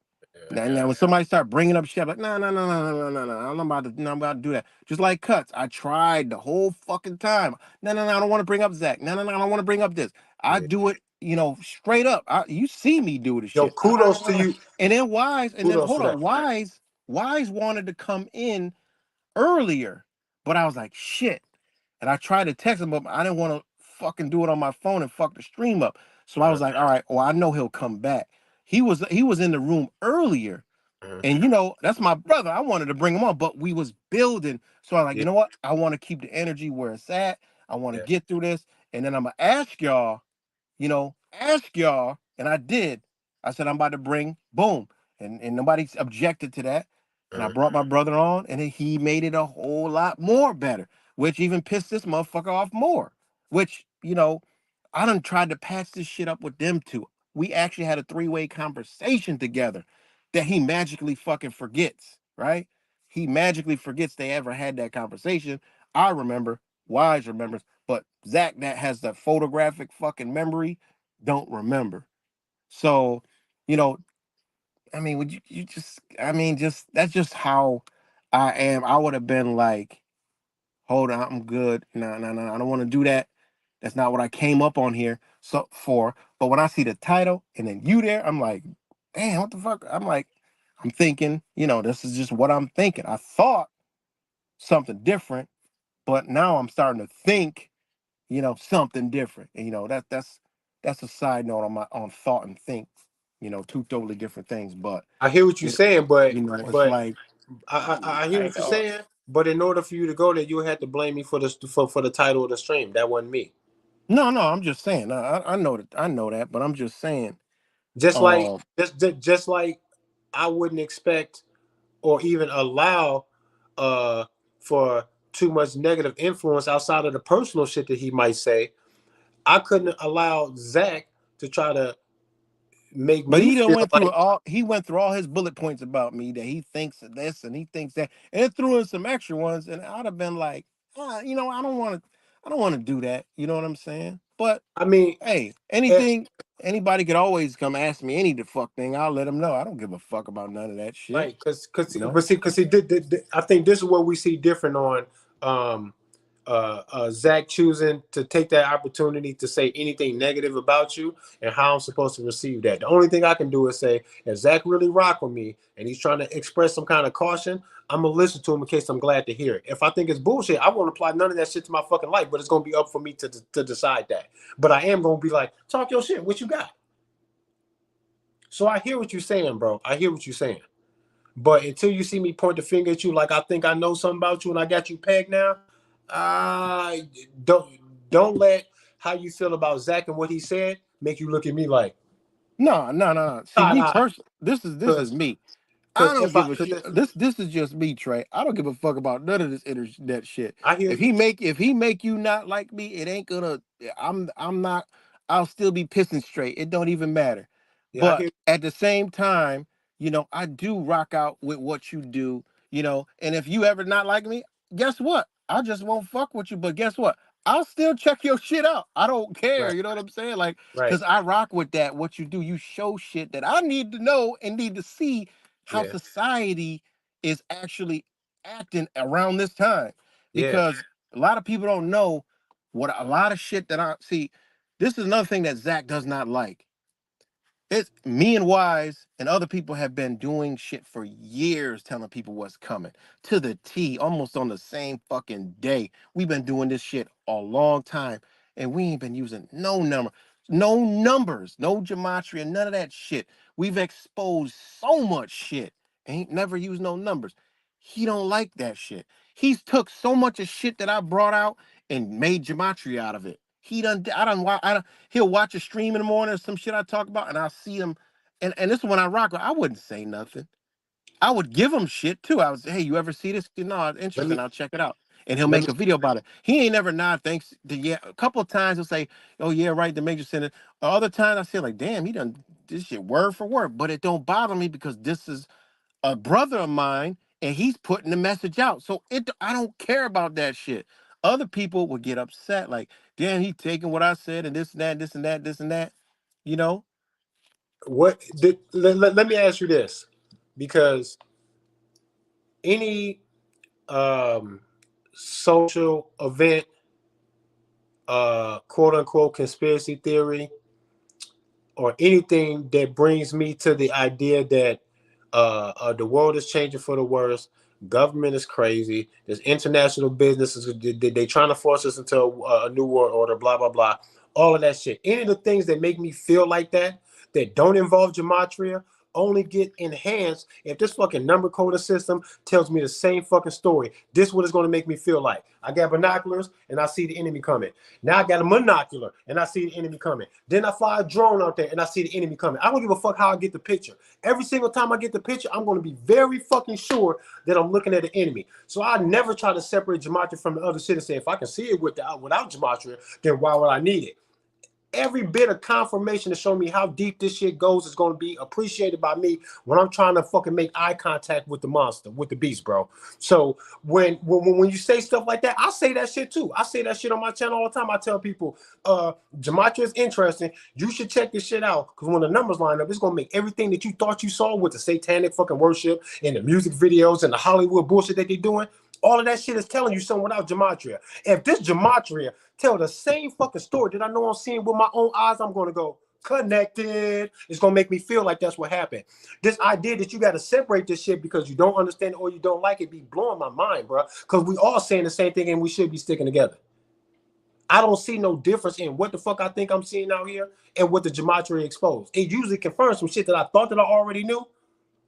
Now when somebody start bringing up shit, I'm like, no, no, no, no, no, no, no, I'm not about to, no, I'm about to do that. Just like cuts, I tried the whole fucking time. No, no, no, I don't want to bring up Zach. No, no, no, I don't want to bring up this. I Yeah. do it, straight up. You see me do the Yo, shit. kudos to you. And then Wise, and then Kudos hold for that. on, Wise wanted to come in earlier, but I was like, shit. And I tried to text him, but I didn't want to fucking do it on my phone and fuck the stream up. So I Uh-huh. was like, all right, well, I know he'll come back. He was in the room earlier. Uh-huh. And that's my brother. I wanted to bring him on, but we was building. So I'm like, Yeah, you know what? I want to keep the energy where it's at. I want to yeah. get through this. And then I'm gonna ask y'all, and I did. I said I'm about to bring boom, and nobody objected to that. And I Uh-huh. brought my brother on, and then he made it a whole lot more better, which even pissed this motherfucker off more. Which I done tried to patch this shit up with them two. We actually had a three-way conversation together that he magically fucking forgets, right? He magically forgets they ever had that conversation. I remember, Wise remembers, but Zach, that has the photographic fucking memory, don't remember. So, you know, I mean, would you just, I mean, just, that's just how I am. I would have been like, hold on, I'm good. No, no, no, I don't want to do that. That's not what I came up on here for. But when I see the title and then you there, I'm like, damn, what the fuck? I'm like, I'm thinking, this is just what I'm thinking. I thought something different, but now I'm starting to think, something different. And that's a side note on thought and think, two totally different things. But I hear what you're it, saying, it's but like, I hear I what you're know. saying, but in order for you to go there, you had to blame me for the title of the stream. That wasn't me. No, no, I'm just saying. I know that. I know that, but I'm just saying. Just like Um, just like I wouldn't expect or even allow uh for too much negative influence outside of the personal shit that he might say. I couldn't allow Zach to try to make but me feel like he went through all his bullet points about me that he thinks of this and he thinks that, and it threw in some extra ones, and I'd have been like, I don't want to do that. You know what I'm saying? But I mean hey, eh, anything. Anybody could always come ask me any the fuck thing. I'll let them know. I don't give a fuck about none of that shit. Right, because You know? but see, I think this is what we see different on um Zach choosing to take that opportunity to say anything negative about you and how I'm supposed to receive that. The only thing I can do is say, if Zach really rock with me and he's trying to express some kind of caution, I'm gonna listen to him in case I'm glad to hear it. If I think it's bullshit, I won't apply none of that shit to my fucking life, but it's gonna be up for me to decide that. But I am gonna be like, talk your shit, what you got? So I hear what you're saying, bro. I hear what you're saying. But until you see me point the finger at you like I think I know something about you and I got you pegged now, I don't let how you feel about Zach and what he said make you look at me like No, no, no, no. See, side me eye. personally, this is Cause me. I cause don't if I give a cause shit. This is just me, Trey. I don't give a fuck about none of this internet shit. I hear you. If he make you not like me, it ain't gonna. I'm not. I'll still be pissing straight. It don't even matter. Yeah, I But hear at the same time, I do rock out with what you do. And if you ever not like me, guess what? I just won't fuck with you. But guess what? I'll still check your shit out. I don't care. right, You know what I'm saying? Like, right. because I rock with that. What you do, you show shit that I need to know and need to see how Yeah, society is actually acting around this time. yeah. Because a lot of people don't know what a lot of shit that I see. This is another thing that Zach does not like. It's me and Wise and other people have been doing shit for years, telling people what's coming to the T, almost on the same fucking day. We've been doing this shit a long time, and we ain't been using no numbers, no gematria, none of that shit. We've exposed so much shit, ain't never used no numbers. He don't like that shit. He's took so much of shit that I brought out and made gematria out of it. I done, he'll watch a stream in the morning or some shit I talk about, and I'll see him. And this is when I rock. I wouldn't say nothing. I would give him shit too. I was, hey, you ever see this? No, it's Let interesting. me I'll check it out. And he'll let make me a video about it. He ain't never nod thanks to a couple of times he'll say, oh yeah, right, the major sentence. Other times I say like, damn, he done this shit word for word. But it don't bother me because this is a brother of mine and he's putting the message out. So I don't care about that shit. Other people would get upset, like, damn, he taking what I said and this and that, this and that, this and that. You know? let me ask you this, because any um social event, quote unquote conspiracy theory, or anything that brings me to the idea that the world is changing for the worse, government is crazy, there's international businesses, they trying to force us into a new world order, blah blah blah, all of that shit. Any of the things that make me feel like that don't involve gematria only get enhanced if this fucking number coding system tells me the same fucking story. This is what it's going to make me feel like. I got binoculars and I see the enemy coming. Now I got a monocular and I see the enemy coming. Then I fly a drone out there and I see the enemy coming. I don't give a fuck how I get the picture. Every single time I get the picture, I'm going to be very fucking sure that I'm looking at the enemy. So I never try to separate gematria from the other shit and say, if I can see it without gematria, then why would I need it? Every bit of confirmation to show me how deep this shit goes is going to be appreciated by me when I'm trying to fucking make eye contact with the monster, with the beast, bro. So when you say stuff like that, I say that shit too. I say that shit on my channel all the time. I tell people, gematria is interesting. You should check this shit out, because when the numbers line up, it's going to make everything that you thought you saw with the satanic fucking worship and the music videos and the Hollywood bullshit that they're doing, all of that shit is telling you something without gematria. If this gematria tell the same fucking story that I know I'm seeing with my own eyes, I'm going to go, connected. It's going to make me feel like that's what happened. This idea that you got to separate this shit because you don't understand it or you don't like it be blowing my mind, bro. Because we all saying the same thing and we should be sticking together. I don't see no difference in what the fuck I think I'm seeing out here and what the gematria exposed. It usually confirms some shit that I thought that I already knew,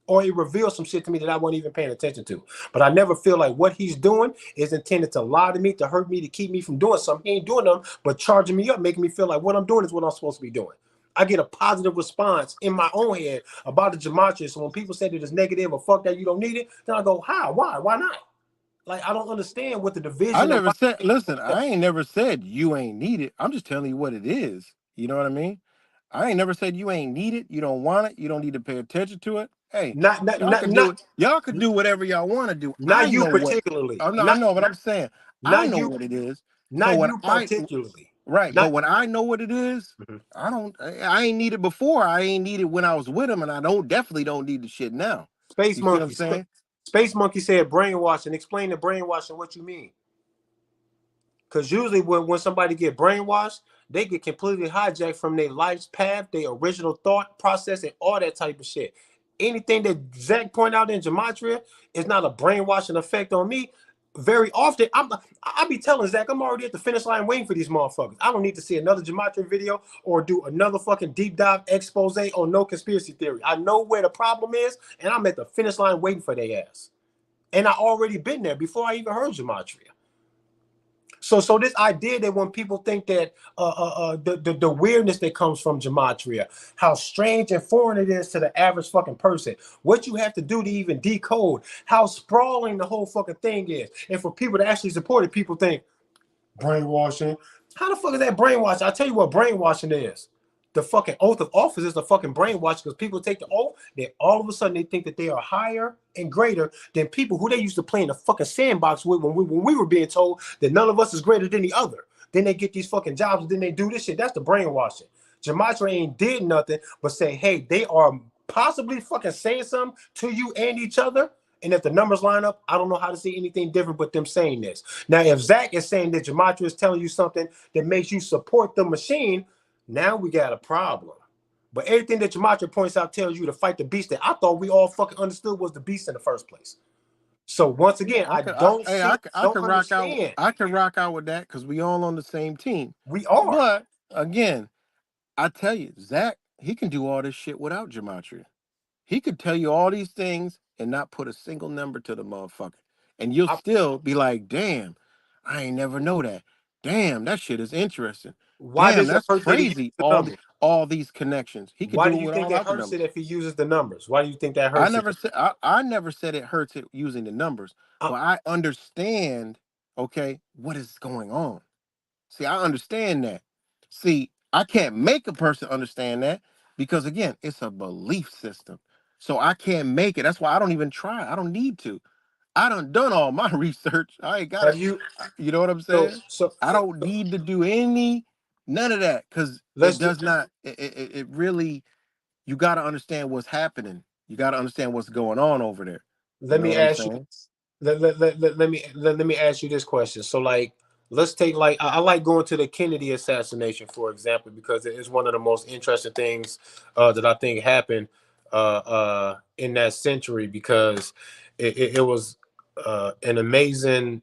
or it reveals some shit to me that I wasn't even paying attention to. But I never feel like what he's doing is intended to lie to me, to hurt me, to keep me from doing something. He ain't doing them, but charging me up, making me feel like what I'm doing is what I'm supposed to be doing. I get a positive response in my own head about the gematria. So when people say that it's negative or fuck that, you don't need it, then I go, how? Why not? Like, I don't understand what the I division of never said, listen, I ain't never said you ain't need it. I'm just telling you what it is. You know what I mean? I ain't never said you ain't need it. You don't want it. You don't need to pay attention to it. Hey, not not y'all not can do not it. Y'all can do whatever y'all want to do. not I you know what. particularly. I know what I'm saying. I Not know you what it is. So not when you I particularly. Right. Not But when I know what it is, Mhm. I ain't need it before. I ain't need it when I was with him, and I definitely don't need the shit now. Space You see what I'm Monkey. saying? Space Monkey said brainwashing. Explain the brainwashing. What you mean? Because usually when somebody get brainwashed, they get completely hijacked from their life's path, their original thought process, and all that type of shit. Anything that Zach point out in gematria is not a brainwashing effect on me. Very often, I be telling Zach, I'm already at the finish line waiting for these motherfuckers. I don't need to see another gematria video or do another fucking deep dive expose on no conspiracy theory. I know where the problem is, and I'm at the finish line waiting for their ass. And I already been there before I even heard gematria. So this idea that when people think that the weirdness that comes from gematria, how strange and foreign it is to the average fucking person, what you have to do to even decode how sprawling the whole fucking thing is, and for people to actually support it, people think brainwashing. How the fuck is that brainwashing? I'll tell you what brainwashing is. The fucking oath of office is the fucking brainwash because people take the oath, then all of a sudden they think that they are higher and greater than people who they used to play in the fucking sandbox with when we were being told that none of us is greater than the other. Then they get these fucking jobs and then they do this shit. That's the brainwashing. Gematria ain't did nothing but say, hey, they are possibly fucking saying something to you and each other. And if the numbers line up, I don't know how to see anything different but them saying this. Now, if Zach is saying that gematria is telling you something that makes you support the machine, now we got a problem. But everything that gematria points out tells you to fight the beast that I thought we all fucking understood was the beast in the first place. So once Yeah, again, I don't see, I don't can rock out. understand. I can rock out with that because we all on the same team. We are. But again, I tell you, Zach, he can do all this shit without gematria. He could tell you all these things and not put a single number to the motherfucker, and you'll I, still be like, "Damn, I ain't never know that. Damn, that shit is interesting. why Damn, does it that's hurt that he uses crazy. the numbers? All these connections. He could Why do do it you think it without the hurts it numbers. if he uses the numbers? Why do you think that hurts it? I never said it hurts it using the numbers, Uh, but I understand, okay, what is going on. See, I understand that. See, I can't make a person understand that because again, it's a belief system. So I can't make it. That's why I don't even try. I don't need to. I done all my research. I ain't have gotta, you? you know what I'm So saying? so I so, don't need to do any none of that because it let's do. does not it really you gotta understand what's happening. You gotta understand what's going on over there. You Let know me what I'm ask you. saying? Let me ask you this question. So like let's take like I like going to the Kennedy assassination for example because it is one of the most interesting things that I think happened in that century because it was an amazing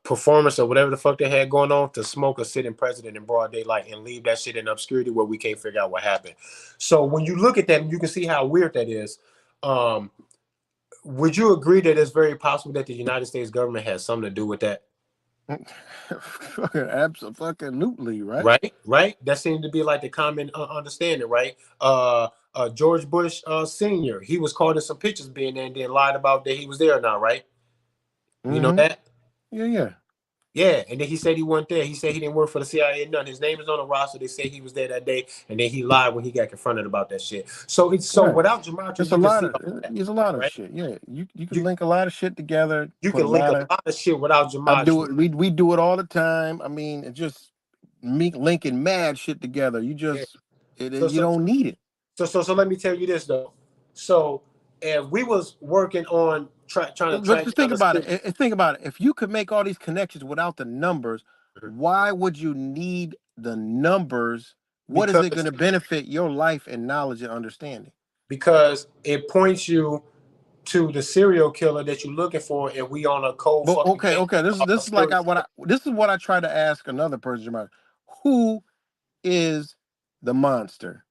performance or whatever the fuck they had going on to smoke a sitting president in broad daylight and leave that shit in obscurity where we can't figure out what happened. So when you look at that, you can see how weird that is. Um, would you agree that it's very possible that the United States government has something to do with that? Fucking absolutely, right? Right, right. That seemed to be like the common understanding, right? George Bush Senior, he was caught in some pictures being there and then lied about that he was there now, right? You know Mm-hmm. that? Yeah, yeah. Yeah, and then he said he wasn't there. He said he didn't work for the CIA. None. His name is on the roster. They say he was there that day, and then he lied when he got confronted about that shit. So it's so Right. without gematria, It's a you can lot see of all that, there's a lot of right? shit. Yeah. You can You link a lot of shit together, you put a can link lot a of lot of shit without I do gematria. it. We do it all the time. I mean, it just me linking mad shit together. You Yeah. just So you so don't need it. so let me tell you this though. So if we was working on trying to But track just down think the about it. spirit, Think about it. If you could make all these connections without the numbers, why would you need the numbers? What is it going because to benefit your life and knowledge and understanding? because it points you to the serial killer that you're looking for, and we on a cold But fucking case okay. This is of like serial killer. this is what I try to ask another person about. Who is the monster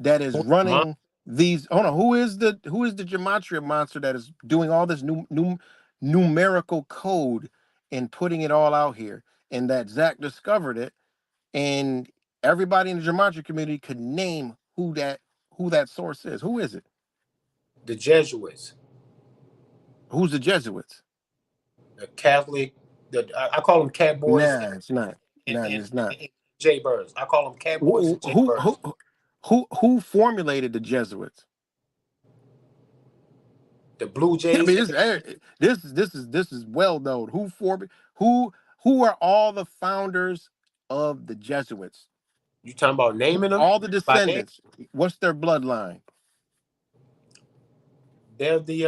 that is running these? Hold on. Who is the gematria monster that is doing all this numerical code and putting it all out here? And that Zach discovered it, and everybody in the gematria community could name who that source is. Who is it? The Jesuits, Who's the Jesuits? the Catholic, I call them cat boys Nah, it's not. and, Nah, and, it's not. and Jay Birds. I call them cat boys Who and Jay who Birds. who who formulated the Jesuits? The Blue I Jays mean, and this is well known. Who are all the founders of the Jesuits? You talking about naming them All the by name? descendants. What's their bloodline? They're the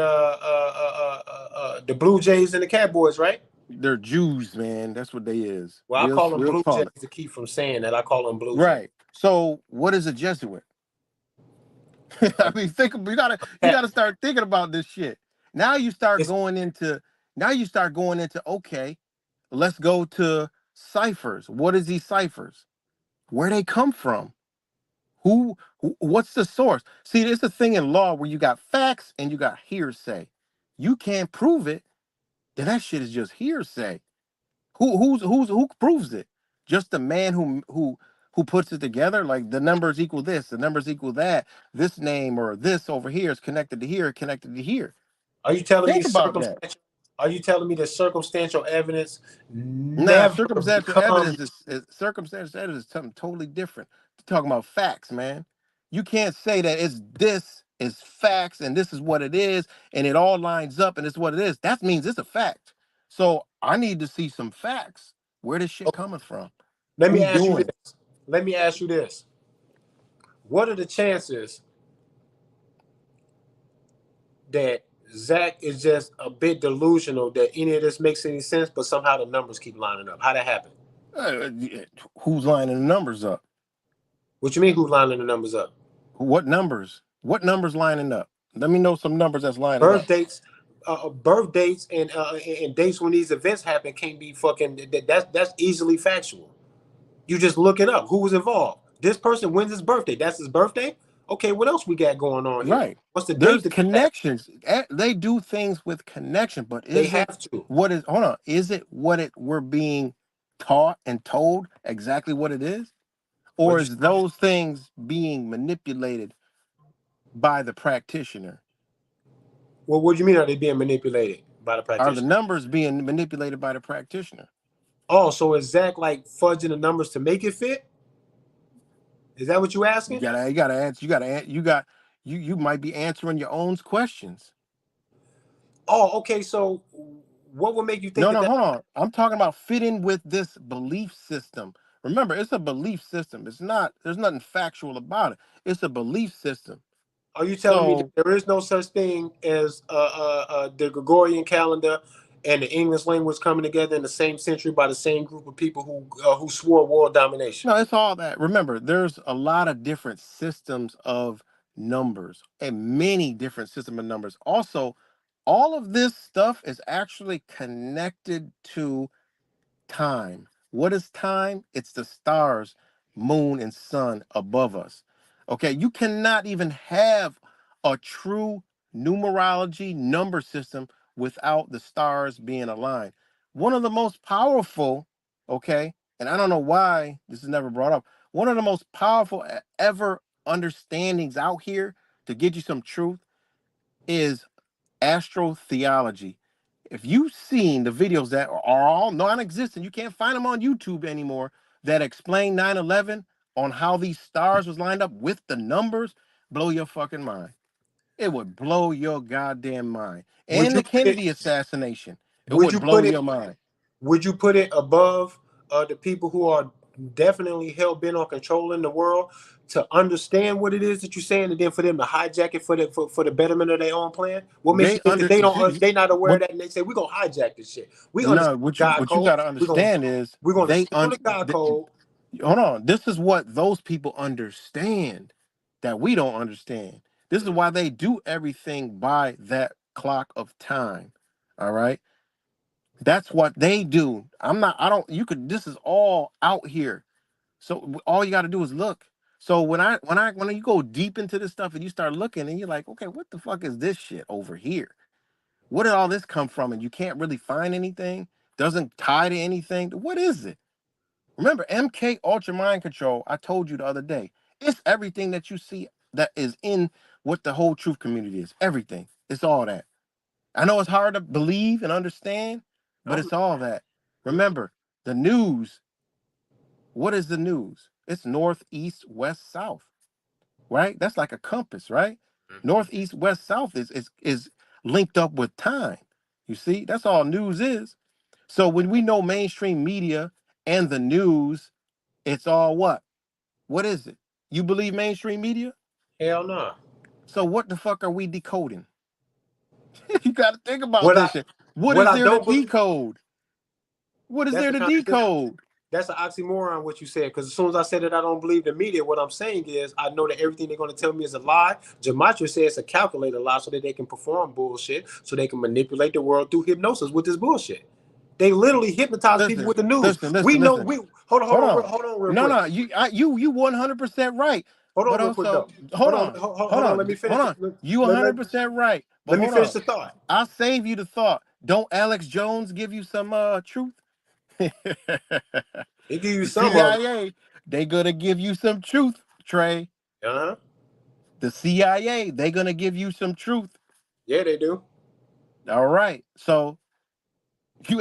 Blue Jays and the Cowboys, right? They're Jews, man. That's what they is. Well, I call them We'll Blue call Jays it. to keep from saying that. I call them Blue Jays. Right. So what is a Jesuit? I A, mean, think you cat. gotta start thinking about this shit. Now you start It's, going into okay, let's go to ciphers. What is these ciphers? Where they come from? What's the source? See, there's a thing in law where you got facts and you got hearsay. You can't prove it, then that shit is just hearsay. Who proves it? Just the man who puts it together. Like the numbers equal this, the numbers equal that. This name or this over here is connected to here, connected to here. are you telling me Think about that. circumstantial? Are you telling me that circumstantial evidence Nah, never circumstantial evidence becomes? is circumstantial evidence is something totally different. You're talking about facts, man. You can't say that this is facts and this is what it is and it all lines up and it's what it is. That means it's a fact. So I need to see some facts. Where this shit coming from? Let me Who's ask you doing it? this. Let me ask you this. What are the chances that Zach is just a bit delusional that any of this makes any sense, but somehow the numbers keep lining up? How that happen? Yeah, who's lining the numbers up? What you mean who's lining the numbers up? What numbers? What numbers lining up? Let me know some numbers that's lining Birth up. dates, birth dates, and dates when these events happen can't be fucking. That's easily factual. You just look it up. Who was involved? This person, when's his birthday? That's his birthday. Okay, what else we got going on here? Right. What's the date There's that this happened? connections. They do things with connection, but They is it have to. what is hold on? Is it what it we're being taught and told exactly what it is? Or What you, is those things being manipulated by the practitioner? well, what do you mean? Are they being manipulated by the Are the practitioner? numbers being manipulated by the practitioner? Oh, so is Zach like fudging the numbers to make it fit? Is that what you asking? You gotta answer. You might be answering your own questions. Oh, okay. So what would make you think No, that no, that? hold on. I'm talking about fitting with this belief system. Remember, it's a belief system. It's not, there's nothing factual about it. It's a belief system. Are you telling me that So, there is no such thing as the Gregorian calendar and the English language coming together in the same century by the same group of people who swore world domination? no, it's all that. Remember, there's a lot of different systems of numbers and many different system of numbers. Also, all of this stuff is actually connected to time. What is time? It's the stars, moon, and sun above us. Okay, you cannot even have a true numerology number system without the stars being aligned. One of the most powerful, okay, and I don't know why this is never brought up, one of the most powerful ever understandings out here to get you some truth is astrotheology. If you've seen the videos that are all non-existent, you can't find them on YouTube anymore, that explain 9/11 on how these stars was lined up with the numbers, blow your fucking mind. It would blow your goddamn mind. Would And you the put it? Kennedy assassination, it Would would you blow put it? your mind. Would you put it above the people who are definitely hell bent on controlling the world to understand what it is that you're saying, and then for them to hijack it for the betterment of their own plan? What makes you They think that under they don't? They not aware of what that, and they say we're gonna hijack this shit. We no, understand God what you code. got to understand is We're gonna steal the God code. hold on. This is what those people understand that we don't understand. This is why they do everything by that clock of time. All right. That's what they do. I don't, you could, this is all out here. So all you got to do is look. So when you go deep into this stuff and you start looking and you're like, okay, what the fuck is this shit over here? Where did all this come from? And you can't really find anything, doesn't tie to anything. What is it? Remember, MK Ultra Mind Control, I told you the other day, it's everything that you see that is in what the whole truth community is. Everything. It's all that. I know it's hard to believe and understand, but I'm, it's all that. Remember, the news, what is the news? It's north, east, west, south, right? That's like a compass, right? North, east, west, south is linked up with time. You see, that's all news is. So when we know mainstream media and the news It's all what? What is it? You believe mainstream media? Hell no. So what the fuck are we decoding? You got to think about What this I shit. What what is I there to don't believe, decode? What is that's there the to contradiction. decode? That's an oxymoron what you said. Because as soon as I said that I don't believe the media, what I'm saying is I know that everything they're going to tell me is a lie. Gematria says it's a calculated lie so that they can perform bullshit, so they can manipulate the world through hypnosis with this bullshit. They literally hypnotize people Listen, with the news. listen, We listen, know. listen. We hold on, hold Hold on, on. hold on, real No, quick. no, you 100% right. Hold But on, real quick also, though. hold on, hold Hold on. on, Let me hold finish. on. You Let, let, 100% right. But let me hold finish on. the thought. I'll save you the thought. Don't Alex Jones give you some truth? It give you The some of it. CIA, they gonna give you some truth, Trey. Uh huh. The CIA, they gonna give you some truth. Yeah, they do. All right. So you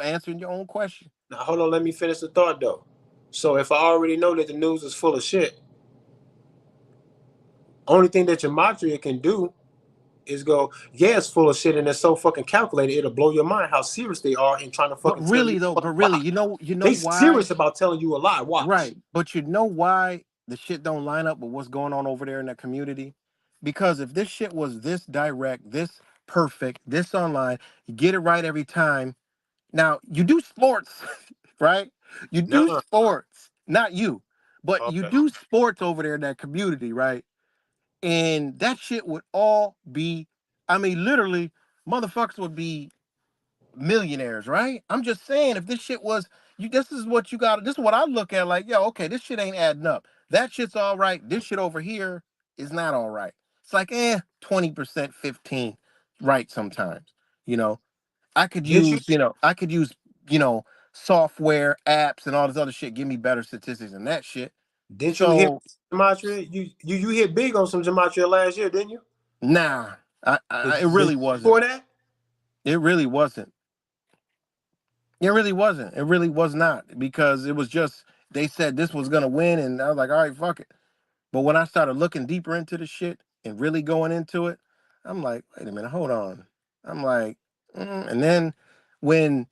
answering your own question. Now hold on. Let me finish the thought though. So if I already know that the news is full of shit, only thing that gematria can do is go, yeah, it's full of shit and it's so fucking calculated, it'll blow your mind how serious they are in trying to fucking tell you a But really, lie. you know They why? serious about telling you a lie. Watch. Right. But you know why the shit don't line up with what's going on over there in that community? Because if this shit was this direct, this perfect, this online, you get it right every time. Now, you do sports, right? You do Nuh-uh. sports, not you, but you Okay. do sports over there in that community, right? And that shit would all be, I mean, literally, motherfuckers would be millionaires, right? I'm just saying, if this shit was you, this is what you got. This is what I look at. Like, yo, okay, this shit ain't adding up. That shit's all right. This shit over here is not all right. It's like 20%, 15, right? Sometimes, you know, I could Did you use, I could use, you know, software, apps, and all this other shit. Give me better statistics than that shit. didn't you hit So, gematria? You hit big on some gematria last year, didn't you? nah, it The really year wasn't. before that? It really wasn't. It really wasn't. It really was not because it was just they said this was gonna win, and I was like, all right, fuck it. But when I started looking deeper into the shit and really going into it, I'm like, wait a minute, hold on. I'm like, and then when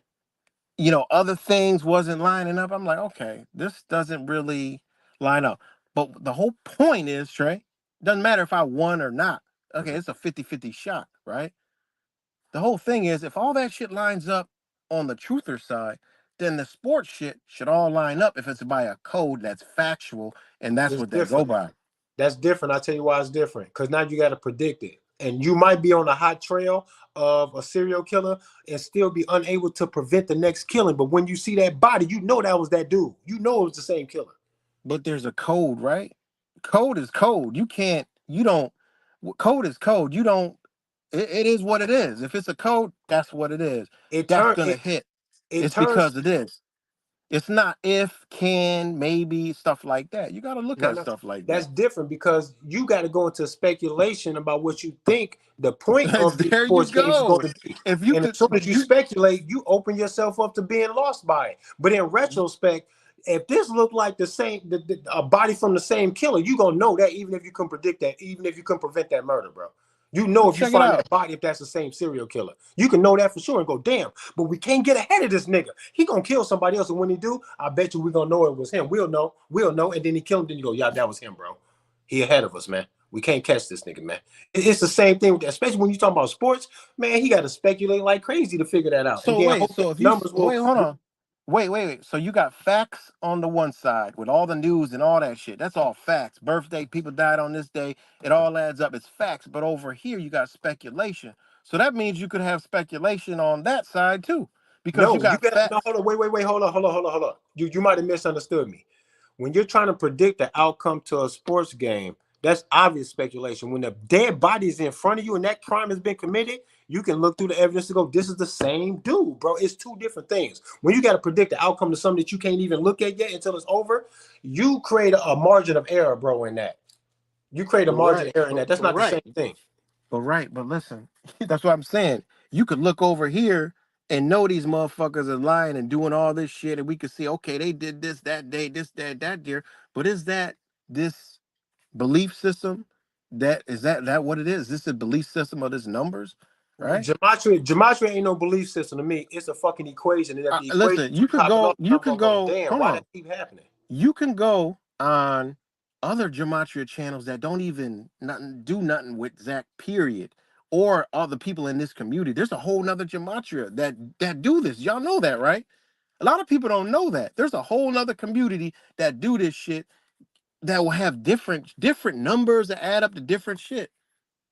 other things wasn't lining up, I'm like, okay, this doesn't really line up. But the whole point is, Trey, doesn't matter if I won or not. Okay, it's a 50-50 shot, right? The whole thing is, if all that shit lines up on the truther side, then the sports shit should all line up if it's by a code that's factual and that's It's what they go different. by. That's different. I'll tell you why it's different. Because now you got to predict it. And you might be on a hot trail of a serial killer and still be unable to prevent the next killing. But when you see that body, you know that was that dude. You know it was the same killer. But there's a code, right? Code is code. You don't, code is code. You don't, it is what it is. If it's a code, that's what it is. It That's turn going to it hit. it It's turns because it is. It's not if, can, maybe, stuff like that. You got to look no, at no. stuff like That's that. different because you got to go into speculation about what you think the point of these There you sports games is going go. to be. If you And could, as soon as you speculate, you open yourself up to being lost by it. But in retrospect, if this looked like the same, a body from the same killer, you gonna know that even if you can predict that, even if you can prevent that murder, bro. You know if you check it find out. that body, if that's the same serial killer, you can know that for sure and go, damn. But we can't get ahead of this nigga. He gonna kill somebody else, and when he do, I bet you we gonna know it was him. We'll know, and then he killed him. Then you go, yeah, that was him, bro. He ahead of us, man. We can't catch this nigga, man. It's the same thing, especially when you talk about sports, man. He got to speculate like crazy to figure that out, and So then wait, hope that so if the you numbers will. wait, hold on. Wait. So you got facts on the one side with all the news and all that shit. That's all facts. Birthday, people died on this day. It all adds up. It's facts. But over here, you got speculation. So that means you could have speculation on that side too, because you No, you got got no. facts. Hold on, wait. Hold on. You might have misunderstood me. When you're trying to predict the outcome to a sports game, that's obvious speculation. When the dead body is in front of you and that crime has been committed, you can look through the evidence and go, "This is the same dude, bro." It's two different things. When you got to predict the outcome to something that you can't even look at yet until it's over, you create a margin of error, bro. In that, you create a But margin right, of error in that. That's but not the right, same thing. but listen, that's what I'm saying. You could look over here and know these motherfuckers are lying and doing all this shit, and we could see, okay, they did this that day, this that year. But is that this belief system? That what it is? This is a belief system of this numbers, right? Gematria ain't no belief system to me. It's a fucking equation, and if the equation Listen, keep popping off, you I'm could gonna go, go. damn, Hold why that on, keep happening? You can go on other gematria channels that don't even nothing do nothing with Zach, period, or all the people in this community. There's a whole nother gematria that do this. Y'all know that, right? A lot of people don't know that. There's a whole nother community that do this shit that will have different numbers that add up to different shit.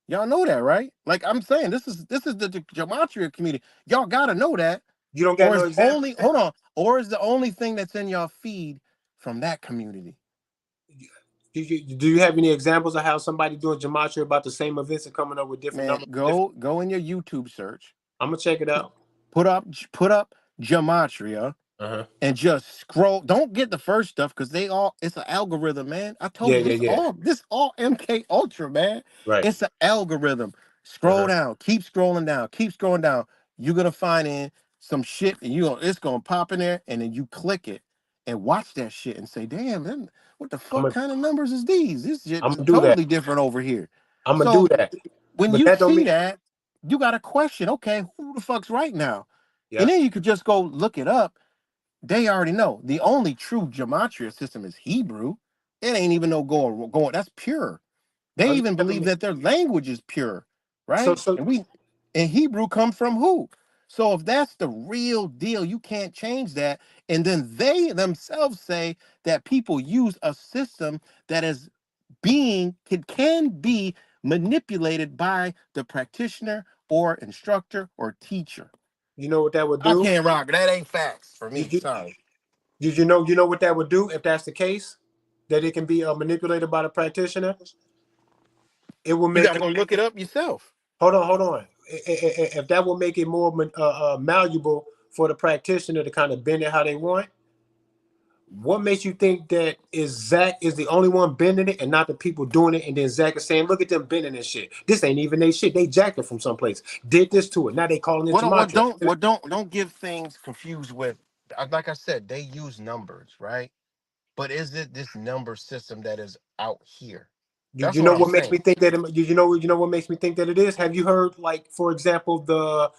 Y'all know that, right? Like I'm saying, this is the gematria community. Y'all gotta know that. You don't got Or no is example. only hold on, or is the only thing that's in y'all feed from that community? Do you have any examples of how somebody doing gematria about the same events and coming up with different Man, numbers? Different. go in your YouTube search, I'm gonna check it out. put up gematria, Uh huh. and just scroll. Don't get the first stuff because they all it's an algorithm, man. I told Yeah, you yeah, yeah. this all MK Ultra, man. Right. It's an algorithm. Uh Scroll huh. down, keep scrolling down, keep scrolling down. You're gonna find in some shit and it's gonna pop in there, and then you click it and watch that shit and say, damn, man, what the I'm fuck gonna kind of numbers is these? This shit I'm is gonna do that. totally different over here. I'm gonna do So that. when But you that don't see mean. that, you got to question, okay, who the fuck's right now? And Yeah. then you could just go look it up. They already know. The only true gematria system is Hebrew. It ain't even no going. That's pure. They Oh, you even telling believe me? that their language is pure, So right? so And Hebrew comes from who? So if that's the real deal, you can't change that. And then they themselves say that people use a system that is can be manipulated by the practitioner or instructor or teacher. you know what that would I do? can't rock. That ain't facts for You, me. you, Sorry. you know what that would do if that's the case? That it can be manipulated by the practitioner. It will You got make to it. go look it up yourself. Hold on. If that will make it more malleable for the practitioner to kind of bend it how they want, what makes you think that is Zach is the only one bending it and not the people doing it? And then Zach is saying, "Look at them bending this shit. This ain't even they shit. They jacked it from someplace. Did this to it. Now they calling it gematria." Don't give things confused with like I said, they use numbers, right? But is it this number system that is out here? You, That's you what know I'm what makes saying. me think that you know what makes me think that it is? Have you heard, like, for example, the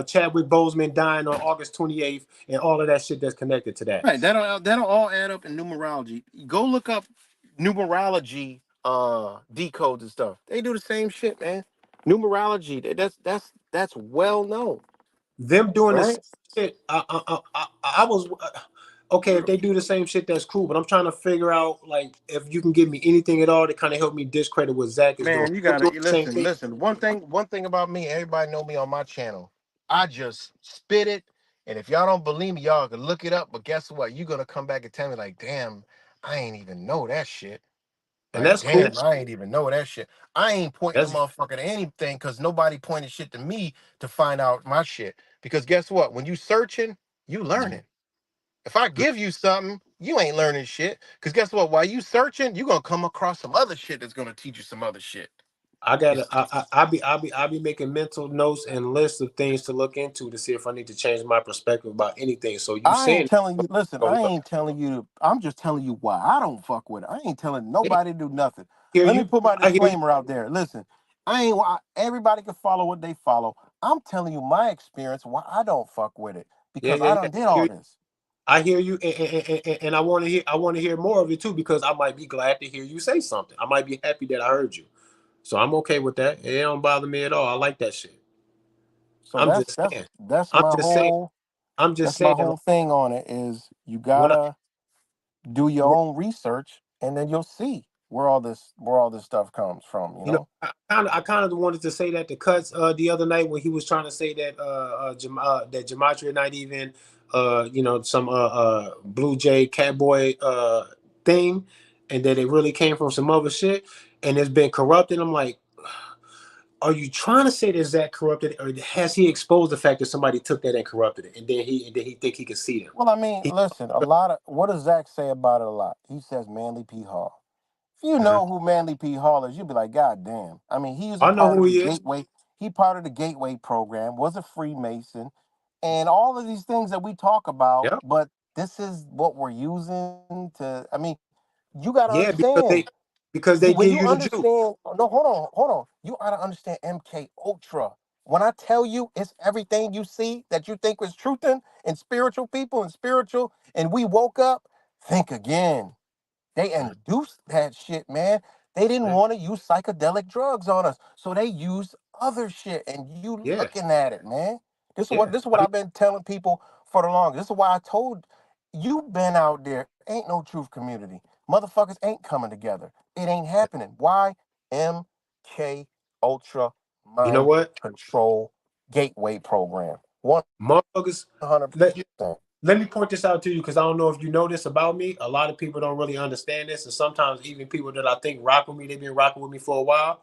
Chadwick Boseman dying on August 28th and all of that shit that's connected to that? Right. That'll all add up in numerology. Go look up numerology decodes and stuff. They do the same shit, man. Numerology, that's well known, Them doing the right? same shit. I was okay if they do the same shit. That's cool, but I'm trying to figure out, like, if you can give me anything at all to kind of help me discredit what Zach is doing. Man, you Them gotta doing the same thing. listen. One thing about me, everybody know me on my channel. I just spit it, and if y'all don't believe me, y'all can look it up. But guess what? You're gonna come back and tell me like, damn, I ain't even know that shit. And Like, that's cool. damn, I ain't even know that shit. I ain't pointing the That's motherfucker to anything because nobody pointed shit to me to find out my shit. Because guess what? When you searching, you learning. If I give you something, you ain't learning shit. Because guess what? While you searching, you gonna come across some other shit that's gonna teach you some other shit. I gotta. It's I'll be making mental notes and lists of things to look into to see if I need to change my perspective about anything. So you I ain't saying telling you, listen, go I look? ain't telling you, I'm just telling you why I don't fuck with it. I ain't telling Yeah, nobody to do nothing. hear Let me you. put my I hear you. disclaimer out there. Listen, everybody can follow what they follow. I'm telling you my experience why I don't fuck with it Yeah, because yeah, I yeah. done did all this. I hear you, and I want to hear. I want to hear more of it too because I might be glad to hear you say something. I might be happy that I heard you. So I'm okay with that. It don't bother me at all. I like that shit. So I'm that's just that's saying. that's I'm my just saying. whole I'm just that's my saying. Like, whole thing on it is you when I, gotta do your own research and then you'll see where all this stuff comes from, you know? I kind of wanted to say that to Cuts the other night when he was trying to say that that gematria not even some Blue Jay Catboy thing, and that it really came from some other shit, and it's been corrupted. I'm like, are you trying to say that Zach corrupted, or has he exposed the fact that somebody took that and corrupted it, and then he think he can see them? Well, I mean, He, listen, a lot of what does Zach say about it a lot? He says Manly P. Hall. If you Mhm. know who Manly P. Hall is, you'd be like, God damn. I mean, he was a I know part who of the he is. Gateway. He part of the Gateway program, was a Freemason, and all of these things that we talk about, Yeah, but this is what we're using to, I mean, you got to yeah, understand. because You they when give you you the juice. understand, oh, no, hold on. You gotta understand MK Ultra. When I tell you it's everything you see that you think was truth in spiritual people and spiritual, and we woke up. think again. They Mm. induced that shit, man. They didn't Mm. want to use psychedelic drugs on us, so they used other shit. And you Yeah, looking at it, man. yeah. This is what I've been telling people for the longest. This is why I told you been out there. Ain't no truth community. Motherfuckers ain't coming together. It ain't happening. Why? MK Ultra You know Mind what, Control Gateway Program. One motherfuckers? hundred Let percent. let me point this out to you because I don't know if you know this about me. A lot of people don't really understand this, and sometimes even people that I think rock with me, they've been rocking with me for a while.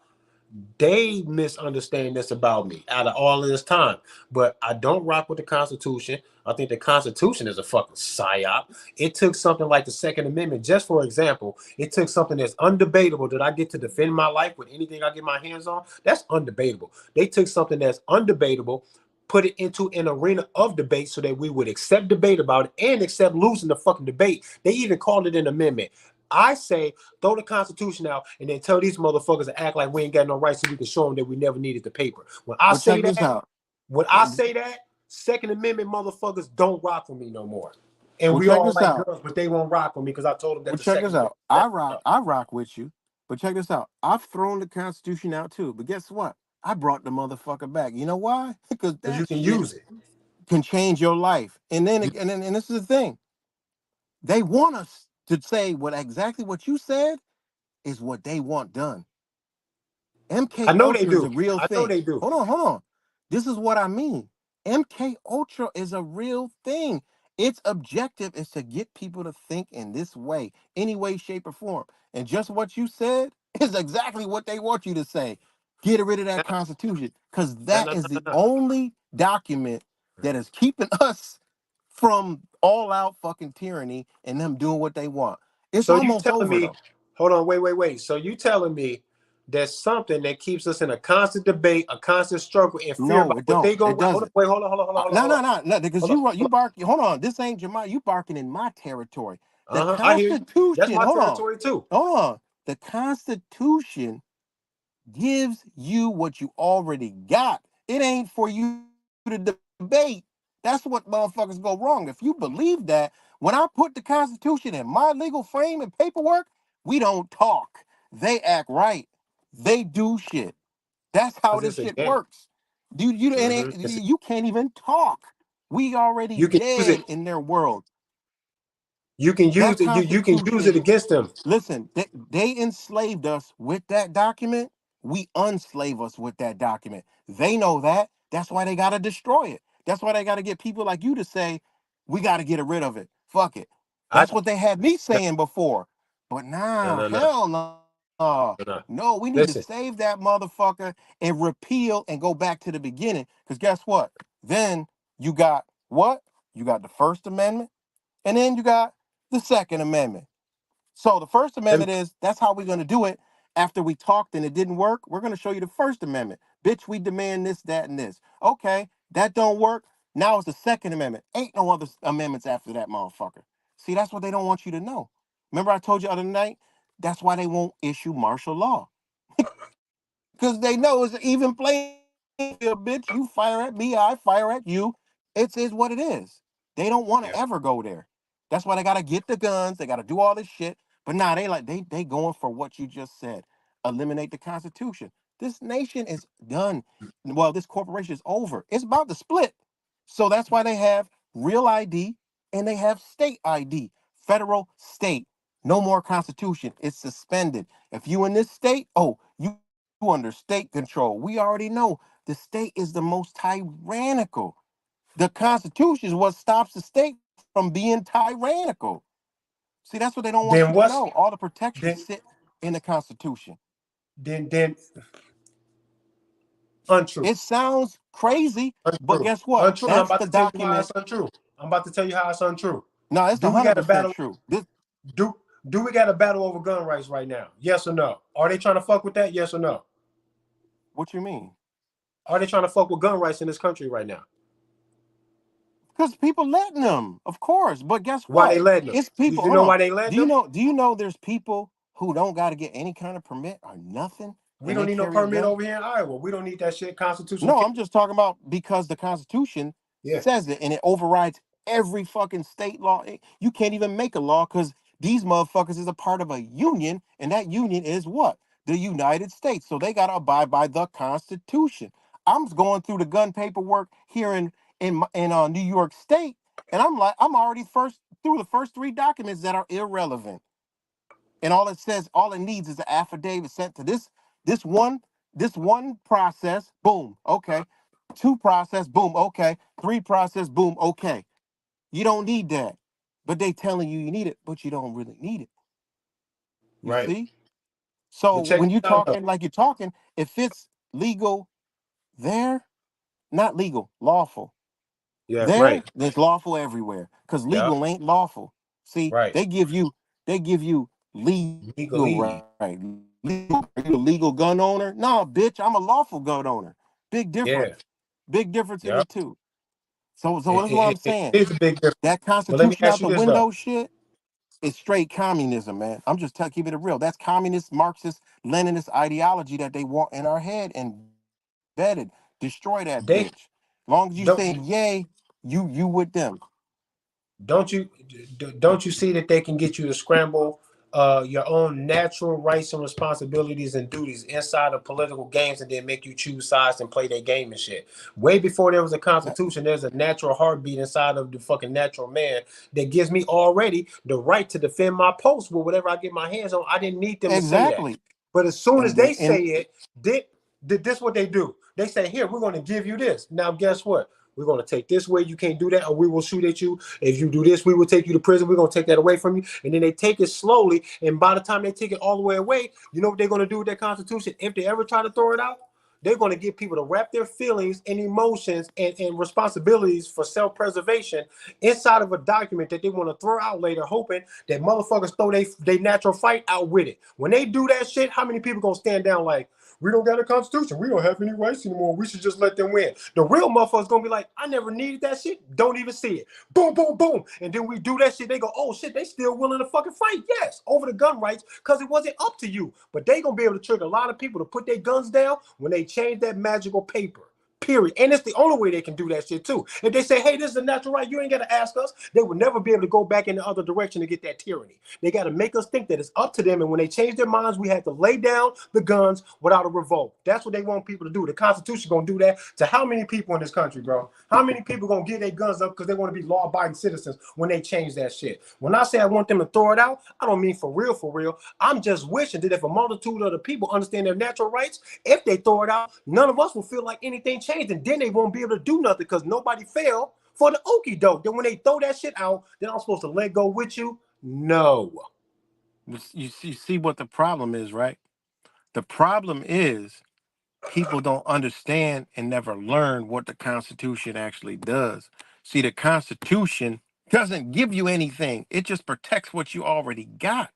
They misunderstand this about me out of all of this time. But I don't rock with the Constitution. I think the Constitution is a fucking psyop. It took something like the Second Amendment, just for example, it took something that's undebatable that I get to defend my life with anything I get my hands on. That's undebatable. They took something that's undebatable, put it into an arena of debate so that we would accept debate about it and accept losing the fucking debate. They even called it an amendment. I say throw the Constitution out and then tell these motherfuckers to act like we ain't got no rights so we can show them that we never needed the paper. Well, check this out. When I say that, Second Amendment motherfuckers don't rock with me no more. And Well, we check all this like out. girls, but they won't rock with me because I told them that Well, the check Second this Amendment out. is up. I rock with you, but check this out. I've thrown the Constitution out too, but guess what? I brought the motherfucker back. You know why? Because Because you that can shit use it. can change your life. And then, You, and this is the thing. They want us to say what exactly what you said is what they want done. I MK know they Ultra is do. a real I know thing. they do. Hold on. This is what I mean. MK Ultra is a real thing. Its objective is to get people to think in this way, any way, shape, or form. And just what you said is exactly what they want you to say. Get rid of that Constitution, because No, that no, is no, the no, only document that is keeping us from all out fucking tyranny and them doing what they want. It's So you almost telling over me, though. hold on, wait. So you telling me there's something that keeps us in a constant debate, a constant struggle, and fear No, about it what don't. they It gonna hold on, doesn't. wait, hold on, No, because hold on, you bark. Hold on, this ain't Jamal. You barking in my territory. The I hear you. That's Constitution. my territory too. Hold on. The Constitution gives you what you already got. It ain't for you to debate. That's what motherfuckers go wrong. If you believe that, when I put the Constitution in my legal frame and paperwork, we don't talk. They act right. They do shit. That's how Because this it's a shit game. works. Dude, you can't even talk. We already You can use it. dead in their world. You can That use it. You can use it Constitution, against them. listen, they enslaved us with that document. We unslave us with that document. They know that. That's why they got to destroy it. That's why they got to get people like you to say, we got to get rid of it. Fuck it. I That's what they had me no saying before. But no nah, no no hell no. no. No, we need to Listen, save that motherfucker and repeal and go back to the beginning. Because guess what? Then you got what? You got the First Amendment, and then you got the Second Amendment. So the First let me, Amendment is that's how we're going to do it. After we talked and it didn't work, we're going to show you the First Amendment. Bitch, we demand this, that, and this. Okay, that don't work. Now it's the Second Amendment. Ain't no other amendments after that, motherfucker. See, that's what they don't want you to know. Remember I told you the other night? That's why they won't issue martial law. Because they know it's an even playing field, bitch. You fire at me, I fire at you. It's is what it is. They don't want to ever yeah. go there. That's why they gotta get the guns, they gotta do all this shit. But nah, they going for what you just said. Eliminate the Constitution. This nation is done. Well, this corporation is over. It's about to split. So that's why they have real ID and they have state ID. Federal, state. No more Constitution. It's suspended. If you in this state, oh, you under state control. We already know the state is the most tyrannical. The Constitution is what stops the state from being tyrannical. See, that's what they don't want you to Then know. what's All the protections then sit in the Constitution. then untrue. It sounds crazy, but Untrue. guess what? Untrue. And I'm That's about the to tell you how document. it's untrue. I'm about to tell you how it's untrue. No, it's Do one we hundred got a percent battle? true. Do do we got a battle over gun rights right now? Yes or no? Are they trying to fuck with that? Yes or no? What you mean? Are they trying to fuck with gun rights in this country right now? Because people letting them, of course. But guess Why what? they letting them? It's You, people. you Hold know on. why they letting Do you them? know? Do you know there's people who don't got to get any kind of permit or nothing, We and don't they need no carry a permit gun? over here in Iowa. We don't need that shit. Constitution. No, I'm just talking about because the Constitution Yeah. says it and it overrides every fucking state law. You can't even make a law because these motherfuckers is a part of a union, and that union is what? The United States. So they gotta abide by the Constitution. I'm going through the gun paperwork here in New York State, and I'm like, I'm already first through the first three documents that are irrelevant. And all it says, all it needs is an affidavit sent to this one this one process, boom, okay. Two process, boom, okay. Three process, boom, okay. You don't need that. But they telling you need it, but you don't really need it. You Right. see? So But check when this you out though. talking like you're talking, if it's legal there, not legal, lawful. Yeah, right. There, it's lawful everywhere. Because Yep. legal ain't lawful. See, Right. they give you legal right. Legalese. Legal. Are you a legal gun owner? No, bitch, I'm a lawful gun owner. Big difference. Yeah. Big difference in the Yep. two. So that's what I'm saying. It is a big difference. That But let me Constitution ask out you the this though. window shit is straight communism, man. I'm just keeping it real. That's communist, Marxist, Leninist ideology that they want in our head embedded. Destroy that bitch. They Long as you say don't yay, you with them. don't you don't you see that they can get you to scramble your own natural rights and responsibilities and duties inside of political games and then make you choose sides and play their game and shit. Way before there was a constitution, there's a natural heartbeat inside of the fucking natural man that gives me already the right to defend my post with whatever I get my hands on. I didn't need them to say that. Exactly. But as soon as they And say it, this what they do. They say, here, we're going to give you this. Now, guess what? We're going to take this way. You can't do that, or we will shoot at you. If you do this, we will take you to prison. We're going to take that away from you. And then they take it slowly. And by the time they take it all the way away, you know what they're going to do with that Constitution? If they ever try to throw it out, they're going to get people to wrap their feelings and emotions and responsibilities for self-preservation inside of a document that they want to throw out later, hoping that motherfuckers throw they natural fight out with it. When they do that shit, how many people going to stand down like, we don't got a constitution. We don't have any rights anymore. We should just let them win. The real motherfuckers gonna be like, I never needed that shit. Don't even see it. Boom, boom, boom. And then we do that shit. They go, oh shit, they still willing to fucking fight. Yes, over the gun rights, because it wasn't up to you. But they gonna be able to trigger a lot of people to put their guns down when they change that magical paper. Period. And it's the only way they can do that shit too. If they say, hey, this is a natural right, you ain't got to ask us, they will never be able to go back in the other direction to get that tyranny. They got to make us think that it's up to them. And when they change their minds, we have to lay down the guns without a revolt. That's what they want people to do. The Constitution going to do that to how many people in this country, bro? How many people going to get their guns up because they want to be law-abiding citizens when they change that shit? When I say I want them to throw it out, I don't mean for real, for real. I'm just wishing that if a multitude of the people understand their natural rights, if they throw it out, none of us will feel like anything changed, and then they won't be able to do nothing because nobody fell for the okie doke. Then when they throw that shit out, then I'm supposed to let go with you? No. you see what the problem is, right? The problem is people don't understand and never learn what the Constitution actually does. See, the Constitution doesn't give you anything. It just protects what you already got.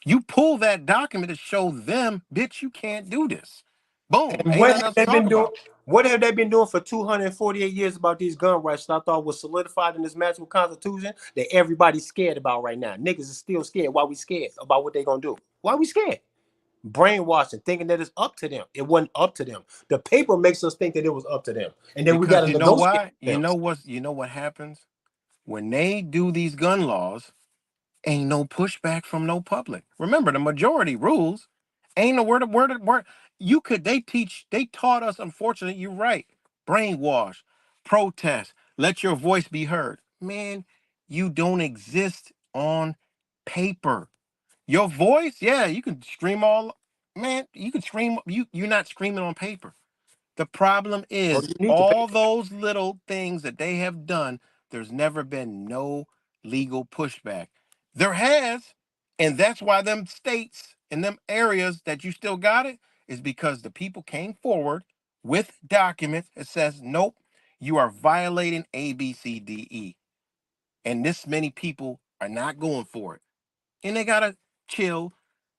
You pull that document to show them, bitch, you can't do this. Boom. And Ain't what nothing have else to they talk been doing? about. What have they been doing for 248 years about these gun rights that I thought was solidified in this magical constitution that everybody's scared about right now? Niggas is still scared. Why we scared about what they gonna do? Why we scared? Brainwashing, thinking that it's up to them. It wasn't up to them. The paper makes us think that it was up to them. And then we Because gotta you know negotiate why? with them. You know what happens? When they do these gun laws, ain't no pushback from no public. Remember, the majority rules. Ain't no word. They taught us, unfortunately, you're right. Brainwash, protest, let your voice be heard. Man, you don't exist on paper. Your voice, yeah, you can scream all, man, you can scream, you're not screaming on paper. The problem Bro, is you need the all paper. those little things that they have done, there's never been no legal pushback. There has, and that's why them states and them areas that you still got it is because the people came forward with documents that says, nope, you are violating A, B, C, D, E. And this many people are not going for it, and they gotta chill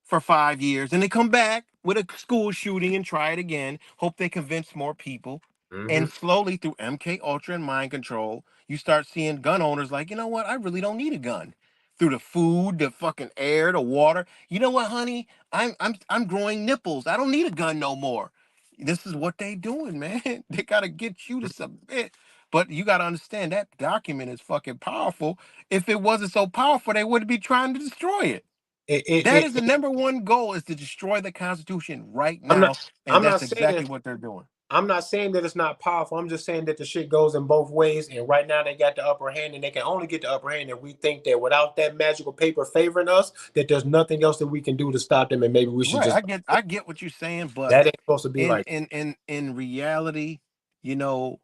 for 5 years, and they come back with a school shooting and try it again. Hope they convince more people, Mm-hmm. and slowly through MK Ultra and mind control, you start seeing gun owners like, you know what? I really don't need a gun. Through the food, the fucking air, the water. You know what, honey? I'm growing nipples. I don't need a gun no more. This is what they doing, man. They gotta get you to submit. But you got to understand that document is fucking powerful. If it wasn't so powerful, they wouldn't be trying to destroy it. It, it, That it, is the number one goal, is to destroy the Constitution right I'm not now, and I'm that's not saying exactly what they're doing. I'm not saying that it's not powerful. I'm just saying that the shit goes in both ways. And right now they got the upper hand, and they can only get the upper hand if we think that without that magical paper favoring us, that there's nothing else that we can do to stop them, and maybe we should Right. just I get what you're saying, but that ain't supposed to be in like. in in in reality, you know,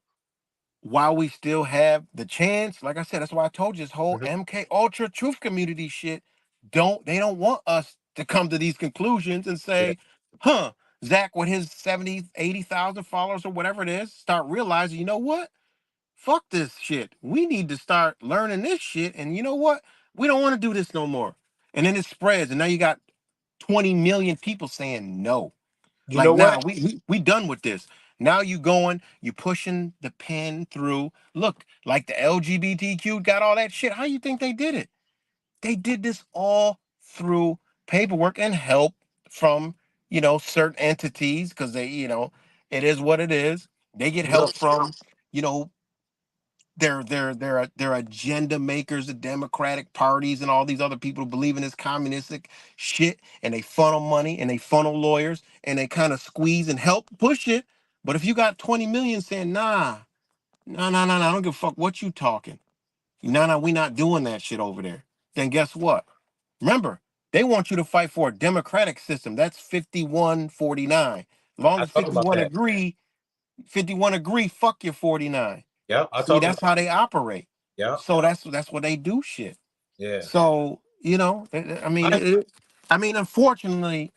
while we still have the chance, like I said, that's why I told you this whole Mhm. MK Ultra truth community shit. They don't want us to come to these conclusions and Yeah. say, huh, Zach with his 70, 80,000 followers or whatever it is, start realizing, you know what? Fuck this shit. We need to start learning this shit. And you know what? We don't want to do this no more. And then it spreads. And now you got 20 million people saying no. You Like, know nah, what? we done with this. Now you going, you pushing the pen through. Look, like the LGBTQ got all that shit. How you think they did it? They did this all through paperwork and help from, certain entities, because it is what it is. They get You know. help from, you know, their agenda makers, the Democratic parties, and all these other people who believe in this communistic shit, and they funnel money and they funnel lawyers and they kind of squeeze and help push it. But if you got 20 million saying nah, nah, nah, nah, nah, I don't give a fuck what you talking. Nah, nah, we not doing that shit over there. Then guess what? Remember, they want you to fight for a democratic system. That's 51-49. As long I as talk about that. 51 agree, fuck your 49. Yeah, I See, talk that's about. how they operate. Yeah, So that's what they do shit. yeah. So, I unfortunately,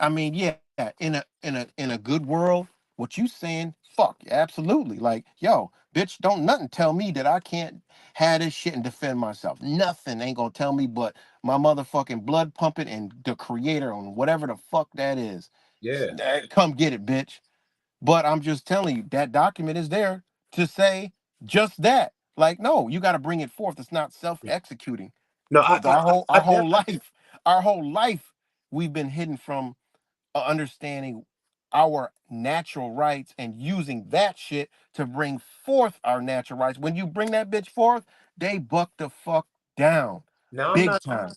yeah, in a good world, what you saying, fuck, absolutely. Like, yo, bitch, don't nothing tell me that I can't have this shit and defend myself. Nothing ain't gonna tell me but my motherfucking blood pumping and the creator on whatever the fuck that is. yeah. Come get it, bitch. But I'm just telling you, that document is there to say just that. Like, no, you got to bring it forth. It's not self-executing. No, Because I our whole definitely life, our whole life, we've been hidden from understanding our natural rights and using that shit to bring forth our natural rights. When you bring that bitch forth, they buck the fuck down, now I'm big not time.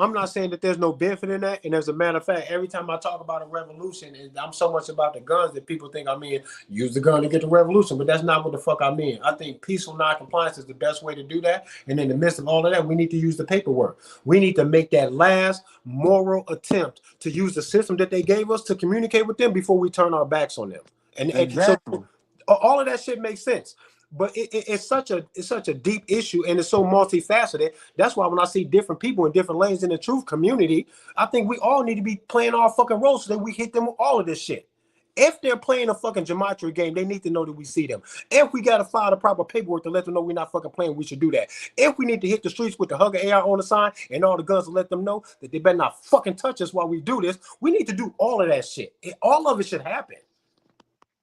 I'm not saying that there's no benefit in that. And as a matter of fact, every time I talk about a revolution, I'm so much about the guns that people think I mean use the gun to get the revolution, but that's not what the fuck I mean. I think peaceful non-compliance is the best way to do that. And in the midst of all of that, we need to use the paperwork. We need to make that last moral attempt to use the system that they gave us to communicate with them before we turn our backs on them. And so Exactly. all of that shit makes sense. But it's such a deep issue, and it's so multifaceted. That's why when I see different people in different lanes in the truth community, I think we all need to be playing our fucking roles so that we hit them with all of this shit. If they're playing a fucking gematria game, they need to know that we see them. If we gotta file the proper paperwork to let them know we're not fucking playing, we should do that. If we need to hit the streets with the hugger AR on the sign and all the guns to let them know that they better not fucking touch us while we do this, we need to do all of that shit. All of it should happen.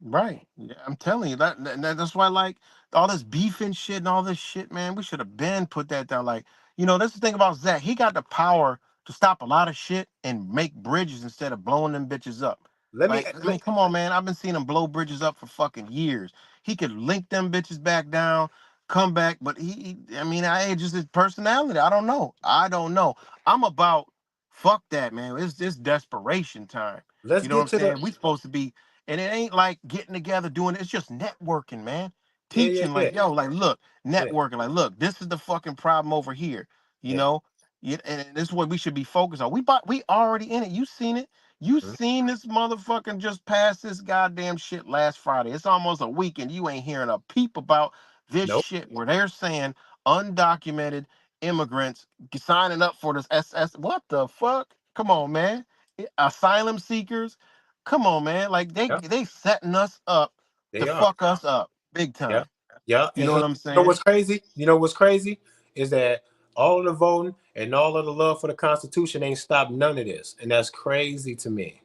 Right. Yeah, I'm telling you that's why, like, all this beef and shit and all this shit, man. We should have been put that down. Like, that's the thing about Zach. He got the power to stop a lot of shit and make bridges instead of blowing them bitches up. Let me Like, come on, man. I've been seeing him blow bridges up for fucking years. He could link them bitches back down, come back, but I just his personality. I don't know. I don't know. I'm about fuck that, man. It's desperation time. let's You know what get I'm to the saying? We supposed to be, and it ain't like getting together doing it. It's just networking, man. yeah, yeah, Teaching, yeah, like, yo, like, look, yeah. networking, like, look, this is the fucking problem over here. You Yeah. know, and this is what we should be focused on. We already in it. You seen it. You Mhm. seen this motherfucking just pass this goddamn shit last Friday. It's almost a weekend. You ain't hearing a peep about this Nope. shit where they're saying undocumented immigrants signing up for this SS. What the fuck? Come on, man. Asylum seekers. Come on, man. Like, Yeah, they setting us up to they are. fuck us up big Yeah. time. Yeah. You know And what I'm you know saying? what's crazy? You know what's crazy is that all of the voting and all of the love for the Constitution ain't stopped none of this. And that's crazy to me.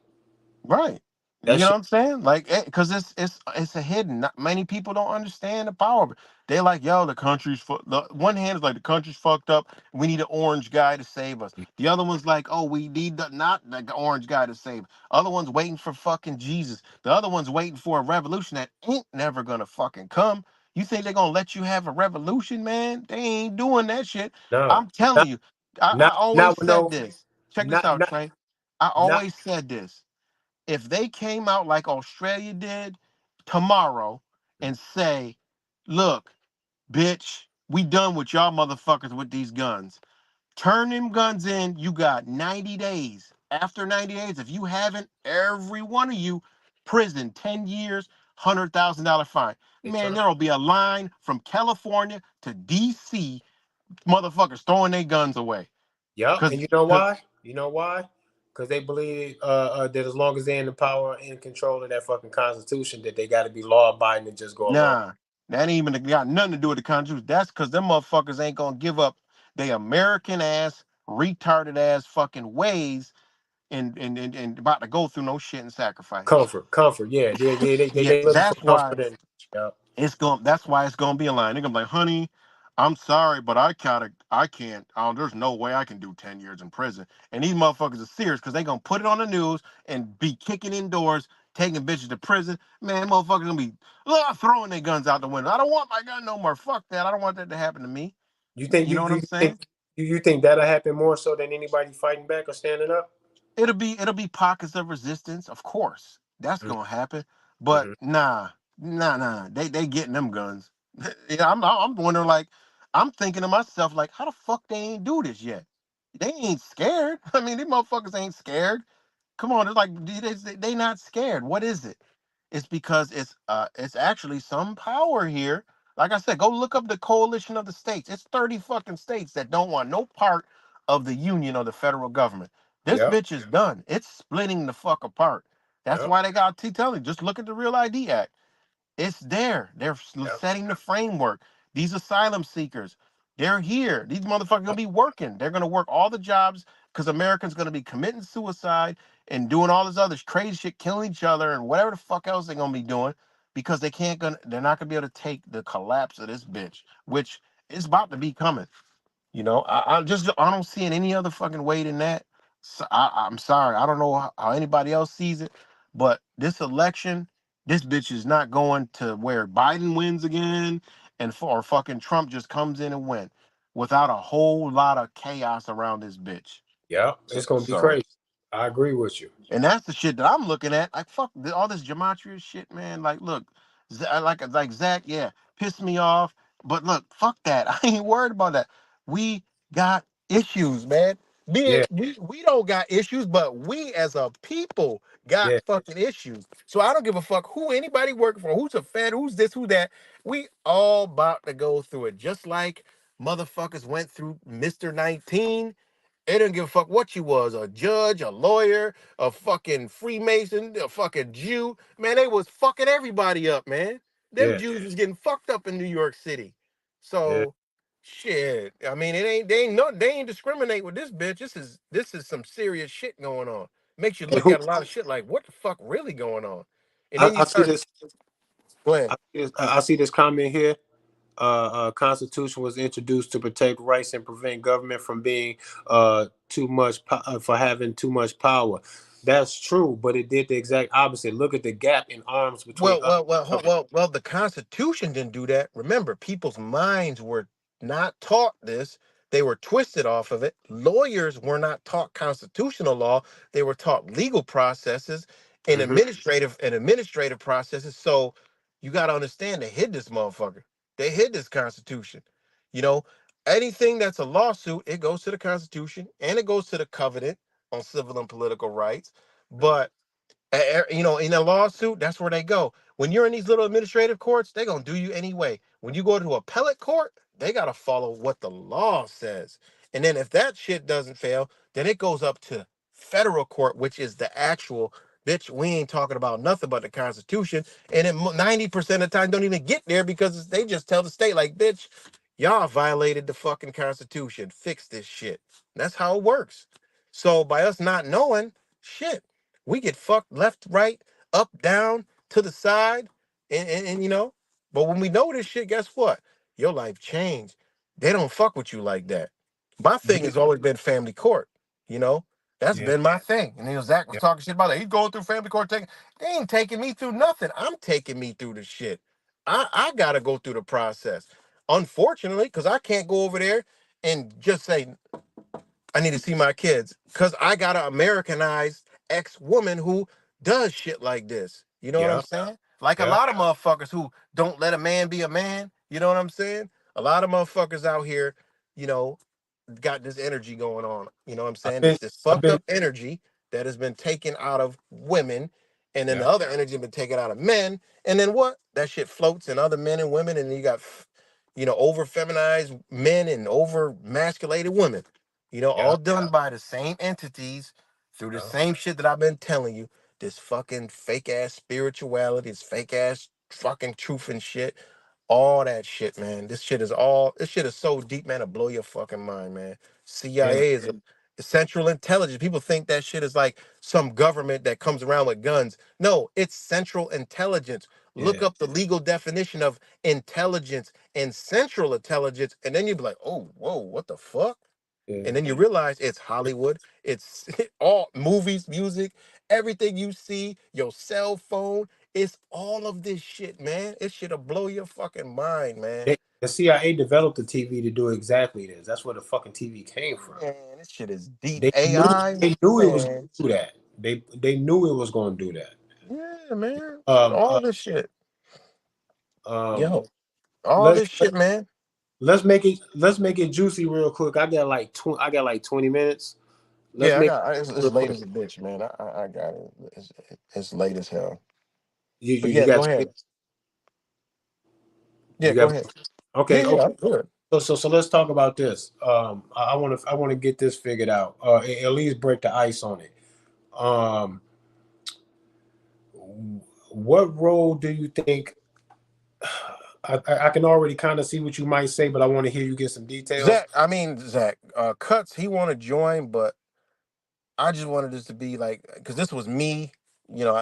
Right. You That know shit. what I'm saying? Like, because it's a hidden. Not many people don't understand the power of it. They like, yo, the country's the one hand is like the country's fucked up. We need an orange guy to save us. The other one's like, oh, we need not the orange guy to save. Other one's waiting for fucking Jesus. The other one's waiting for a revolution that ain't never gonna fucking come. You think they're gonna let you have a revolution, man? They ain't doing that shit. No, I'm telling not you. I not always not with said no this. Check this not out, not Trey. I not. always said this. If they came out like Australia did tomorrow and say, look, bitch, we done with y'all motherfuckers with these guns. Turn them guns in. You got 90 days. After 90 days, if you haven't, every one of you, prison, 10 years, $100,000 fine. They Man, trying. there'll be a line from California to DC, motherfuckers throwing their guns away. Yep, and Cause, you know cause why? You know why? Because they believe that as long as they're in the power and control of that fucking constitution, that they got to be law abiding and just go along. nah, that ain't even got nothing to do with the Constitution. That's because them motherfuckers ain't gonna give up they American ass, retarded ass fucking ways and about to go through no shit and sacrifice. Comfort. Yeah, Yeah, they looking for that's why comfort and yep. that's why it's gonna be a line. They're gonna be like, honey, I'm sorry, but I can't. There's no way I can do 10 years in prison. And these motherfuckers are serious because they gonna put it on the news and be kicking indoors, taking bitches to prison. Man, motherfuckers gonna be throwing their guns out the window. I don't want my gun no more. Fuck that. I don't want that to happen to me. You think You know what I'm you saying? think you think that'll happen more so than anybody fighting back or standing up? It'll be pockets of resistance, of course. That's gonna happen. But Mm-hmm. nah. They getting them guns. Yeah, I'm wondering like I'm thinking to myself like, how the fuck they ain't do this yet? They ain't scared. I mean, these motherfuckers ain't scared. Come on, it's like they not scared. What is it? It's because it's actually some power here. Like I said, go look up the coalition of the states. It's 30 fucking states that don't want no part of the union or the federal government. This Yep. bitch is done. It's splitting the fuck apart. That's Yep. why they got to tell you, just look at the Real ID Act. It's there. They're Yep. setting the framework. These asylum seekers, they're here. These motherfuckers gonna be working. They're gonna work all the jobs because Americans gonna be committing suicide and doing all this other crazy shit, killing each other and whatever the fuck else they're gonna be doing because they're not gonna be able to take the collapse of this bitch, which is about to be coming. I don't see it any other fucking way than that. So I'm sorry. I don't know how anybody else sees it, but this election, this bitch is not going to where Biden wins again or fucking Trump just comes in and win without a whole lot of chaos around this bitch. Yep. So, It's gonna be so crazy. I agree with you. and that's the shit that I'm looking at. Like fuck all this gematria shit, man. Like look, like Zach, yeah, pissed me off. But look, fuck that. I ain't worried about that. We got issues, man. Yeah. We don't got issues, but we as a people got Yeah. fucking issues. So I don't give a fuck who anybody working for, who's a Fed, who's this, who that. We all about to go through it, just like motherfuckers went through Mr. 19. They didn't give a fuck what you was, a judge, a lawyer, a fucking Freemason, a fucking Jew. Man, they was fucking everybody up, man. Them Yeah. Jews was getting fucked up in New York City. Yeah. So shit. I mean, they ain't discriminate with this bitch. This is some serious shit going on. Makes you And look who at a lot of shit like what the fuck really going on. And then you I see start this go ahead. I see this comment here. Constitution was introduced to protect rights and prevent government from being for having too much power. That's true, but it did the exact opposite. Look at the gap in arms between Well, us well, well, and ho- government. well, well. The Constitution didn't do that. Remember, people's minds were not taught this. They were twisted off of it. Lawyers were not taught constitutional law. They were taught legal processes and Hmm. administrative processes. So you got to understand, they hid this motherfucker. They hid this Constitution. You know, anything that's a lawsuit, it goes to the Constitution and it goes to the Covenant on Civil and Political Rights. But in a lawsuit, that's where they go. When you're in these little administrative courts, they're gonna do you anyway. When you go to appellate court, they gotta follow what the law says. And then if that shit doesn't fail, then it goes up to federal court, which is the actual bitch. We ain't talking about nothing but the Constitution. And it 90% of the time don't even get there because they just tell the state, like, bitch, y'all violated the fucking Constitution. Fix this shit. That's how it works. So by us not knowing, shit. We get fucked left, right, up, down, to the side, and. But when we know this shit, guess what? Your life changed. They don't fuck with you like that. My thing Yeah, has always been family court. You know, that's yeah, been my thing. And Zach was yeah. talking shit about that. He's going through family court. They ain't taking me through nothing. I'm taking me through the shit. I gotta go through the process. Unfortunately, because I can't go over there and just say I need to see my kids because I got an Americanized ex-woman who does shit like this. You know what I'm Yeah, saying? Like a yeah, lot of motherfuckers who don't let a man be a man. You know what I'm saying? A lot of motherfuckers out here, you know, got this energy going on. You know what I'm I've saying? been, This I've fucked been, up energy that has been taken out of women, and then yeah, the other energy has been taken out of men. And then what? That shit floats in other men and women, and you got, over feminized men and over masculated women. yeah, All done by the same entities through the yeah, same shit that I've been telling you. This fucking fake ass spirituality, this fake ass fucking truth and shit. All that shit, man. This shit is so deep, man, to blow your fucking mind, man. yeah, CIA is a central intelligence. People think that shit is like some government that comes around with guns. No, it's central intelligence. Look yeah, up the legal definition of intelligence and central intelligence, and then you'd be like, oh, whoa, what the fuck? yeah. And then you realize it's Hollywood, it's all movies, music, everything you see, your cell phone, it's all of this shit, man. It should have blow your fucking mind, man. The CIA developed the TV to do exactly this. That's where the fucking TV came from. Man, this shit is deep. They knew AI, they knew it was going man. to do that. They knew it was going to do that. Yeah, man. Um, All uh, this shit. um, Yo, all let's this shit, man. let's make it juicy real quick. I got like 20 minutes. Let's Yeah, make it it's real late quick. as a bitch, man. I got it. It's late as hell. You But you, you yeah, go got ahead. Yeah, you go got ahead. Yeah, okay, yeah, okay. I'm good. So let's talk about this. I want to get this figured out. At least break the ice on it. Um, what role do you think? I can already kind of see what you might say, but I want to hear you get some details. Zach, Cuts, he want to join, but I just wanted this to be like, because this was me,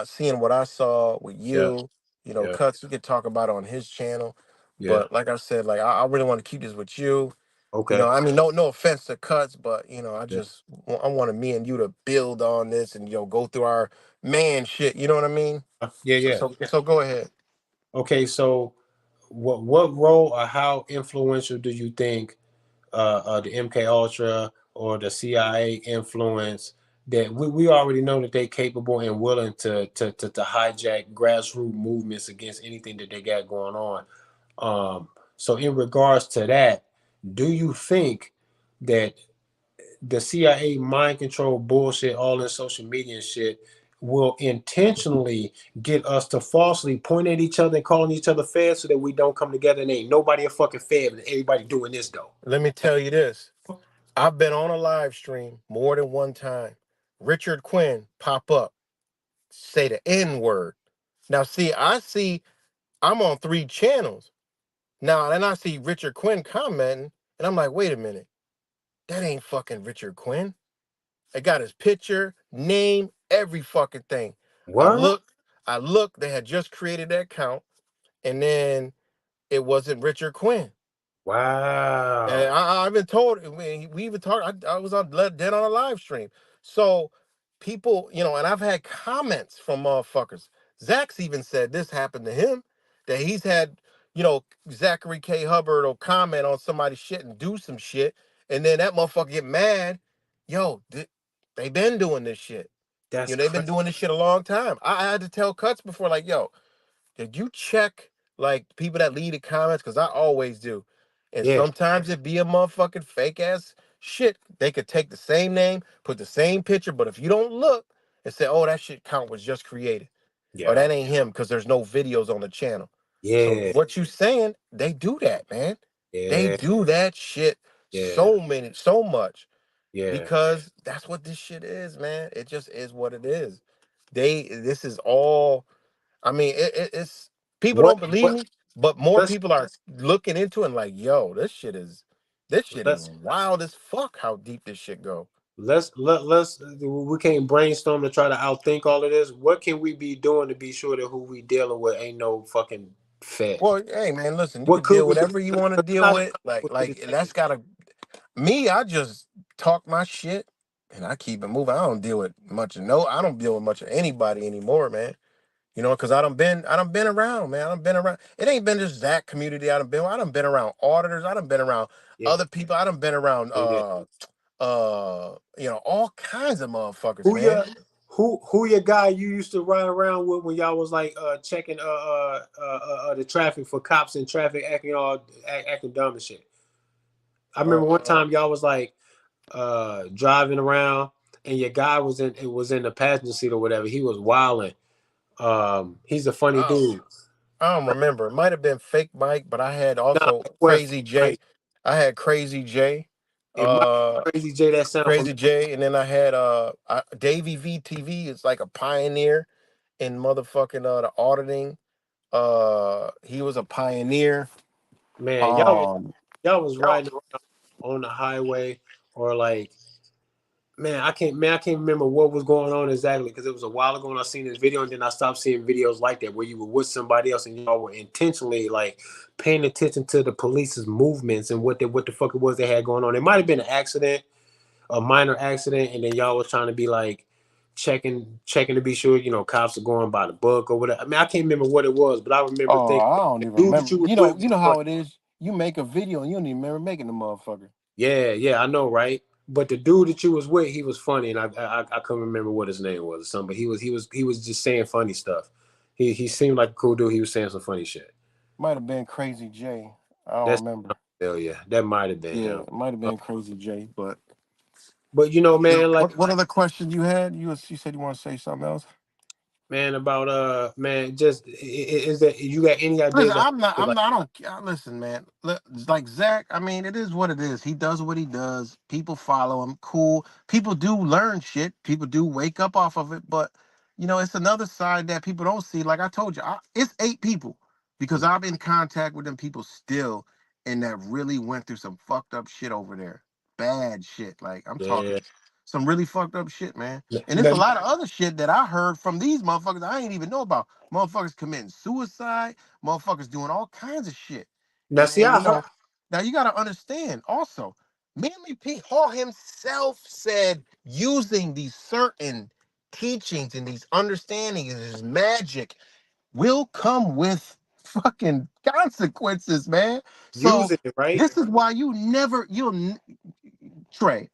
seeing what I saw with Yeah, you, yeah, Cuts, we could talk about it on his channel. yeah. But like I said, like, I really want to keep this with you. Okay. I mean, no offense to Cuts, but, Yeah, I wanted me and you to build on this and, go through our man shit. You know what I mean? yeah, So, yeah. so go ahead. Okay, so what role or how influential do you think the MK Ultra or the CIA influence that we already know that they're capable and willing to hijack grassroots movements against anything that they got going on. So in regards to that, do you think that the CIA mind control bullshit, all this social media and shit, will intentionally get us to falsely point at each other and calling each other feds so that we don't come together and ain't nobody a fucking fed and everybody doing this though? Let me tell you this. I've been on a live stream more than one time. Richard Quinn pop up, say the N word. Now, I'm on 3 channels. Now, then I see Richard Quinn commenting, and I'm like, wait a minute. That ain't fucking Richard Quinn. I got his picture, name, every fucking thing. I What? look, they had just created that account, and then it wasn't Richard Quinn. And Wow. I've been told, we even talked, I was dead on a live stream. So people, and I've had comments from motherfuckers. Zach's even said this happened to him, that he's had, Zachary K. Hubbard will comment on somebody's shit and do some shit. And then that motherfucker get mad. Yo, they been doing this shit. That's They've been crazy. doing this shit a long time. I had to tell Cuts before, like, yo, did you check like people that leave the comments? Because I always do. And Yeah, sometimes it be a motherfucking fake ass shit. They could take the same name, put the same picture, but if you don't look and say, oh, that shit count was just created, or yeah, that ain't him because there's no videos on the channel. So yeah, what you saying, they do that, man. They yeah, do that shit yeah, so much yeah. because that's what this shit is, man. It just is what it is. This is all I mean, it's people What don't believe what me, but more let's people are looking into it and like, yo, this shit is let's wild as fuck how deep this shit go. let's we can't brainstorm to try to outthink all of this. What can we be doing to be sure that who we dealing with ain't no fucking fed? Well, hey man, listen, you What could could deal we do? whatever you want to It's deal not with. Like what we like that's gotta me, I just talk my shit and I keep it moving. I don't deal with much of anybody anymore, man. Because I done been around, man. I done been around. It ain't been just that community. I done been around auditors. I done been around Yeah, other people. I done been around yeah. all kinds of motherfuckers, Who man. your who your guy you used to ride around with when y'all was like checking the traffic for cops and traffic acting dumb and shit? I remember one Uh, time y'all was like driving around and your guy was in the passenger seat or whatever. He was wilding. He's a funny I dude. I don't remember. It might have been Fake Mike, but I had Nah, also it was Crazy J. Mike. I had Crazy J. It might Uh, be Crazy J that sound familiar. Crazy J, and then I had Davey VTV is like a pioneer in motherfucking the auditing. He was a pioneer. Man, Um, y'all was riding around on the highway or like man, I can't remember what was going on exactly because it was a while ago when I seen this video and then I stopped seeing videos like that where you were with somebody else and y'all were intentionally like paying attention to the police's movements and what the fuck it was they had going on. It might have been an accident, a minor accident, and then y'all was trying to be like checking to be sure, cops are going by the book or whatever. I mean, I can't remember what it was, but I remember oh, thinking I don't the even dude that remember. you was with You was know funny. how it is. You make a video and you don't even remember making the motherfucker. Yeah, yeah, I know, right? But the dude that you was with, he was funny, and I couldn't remember what his name was or something. But he was just saying funny stuff. He seemed like a cool dude. He was saying some funny shit. Might have been Crazy J. I don't That's remember. hell yeah, that might have been Yeah, him. it might have Uh, been Crazy J. But but man, like what other question you had? You said you want to say something else. man about man, just is that you got any Listen, ideas on I'm like not, I don't, listen, man. Like Zach, I mean, it is what it is. He does what he does. People follow him. Cool. People do learn shit. People do wake up off of it. But, it's another side that people don't see. Like I told you, it's 8 people because I'm in contact with them people still and that really went through some fucked up shit over there. Bad shit. Like, I'm yeah? talking some really fucked up shit, man. And it's a Now, lot of other shit that I heard from these motherfuckers I ain't even know about. Motherfuckers committing suicide, motherfuckers doing all kinds of shit. now And see, and I you heard know, now you gotta understand also, Manly P. Hall himself said using these certain teachings and these understandings and this magic will come with fucking consequences, man. So using it right. this is why Trey,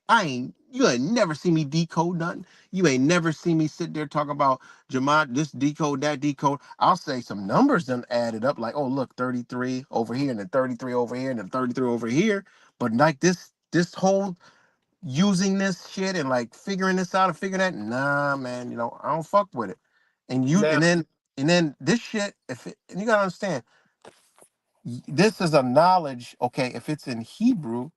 you ain't never see me decode nothing. You ain't never see me sit there talking about Jamad, this decode, that decode. I'll say some numbers done added up, like, oh look, 33 over here, and then 33 over here, and then 33 over here. But like this whole using this shit and like figuring this out and figuring that, nah, man, I don't fuck with it. And you Now, and then this shit, and you gotta understand, this is a knowledge, okay, if it's in Hebrew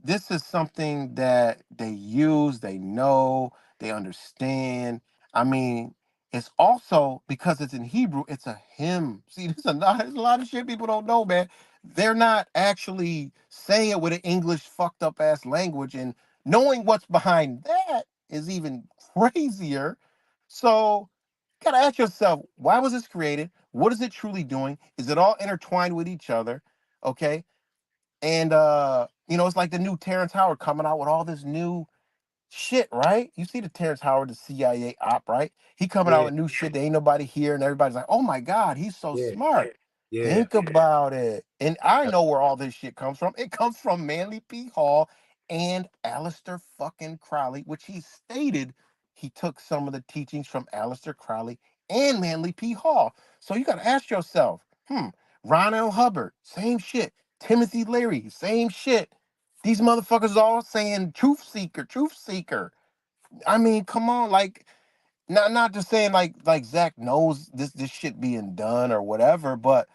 this is something that they use, they know, they understand. I mean, it's also because it's in Hebrew, it's a hymn. See, there's a lot of shit people don't know, man. They're not actually saying it with an English fucked up ass language, and knowing what's behind that is even crazier. So, you gotta ask yourself, why was this created? What is it truly doing? Is it all intertwined with each other? Okay, and it's like the new Terrence Howard coming out with all this new shit, right? You see the Terrence Howard, the CIA op, right? He coming out yeah, with new shit that ain't nobody here, and everybody's like, "Oh my God, he's so yeah, smart." yeah. Think about it. And I know where all this shit comes from. It comes from Manly P. Hall and Aleister fucking Crowley, which he stated he took some of the teachings from Aleister Crowley and Manly P. Hall. So you got to ask yourself, Ron L. Hubbard, same shit. Timothy Leary, same shit. These motherfuckers all saying truth seeker, truth seeker. I mean, come on, like not just saying like Zach knows this shit being done or whatever, but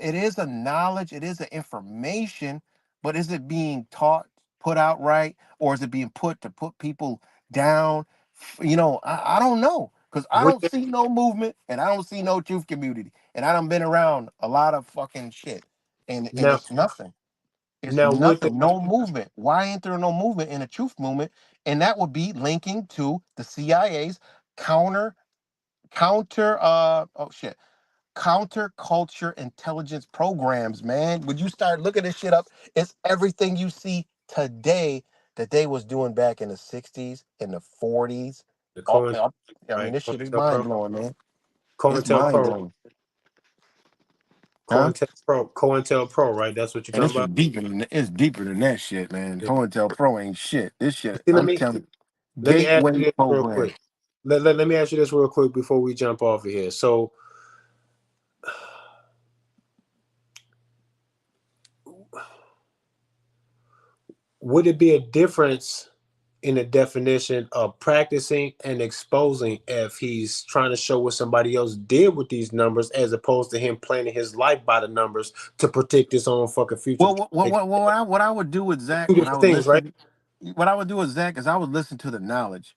it is a knowledge, it is an information, but is it being taught, put out right, or is it being put to put people down? I don't know because I With don't see no movement and I don't see no truth community, and I done been around a lot of fucking shit, and now, it's nothing. It's now with the nothing. No movement. Why ain't there no movement in a truth movement? And that would be linking to the CIA's counter oh shit counterculture intelligence programs, man. When you start looking this shit up, it's everything you see today that they was doing back in the 60s, in the 40s. The Oh, Cohen, I mean, right? this shit is mind COINTELPRO, blowing, man. It's mind COINTELPRO, blowing, huh? COINTELPRO, right? That's what you're And talking this is about. deeper than that shit, man. Yeah. COINTELPRO ain't shit. This shit, See, I'm telling you, let me ask gateway you this real program. quick. Let me ask you this real quick before we jump off of here. So, would it be a difference in the definition of practicing and exposing if he's trying to show what somebody else did with these numbers as opposed to him planning his life by the numbers to predict his own fucking future? Well, what I would do with Zach Two when I different would things, right? listen, what I would do with Zach is I would listen to the knowledge.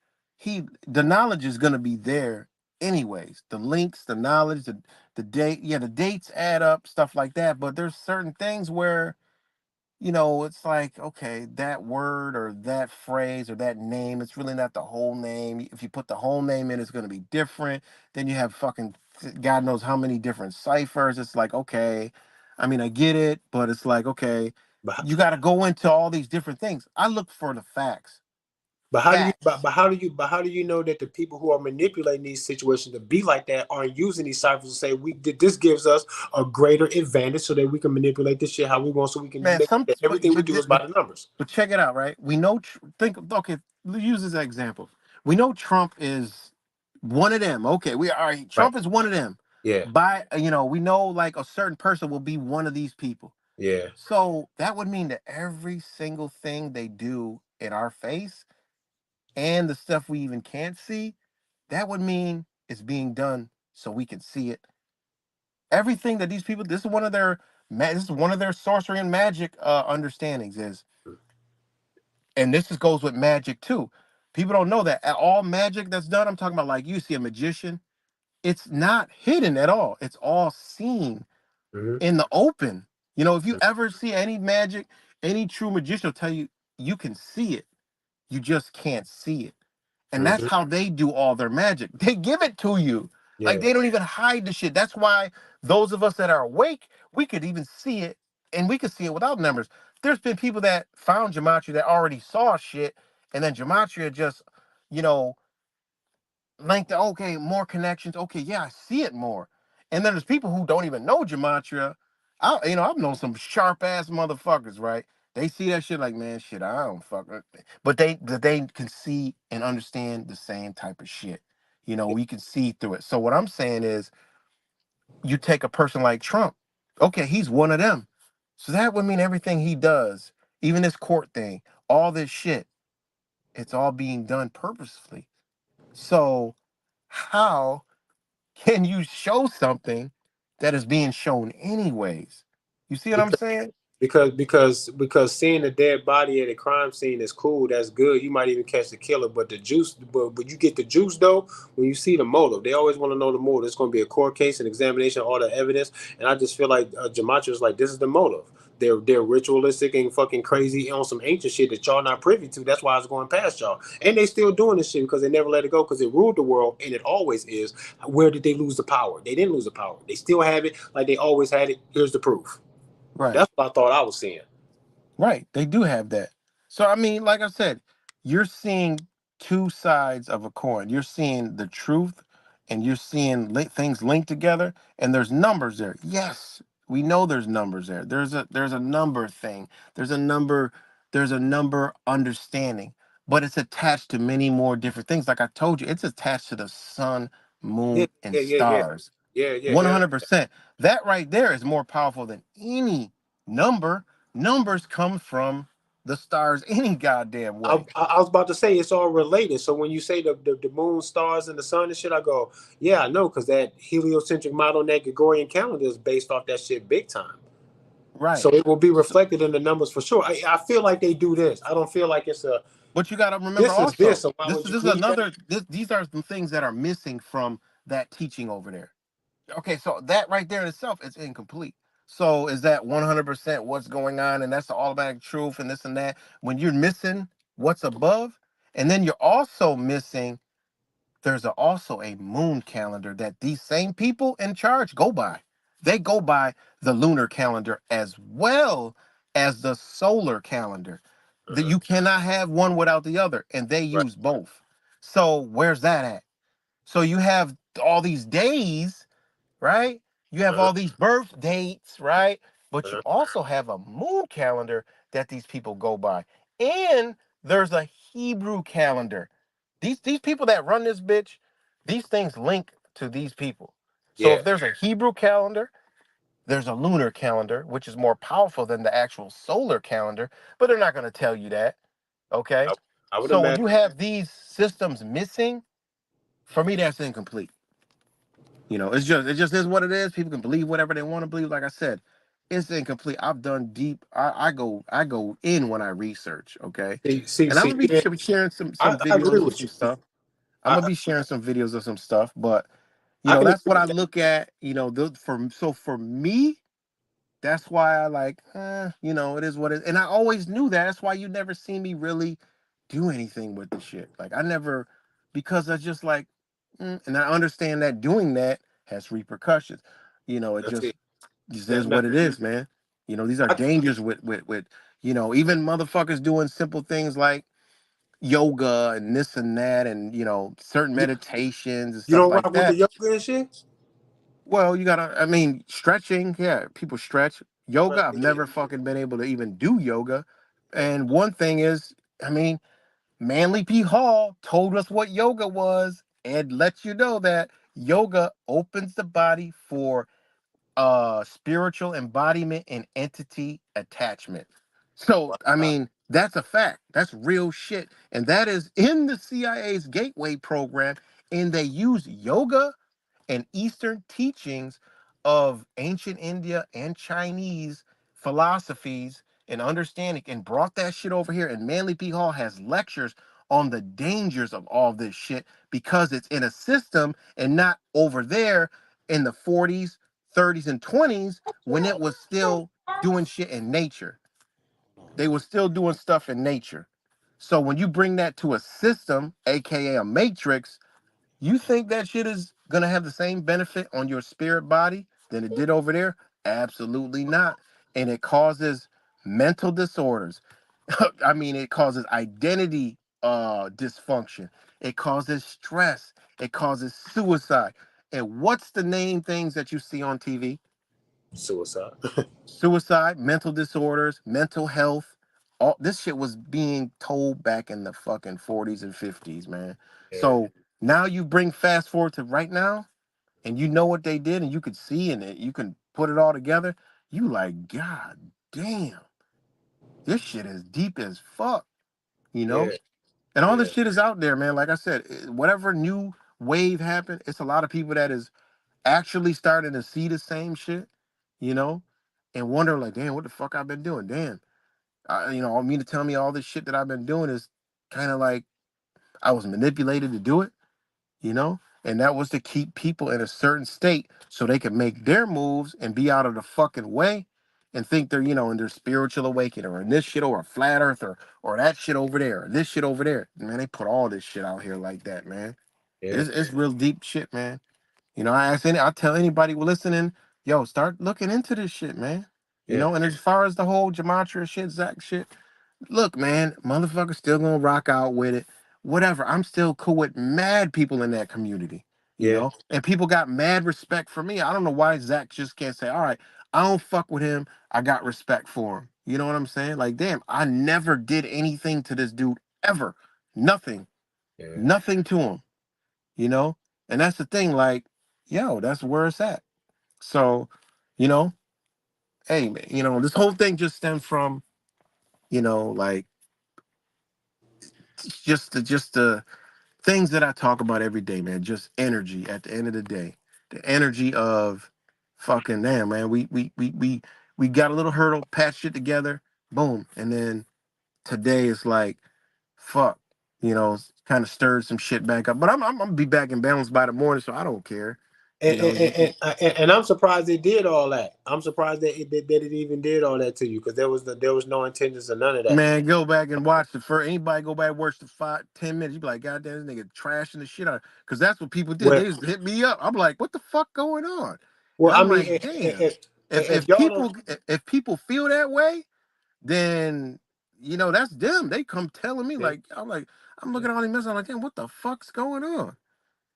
The knowledge is going to be there anyways. The links, the knowledge, the date, yeah, the dates add up, stuff like that. But there's certain things where it's like, okay, that word or that phrase or that name, it's really not the whole name. If you put the whole name in, it's going to be different. Then you have fucking God knows how many different ciphers. It's like, okay, I mean, I get it, but it's like, okay, But you got to go into all these different things. I look for the facts. But how do you Facts. but how do you know that the people who are manipulating these situations to be like that aren't using these ciphers to say we did this gives us a greater advantage so that we can manipulate this shit how we want so we can Man, make some that but everything we but do is by but, the numbers. but check it out, right? We know think okay, use this as an example. We know Trump is one of them. Okay, we all right. Right. Trump is one of them. Yeah. We know like a certain person will be one of these people. Yeah. So that would mean that every single thing they do in our face and the stuff we even can't see, that would mean it's being done so we can see it. Everything that these people, this is one of their sorcery and magic understandings is, and goes with magic too. People don't know that all magic that's done. I'm talking about like you see a magician, it's not hidden at all. It's all seen Mm-hmm. in the open. If you ever see any magic, any true magician will tell you you can see it. You just can't see it. And that's Mm-hmm. how they do all their magic. They give it to you. Like Yeah. they don't even hide the shit. That's why those of us that are awake, we could even see it and we could see it without numbers. There's been people that found gematria that already saw shit, and then gematria just, you know, linked to, okay, more connections. Okay, yeah, I see it more. And then there's people who don't even know gematria. I've known some sharp ass motherfuckers, right? They see that shit like, man, shit, I don't fuck with it. But they can see and understand the same type of shit. We can see through it. So what I'm saying is, you take a person like Trump. Okay, he's one of them. So that would mean everything he does, even this court thing, all this shit, it's all being done purposefully. So how can you show something that is being shown anyways? You see what I'm saying? Because seeing a dead body at a crime scene is cool. That's good. You might even catch the killer, but the juice, but you get the juice though when you see the motive. They always want to know the motive. It's going to be a court case, an examination, all the evidence, and I just feel like Gematria is like this is the motive. They're ritualistic and fucking crazy on some ancient shit that y'all not privy to. That's why I was going past y'all, and they still doing this shit because they never let it go because it ruled the world and it always is. Where did they lose the power? They didn't lose the power. They still have it like they always had it. Here's the proof. Right. That's what I thought I was seeing. Right. They do have that. So I mean, like I said, you're seeing two sides of a coin. You're seeing the truth and you're seeing things linked together, and there's numbers there. Yes, we know there's numbers there. There's a number thing. There's a number understanding, but it's attached to many more different things. Like I told you, it's attached to the sun, Yeah, moon, and yeah, yeah, yeah, stars. yeah, yeah. Yeah. 100%. That right there is more powerful than any number. Numbers come from the stars any goddamn way. I was about to say it's all related. So when you say the moon, stars, and the sun and shit, I go, yeah, I know, because that heliocentric model on that Gregorian calendar is based off that shit big time. Right. So it will be So, reflected in the numbers for sure. I feel like they do this. I don't feel like it's a but you got to remember this is this. also, So why this would is you this is believe that? another. These are some things that are missing from that teaching over there. Okay, so that right there in itself is incomplete. So is that 100% what's going on, and that's the automatic truth, and this and that? When you're missing what's above, and then you're also missing there's also a moon calendar that these same people in charge go by. They go by the lunar calendar as well as the solar calendar. That Uh-huh. you cannot have one without the other, and they Right. use both. So where's that at? So you have all these days, right? You have Uh-huh. all these birth dates, right? But you Uh-huh. also have a moon calendar that these people go by. And there's a Hebrew calendar. These people that run this bitch, these things link to these people. So Yeah. if there's a Hebrew calendar, there's a lunar calendar, which is more powerful than the actual solar calendar, but they're not going to tell you that. Okay. I, I would So when imagine. you have these systems missing, for me, that's incomplete. It just is what it is. People can believe whatever they want to believe. Like I said, it's incomplete. I've done deep. I go in when I research. Okay, and I'm gonna be Yeah, sharing some I agree videos of with some you. stuff. I'm gonna I, be sharing some videos of some stuff, but I can that's agree what I with that. look at. For me, that's why I like. It is what it is, and I always knew that. That's why you never see me really do anything with the shit. Like I never, because I just like, and I understand that doing that has repercussions. It That's it. just Now, is what it is, man. These are I, dangers with even motherfuckers doing simple things like yoga and this and that, and certain you, meditations and you stuff don't like rock with the that. yoga and shit? Well, you gotta, I mean, stretching, yeah, people stretch. Man, Yoga, I've yeah, never fucking been able to even do yoga. And one thing is, I mean, Manly P. Hall told us what yoga was and lets you know that yoga opens the body for spiritual embodiment and entity attachment. So, I uh, mean, that's a fact. That's real shit. And that is in the CIA's Gateway program. And they use yoga and Eastern teachings of ancient India and Chinese philosophies and understanding and brought that shit over here. And Manly P. Hall has lectures on the dangers of all this shit because it's in a system and not over there in the 40s, 30s, and 20s when it was still doing shit in nature. They were still doing stuff in nature. So when you bring that to a system, aka a matrix, you think that shit is gonna have the same benefit on your spirit body than it did over there? Absolutely not. And it causes mental disorders. I mean, it causes identity dysfunction. It causes stress. It causes suicide. And what's the main things that you see on TV? suicide. Suicide, mental disorders, mental health. All this shit was being told back in the fucking 40s and 50s, man. Yeah, So now you bring fast forward to right now, and you know what they did, and you could see in it, you can put it all together. You like, God damn, this shit is deep as fuck, you know? yeah, And all this yeah, shit is out there, man. Like I said, whatever new wave happened, it's a lot of people that is actually starting to see the same shit, you know, and wonder like, damn, what the fuck I've been doing? Damn, I mean to tell me all this shit that I've been doing is kind of like I was manipulated to do it, and that was to keep people in a certain state so they could make their moves and be out of the fucking way and think they're, in their spiritual awakening or in this shit or a flat earth or that shit over there or this shit over there. Man, they put all this shit out here like that, man. yeah, It's real deep shit, man. I tell anybody listening, yo, start looking into this shit, man. yeah, And as far as the whole gematria shit, Zach shit, look, man, motherfuckers still gonna rock out with it. Whatever. I'm still cool with mad people in that community, yeah, and people got mad respect for me. I don't know why Zach just can't say, all right, I don't fuck with him. I got respect for him. You know what I'm saying? Like, damn, I never did anything to this dude ever. Nothing. yeah, Nothing to him, you know? And that's the thing, like, yo, that's where it's at. So, you know, hey, man, this whole thing just stemmed from, like just the things that I talk about every day, man. Just energy at the end of the day. The energy of fucking damn, man. We got a little hurdle, patched it together, boom. And then today it's like, fuck, kind of stirred some shit back up. But I'm gonna be back in balance by the morning, so I don't care. and, and I'm surprised they did all that. I'm surprised that it even did all that to you because there was no intentions of none of that. Man, go back and watch the first. Anybody go back and watch the 5, 10 minutes? You be like, God damn, this nigga trashing the shit out. Because that's what people did. Well, They just hit me up. I'm like, what the fuck going on? And well, I I'm mean, like, damn. If if if y'all don't, people if people feel that way, then that's them. They come telling me yeah, like, I'm like, I'm looking at all these messages. I'm like, damn, what the fuck's going on?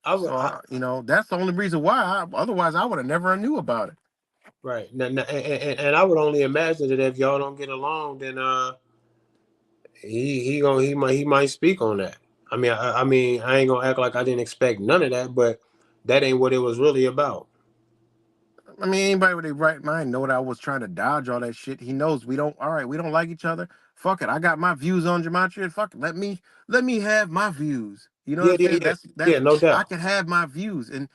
I would, So that's the only reason why. Otherwise, I would have never knew about it. right now, and I would only imagine that if y'all don't get along, then he might speak on that. I mean, I ain't gonna act like I didn't expect none of that, but that ain't what it was really about. I mean, anybody with a right mind know that I was trying to dodge all that shit. He knows we don't. All right, we don't like each other. Fuck it. I got my views on gematria. And fuck it. Let me have my views. You know what Yeah, I'm yeah, saying? yeah, That's yeah, no I doubt, can have my views. And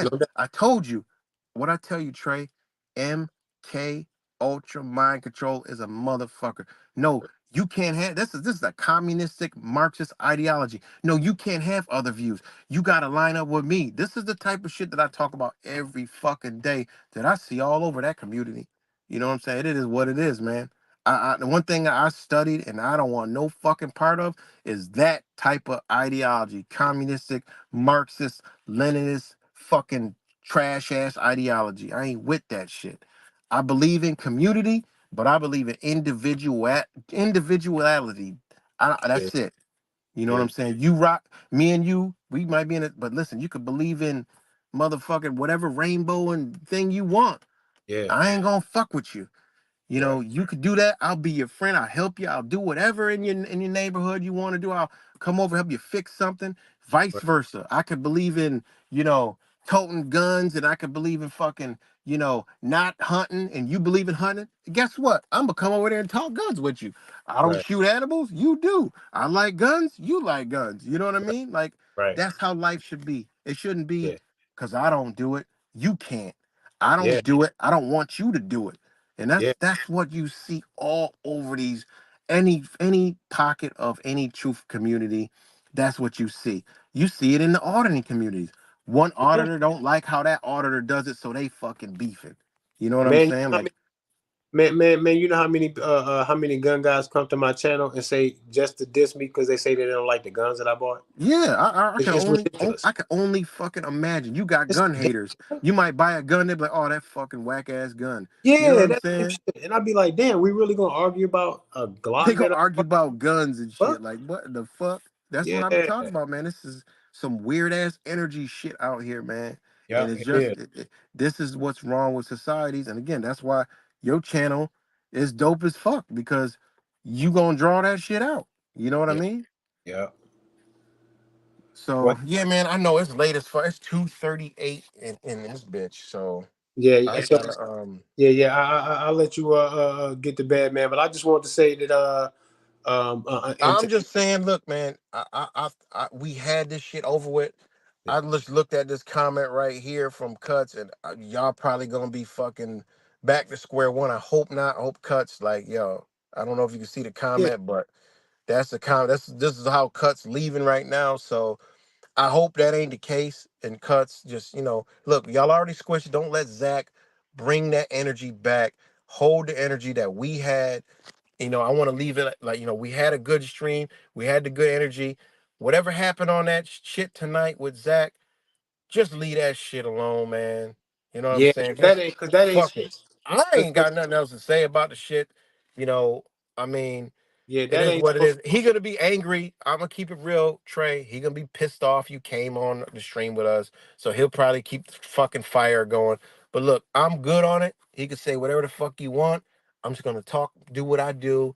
no again, doubt. I told you what I tell you, Trey. MK Ultra Mind Control is a motherfucker. No, you can't have this is a communistic Marxist ideology. No, you can't have other views. You gotta line up with me. This is the type of shit that I talk about every fucking day that I see all over that community. You know what I'm saying? It is what it is, man. The one thing I studied and I don't want no fucking part of is that type of ideology, communistic, Marxist, Leninist, fucking trash ass ideology. I ain't with that shit. I believe in community, but I believe in individuality. Yeah, That's it. You know what yeah, I'm saying? You rock, me and you, we might be in it, but listen, you could believe in motherfucking whatever rainbow and thing you want. yeah, I ain't gonna fuck with you. You right, know, you could do that. I'll be your friend. I'll help you. I'll do whatever in your neighborhood you want to do. I'll come over, help you fix something. Vice right, versa. I could believe in, toting guns, and I could believe in fucking, not hunting, and you believe in hunting. Guess what? I'm gonna come over there and talk guns with you. I don't right, shoot animals, you do. I like guns, you like guns. You know what I mean? Like, right. that's how life should be. It shouldn't be Yeah, because I don't do it, you can't. I yeah, don't do it. I don't want you to do it. And that's yeah, that's what you see all over these any pocket of any truth community. That's what you see. You see it in the auditing communities. One yeah. auditor don't like how that auditor does it, so they fucking beefing. You know what I'm Man, saying? Like, man, you know how many gun guys come to my channel and say just to diss me because they say they don't like the guns that I bought? yeah, It's ridiculous. I can only fucking imagine. You got It's gun haters. ridiculous. You might buy a gun, they be like, oh, that fucking whack ass gun. You know what Yeah, I'm that type saying? shit. And I'd be like, damn, we really gonna argue about a They Glock gonna that I argue about guns and bought? shit. Like, what the fuck? That's what I be Yeah, talking about, man. This is some weird ass energy shit out here, man. And yeah, it's it just is. this is what's wrong with societies. And again, that's why your channel is dope as fuck because you gonna draw that shit out. You know what I Yeah, mean? yeah. So Well, yeah, man. I know it's late as fuck. It's 2:38 in this bitch. So yeah, I yeah. So gotta yeah. I'll let you get to bed, man. But I just wanted to say that and I'm to just saying, look, man, we had this shit over with. I just looked at this comment right here from Cuts, and y'all probably gonna be fucking back to square one. I hope not. I hope Cuts, like, yo, I don't know if you can see the yeah, comment, but that's the comment. This is how Cuts leaving right now. So I hope that ain't the case. And Cuts, just look, y'all already squished. Don't let Zach bring that energy back. Hold the energy that we had. I want to leave it like, we had a good stream. We had the good energy. Whatever happened on that shit tonight with Zach, just leave that shit alone, man. You know what I'm yeah. saying? That Just ain't because that ain't fuck it. I ain't got nothing else to say about the shit. You know, I mean, yeah, it that is ain't what it supposed is. He gonna be angry. I'm gonna keep it real, Trey. He gonna be pissed off you came on the stream with us. So he'll probably keep the fucking fire going. But look, I'm good on it. He can say whatever the fuck you want. I'm just gonna talk, do what I do.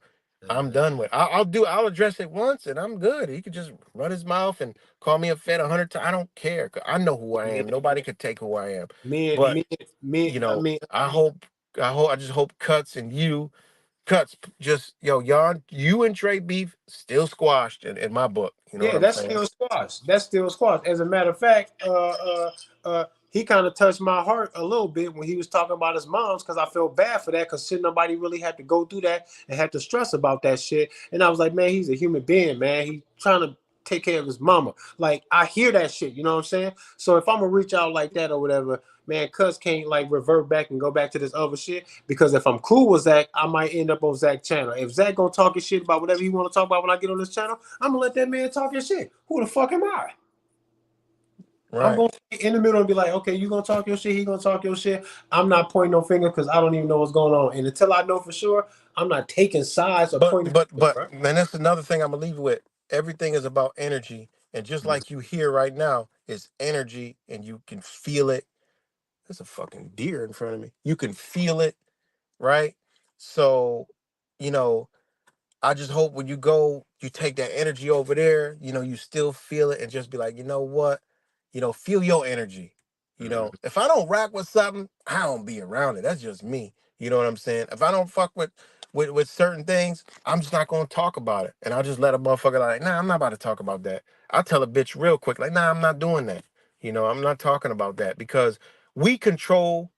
I'm to. done with. I'll address it once, and I'm good. He could just run his mouth and call me a fed 100 times. I don't care. 'Cause I know who I Man, am. Nobody could take who I am. me, But me, me. I mean, I just hope Cuts and you Cuts, just y'all, you and Trey beef still squashed in my book. You know what yeah, I'm that's saying? still squash. That's still squash. As a matter of fact, he kind of touched my heart a little bit when he was talking about his mom's because I felt bad for that because shit nobody really had to go through that and had to stress about that shit. And I was like, man, he's a human being, man. He's trying to take care of his mama. Like I hear that shit, you know what I'm saying? So if I'm gonna reach out like that or whatever, man, Cuz can't like revert back and go back to this other shit because if I'm cool with Zach, I might end up on Zach's channel. If Zach gonna talk his shit about whatever he want to talk about when I get on this channel, I'm gonna let that man talk his shit. Who the fuck am I? I'm Right. gonna stay in the middle and be like, okay, you gonna talk your shit, he gonna talk your shit. I'm not pointing no finger because I don't even know what's going on. And until I know for sure, I'm not taking sides or But pointing but fingers, but bro. man, that's another thing I'm gonna leave you with. Everything is about energy. And just like you hear right now, it's energy and you can feel it. There's a fucking deer in front of me. You can feel it, right? So, you know, I just hope when you go, you take that energy over there, you still feel it and just be like, you know what? Feel your energy. Mhm. If I don't rock with something, I don't be around it. That's just me. You know what I'm saying? If I don't fuck with certain things, I'm just not gonna talk about it. And I'll just let a motherfucker like, nah, I'm not about to talk about that. I'll tell a bitch real quick, like, nah, I'm not doing that. I'm not talking about that because we control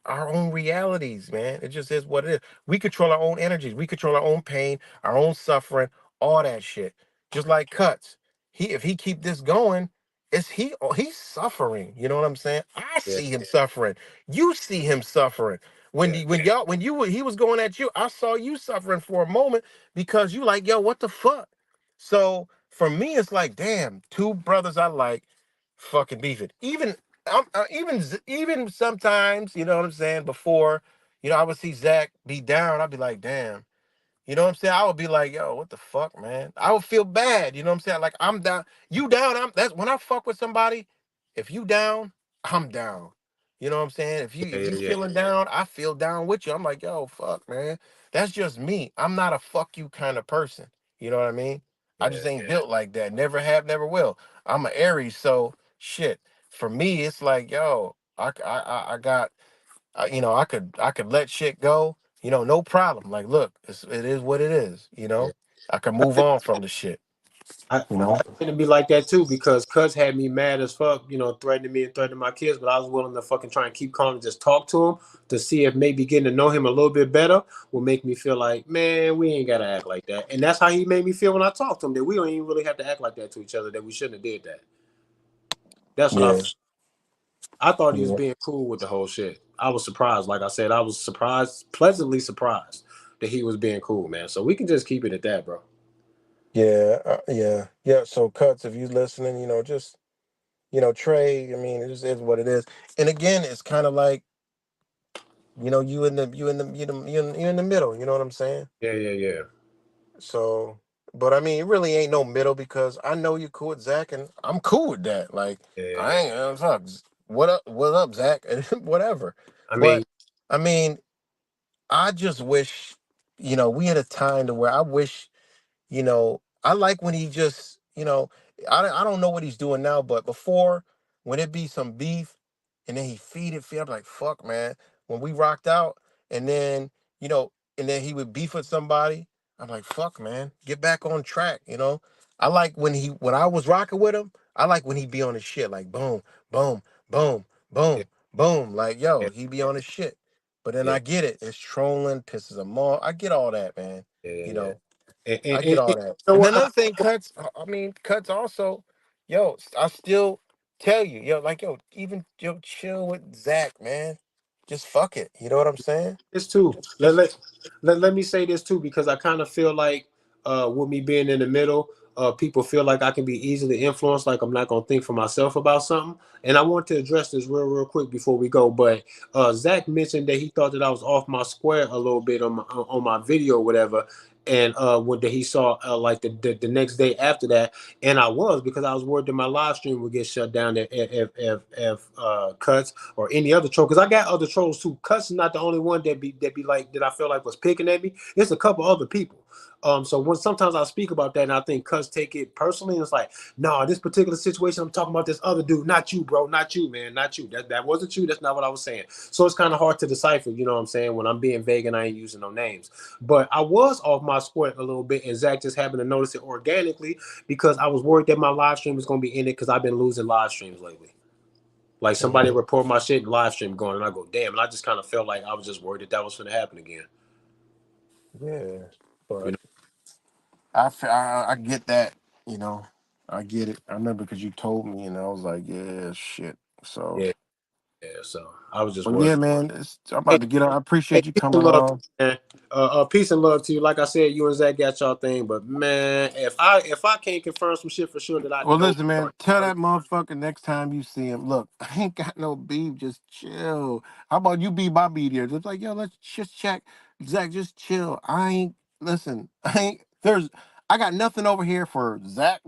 our own realities, man. It just is what it is. We control our own energies. We control our own pain, our own suffering, all that shit. Just like Cuts. If he keep this going, he's suffering. You know what I'm saying? I Yeah, see him suffering. You see him suffering. yeah, He was going at you, I saw you suffering for a moment because you like, yo, what the fuck? So for me, it's like, damn, two brothers I like fucking beefing. Even sometimes, you know what I'm saying, before, I would see Zach be down, I'd be like, damn. You know what I'm saying? I would be like, yo, what the fuck, man? I would feel bad, you know what I'm saying? Like, I'm down, you down, that's when I fuck with somebody, if you down, I'm down. You know what I'm saying? If you yeah, if you yeah, feeling down, I feel down with you. I'm like, yo, fuck, man. That's just me. I'm not a fuck you kind of person. You know what I mean? I yeah, just ain't built like that. Never have, never will. I'm an Aries, so shit. For me, it's like, yo, I got, I could let shit go, no problem. Like, look, it is what it is. yeah. I can move on from the shit. I, You know. I tend to be like that too because Cuz had me mad as fuck, threatening me and threatening my kids, but I was willing to fucking try and keep calm and just talk to him to see if maybe getting to know him a little bit better will make me feel like, man, we ain't gotta act like that. And that's how he made me feel when I talked to him, that we don't even really have to act like that to each other, that we shouldn't have did that. That's what Yeah. I thought he was Yeah. being cool with the whole shit. I was surprised. Like I said, I was surprised, pleasantly surprised that he was being cool, man. So we can just keep it at that, bro. Yeah. Yeah. Yeah. So, Cuts, if you listening, just Trey. I mean, it just is what it is. And again, it's kind of like, you in the middle. You know what I'm saying? Yeah, yeah, yeah. So, but I mean, it really ain't no middle because I know you're cool with Zach, and I'm cool with that. Like, Yeah, yeah, I yeah. ain't fuck. What up, Zach, and whatever. I mean, But I mean, I just wish, we had a time to where I wish, I like when he just, I don't know what he's doing now, but before, when it be some beef and then he feed, I'm like, fuck, man. When we rocked out and then, you know, and then he would beef with somebody, I'm like, fuck, man, get back on track, I like when I was rocking with him, I like when he be on his shit, like boom, boom, boom, yeah, boom, boom, like, yo, yeah, he be on his shit. But then yeah, I get it. It's trolling, pisses him off. I get all that, man. yeah, yeah, You yeah. know, And I get you all that. know And what? another thing, Cuts also, yo, I still tell you, yo, like, yo, even yo, chill with Zach, man. Just fuck it. You know what I'm saying? This too. Let, Just let, let me say this too, because I kind of feel like with me being in the middle, people feel like I can be easily influenced, like I'm not gonna think for myself about something. And I want to address this real quick before we go. But Zach mentioned that he thought that I was off my square a little bit on my video, or whatever. And when he saw like the next day after that, and I was, because I was worried that my live stream would get shut down if Cuts or any other troll, because I got other trolls too. Cuts is not the only one that be like, that I feel like was picking at me. It's a couple other people. So when sometimes I speak about that and I think Cuts take it personally, and it's like, no, this particular situation, I'm talking about this other dude, not you, bro, not you, man, not you. That wasn't you. That's not what I was saying. So it's kind of hard to decipher, you know what I'm saying, when I'm being vague and I ain't using no names. But I was off my square a little bit, and Zach just happened to notice it organically because I was worried that my live stream was going to be in it, because I've been losing live streams lately. Like somebody mhm, report my shit and live stream going, and I go, damn. And I just kind of felt like I was just worried that was going to happen again. yeah. You But know? I get that, you know. I get it. I remember because you told me, and I was like, yeah, shit. So, Yeah, yeah. So I was just but worried. yeah, man, I'm Hey, about to get on. I hey, appreciate you peace and coming love, on. man. Peace and love to you. Like I said, you and Zach got y'all thing, but man, if I can't confirm some shit for sure that I Well, know, listen, man. Tell that motherfucker next time you see him. Look, I ain't got no beef. Just chill. How about you be my media? Just like, yo, let's just check. Zach, just chill. I ain't listen. I ain't. There's. I got nothing over here for Zach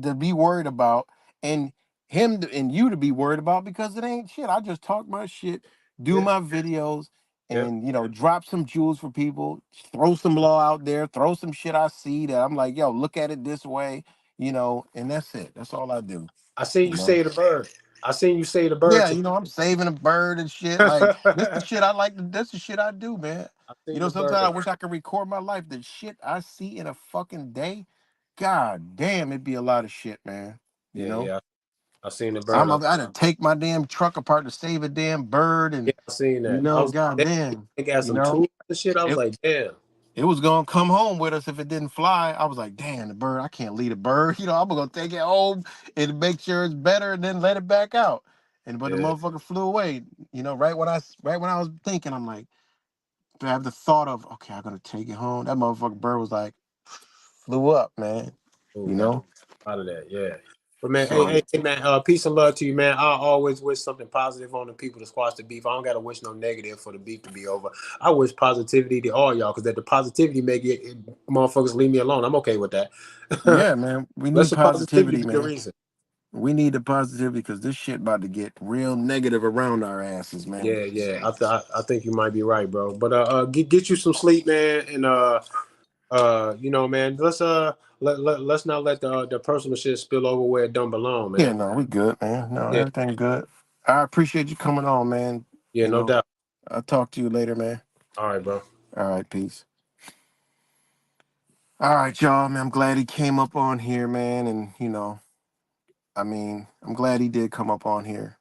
to be worried about, and and you to be worried about, because it ain't shit. I just talk my shit, do Yeah, my videos, yeah. and drop some jewels for people, throw some law out there, throw some shit I see that I'm like, yo, look at it this way, and that's it. That's all I do. I seen You you know. say the bird. I seen you say the bird Yeah, to. I'm saving a bird and shit. Like this the I shit I like. That's the shit I do, man. seen the Sometimes I bird. wish I could record my life. The shit I see in a fucking day, god damn, it'd be a lot of shit, man. You Yeah, know, yeah. I seen the bird. I done take my damn truck apart to save a damn bird, Yeah, and I seen that. I was god like, damn, they got you some know, tools and shit. I was it like, damn. it was gonna come home with us if it didn't fly. I was like, damn, the bird, I can't leave a bird. I'm gonna take it home and make sure it's better, and then let it back out. And but the Yeah. motherfucker flew away. Right when I was thinking, I'm like, to have the thought of, okay, I'm gonna take it home. That motherfucker bird was like, flew up, man. Oh, You got know. out of that. Yeah. But man, hey, So hey, man, peace and love to you, man. I always wish something positive on the people to squash the beef. I don't gotta wish no negative for the beef to be over. I wish positivity to all y'all, because that the positivity make motherfuckers leave me alone. I'm okay with that. yeah, man, we Let need some positivity positivity, be the man. reason. We need the positivity because this shit about to get real negative around our asses, man. Yeah, yeah. I think you might be right, bro. But get you some sleep, man, and man, let's not let the personal shit spill over where it don't belong, Yeah, man. no, we good, man. No, Yeah, everything good. I appreciate you coming on, man. yeah, You no know, doubt. I'll talk to you later, man. All right, bro. All right, peace. All right, y'all, man. I'm glad he came up on here, man. And, I mean, I'm glad he did come up on here.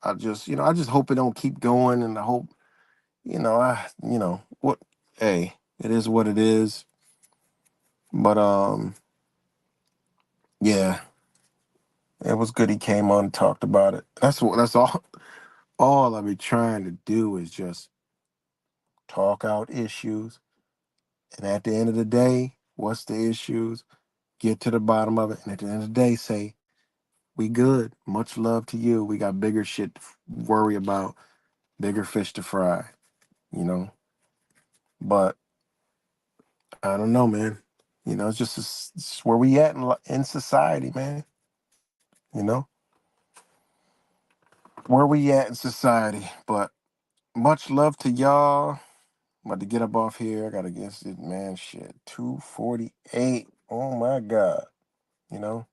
I just hope it don't keep going. And I hope, what, hey, it is what it is. But, yeah, it was good he came on and talked about it. That's all I be trying to do is just talk out issues. And at the end of the day, what's the issues? Get to the bottom of it. And at the end of the day, say, we good. Much love to you. We got bigger shit to worry about, bigger fish to fry, you know? But I don't know, man. It's where we at in society, man. You know? Where we at in society. But much love to y'all. I'm about to get up off here. I gotta guess it, man. Shit. 2:48. Oh my God. You know?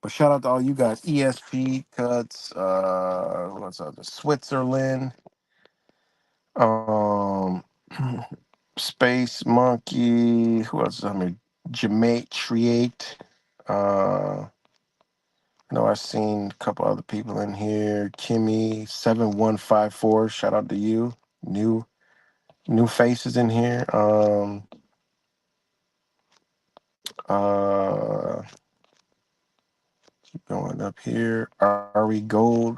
But shout out to all you guys. ESP cuts, what's up? Switzerland. Um Space Monkey. Who else is on here? Jamaic Triate. I know I've seen a couple other people in here. Kimmy7154. Shout out to you. New faces in here. Uh Keep going up here. Ari Gold.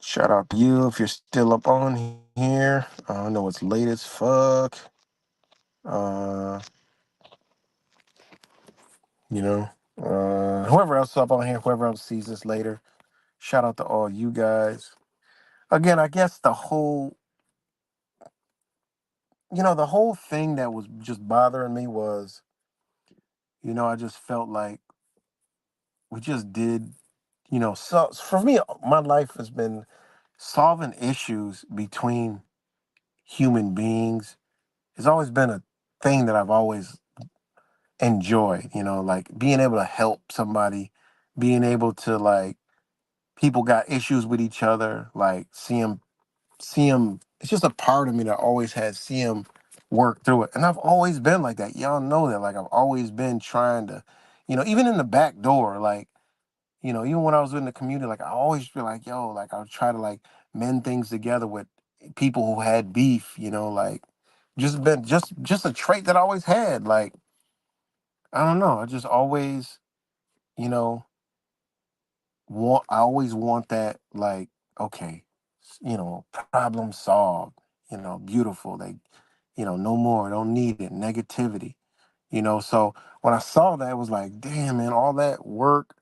Shout out to you if you're still up on here. I know it's late as fuck. Uh, you know, whoever else is up on here, whoever else sees this later. Shout out to all you guys. Again, I guess the whole thing that was just bothering me was, I just felt like we just did, so for me, my life has been solving issues between human beings. It's always been a thing that I've always enjoyed, like being able to help somebody, being able to, like, people got issues with each other, like see them. It's just a part of me that always had see them work through it, and I've always been like that. Y'all know that. Like I've always been trying to, even in the back door, like even when I was in the community, like I always feel like, yo, like I would try to like mend things together with people who had beef, like just a trait that I always had. Like I don't know, I just always, you know, I always want that, like, okay, problem solved, beautiful. Like, no more, don't need it, negativity, So when I saw that, it was like, damn, man, all that work,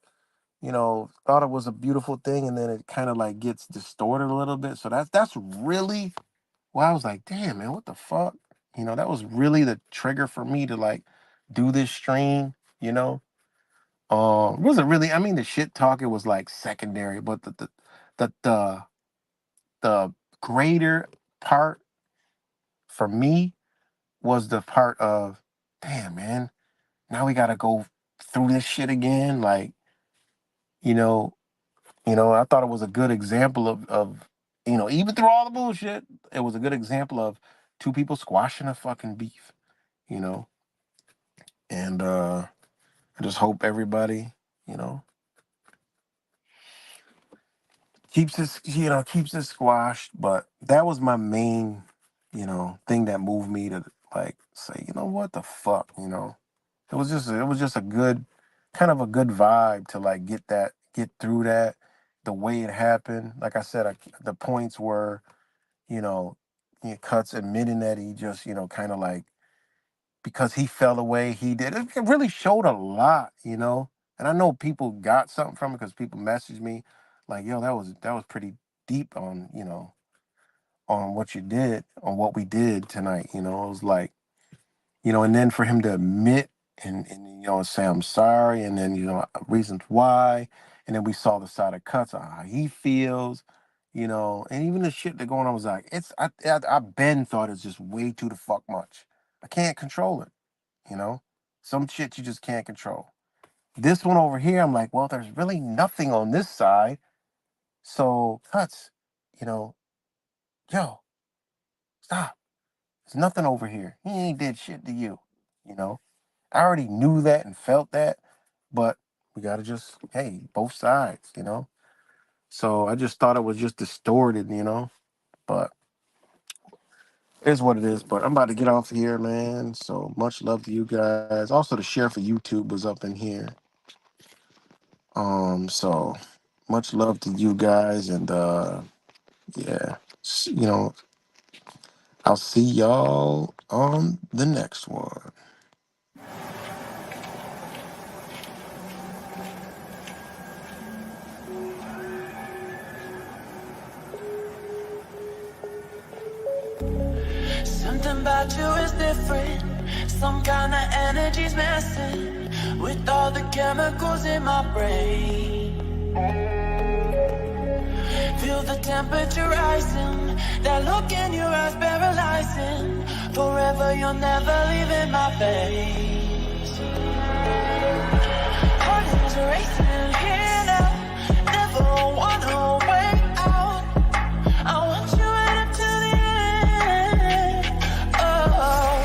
thought it was a beautiful thing, and then it kind of like gets distorted a little bit. So that's really why I was like, damn, man, what the fuck? That was really the trigger for me to like do this stream, you know. Wasn't really, I mean, the shit talk, it was like secondary, but the the the greater part for me was the part of, damn man, now we gotta go through this shit again. Like, you know, I thought it was a good example of even through all the bullshit, it was a good example of two people squashing a fucking beef, you know. And I just hope everybody, you know, keeps this squashed. But that was my main, thing that moved me to like say, what the fuck, it was just a good kind of a good vibe to like get through that the way it happened. Like I said, the points were, you know, Cuts admitting that he just, kind of like, because he fell away, he did. It really showed a lot, And I know people got something from it because people messaged me like, "Yo, that was pretty deep on on what you did, on what we did tonight." It was like, and then for him to admit and say I'm sorry, and then reasons why, and then we saw the side of Cuts on how he feels. And even the shit that going on was like, I Ben thought it's just way too the fuck much. I can't control it. Some shit you just can't control. This one over here, I'm like, well, there's really nothing on this side. So Cuts, you know, yo, stop. There's nothing over here. He ain't did shit to you. You know, I already knew that and felt that, but we gotta just, hey, both sides. So I just thought it was just distorted. But it is what it is. But I'm about to get off here, man. So much love to you guys. Also, the share for YouTube was up in here. So much love to you guys, and yeah, I'll see y'all on the next one. Something about you is different. Some kind of energy's messing with all the chemicals in my brain. Feel the temperature rising. That look in your eyes paralyzing. Forever you'll never leave in my face. Heart is racing here now. Never wanna wait out. I want you right up to the end. Oh,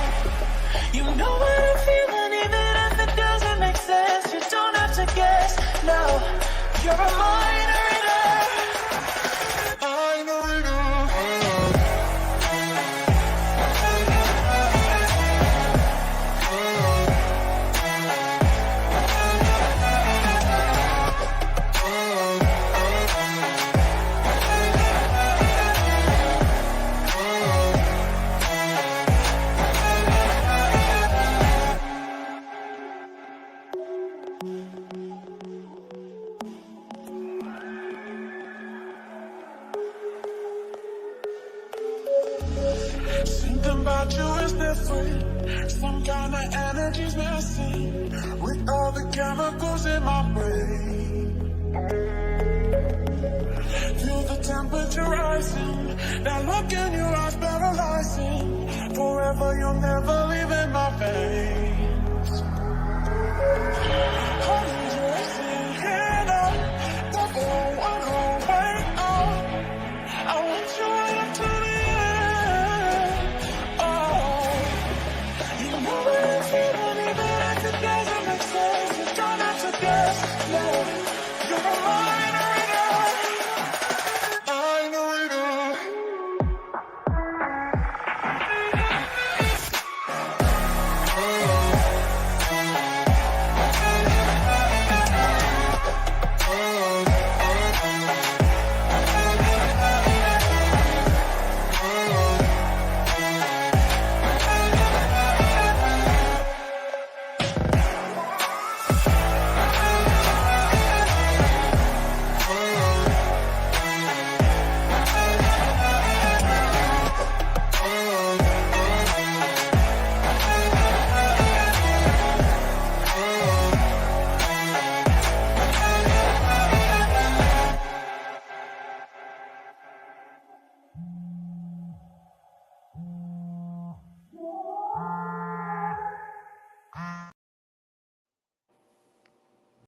you know what I'm feeling, even if it doesn't make sense. You don't have to guess. No, you're a mind reader. Something about you is different. Some kind of energy's messing with all the chemicals in my brain. Feel the temperature rising. That look in your eyes paralyzing. Forever you'll never leave in my veins.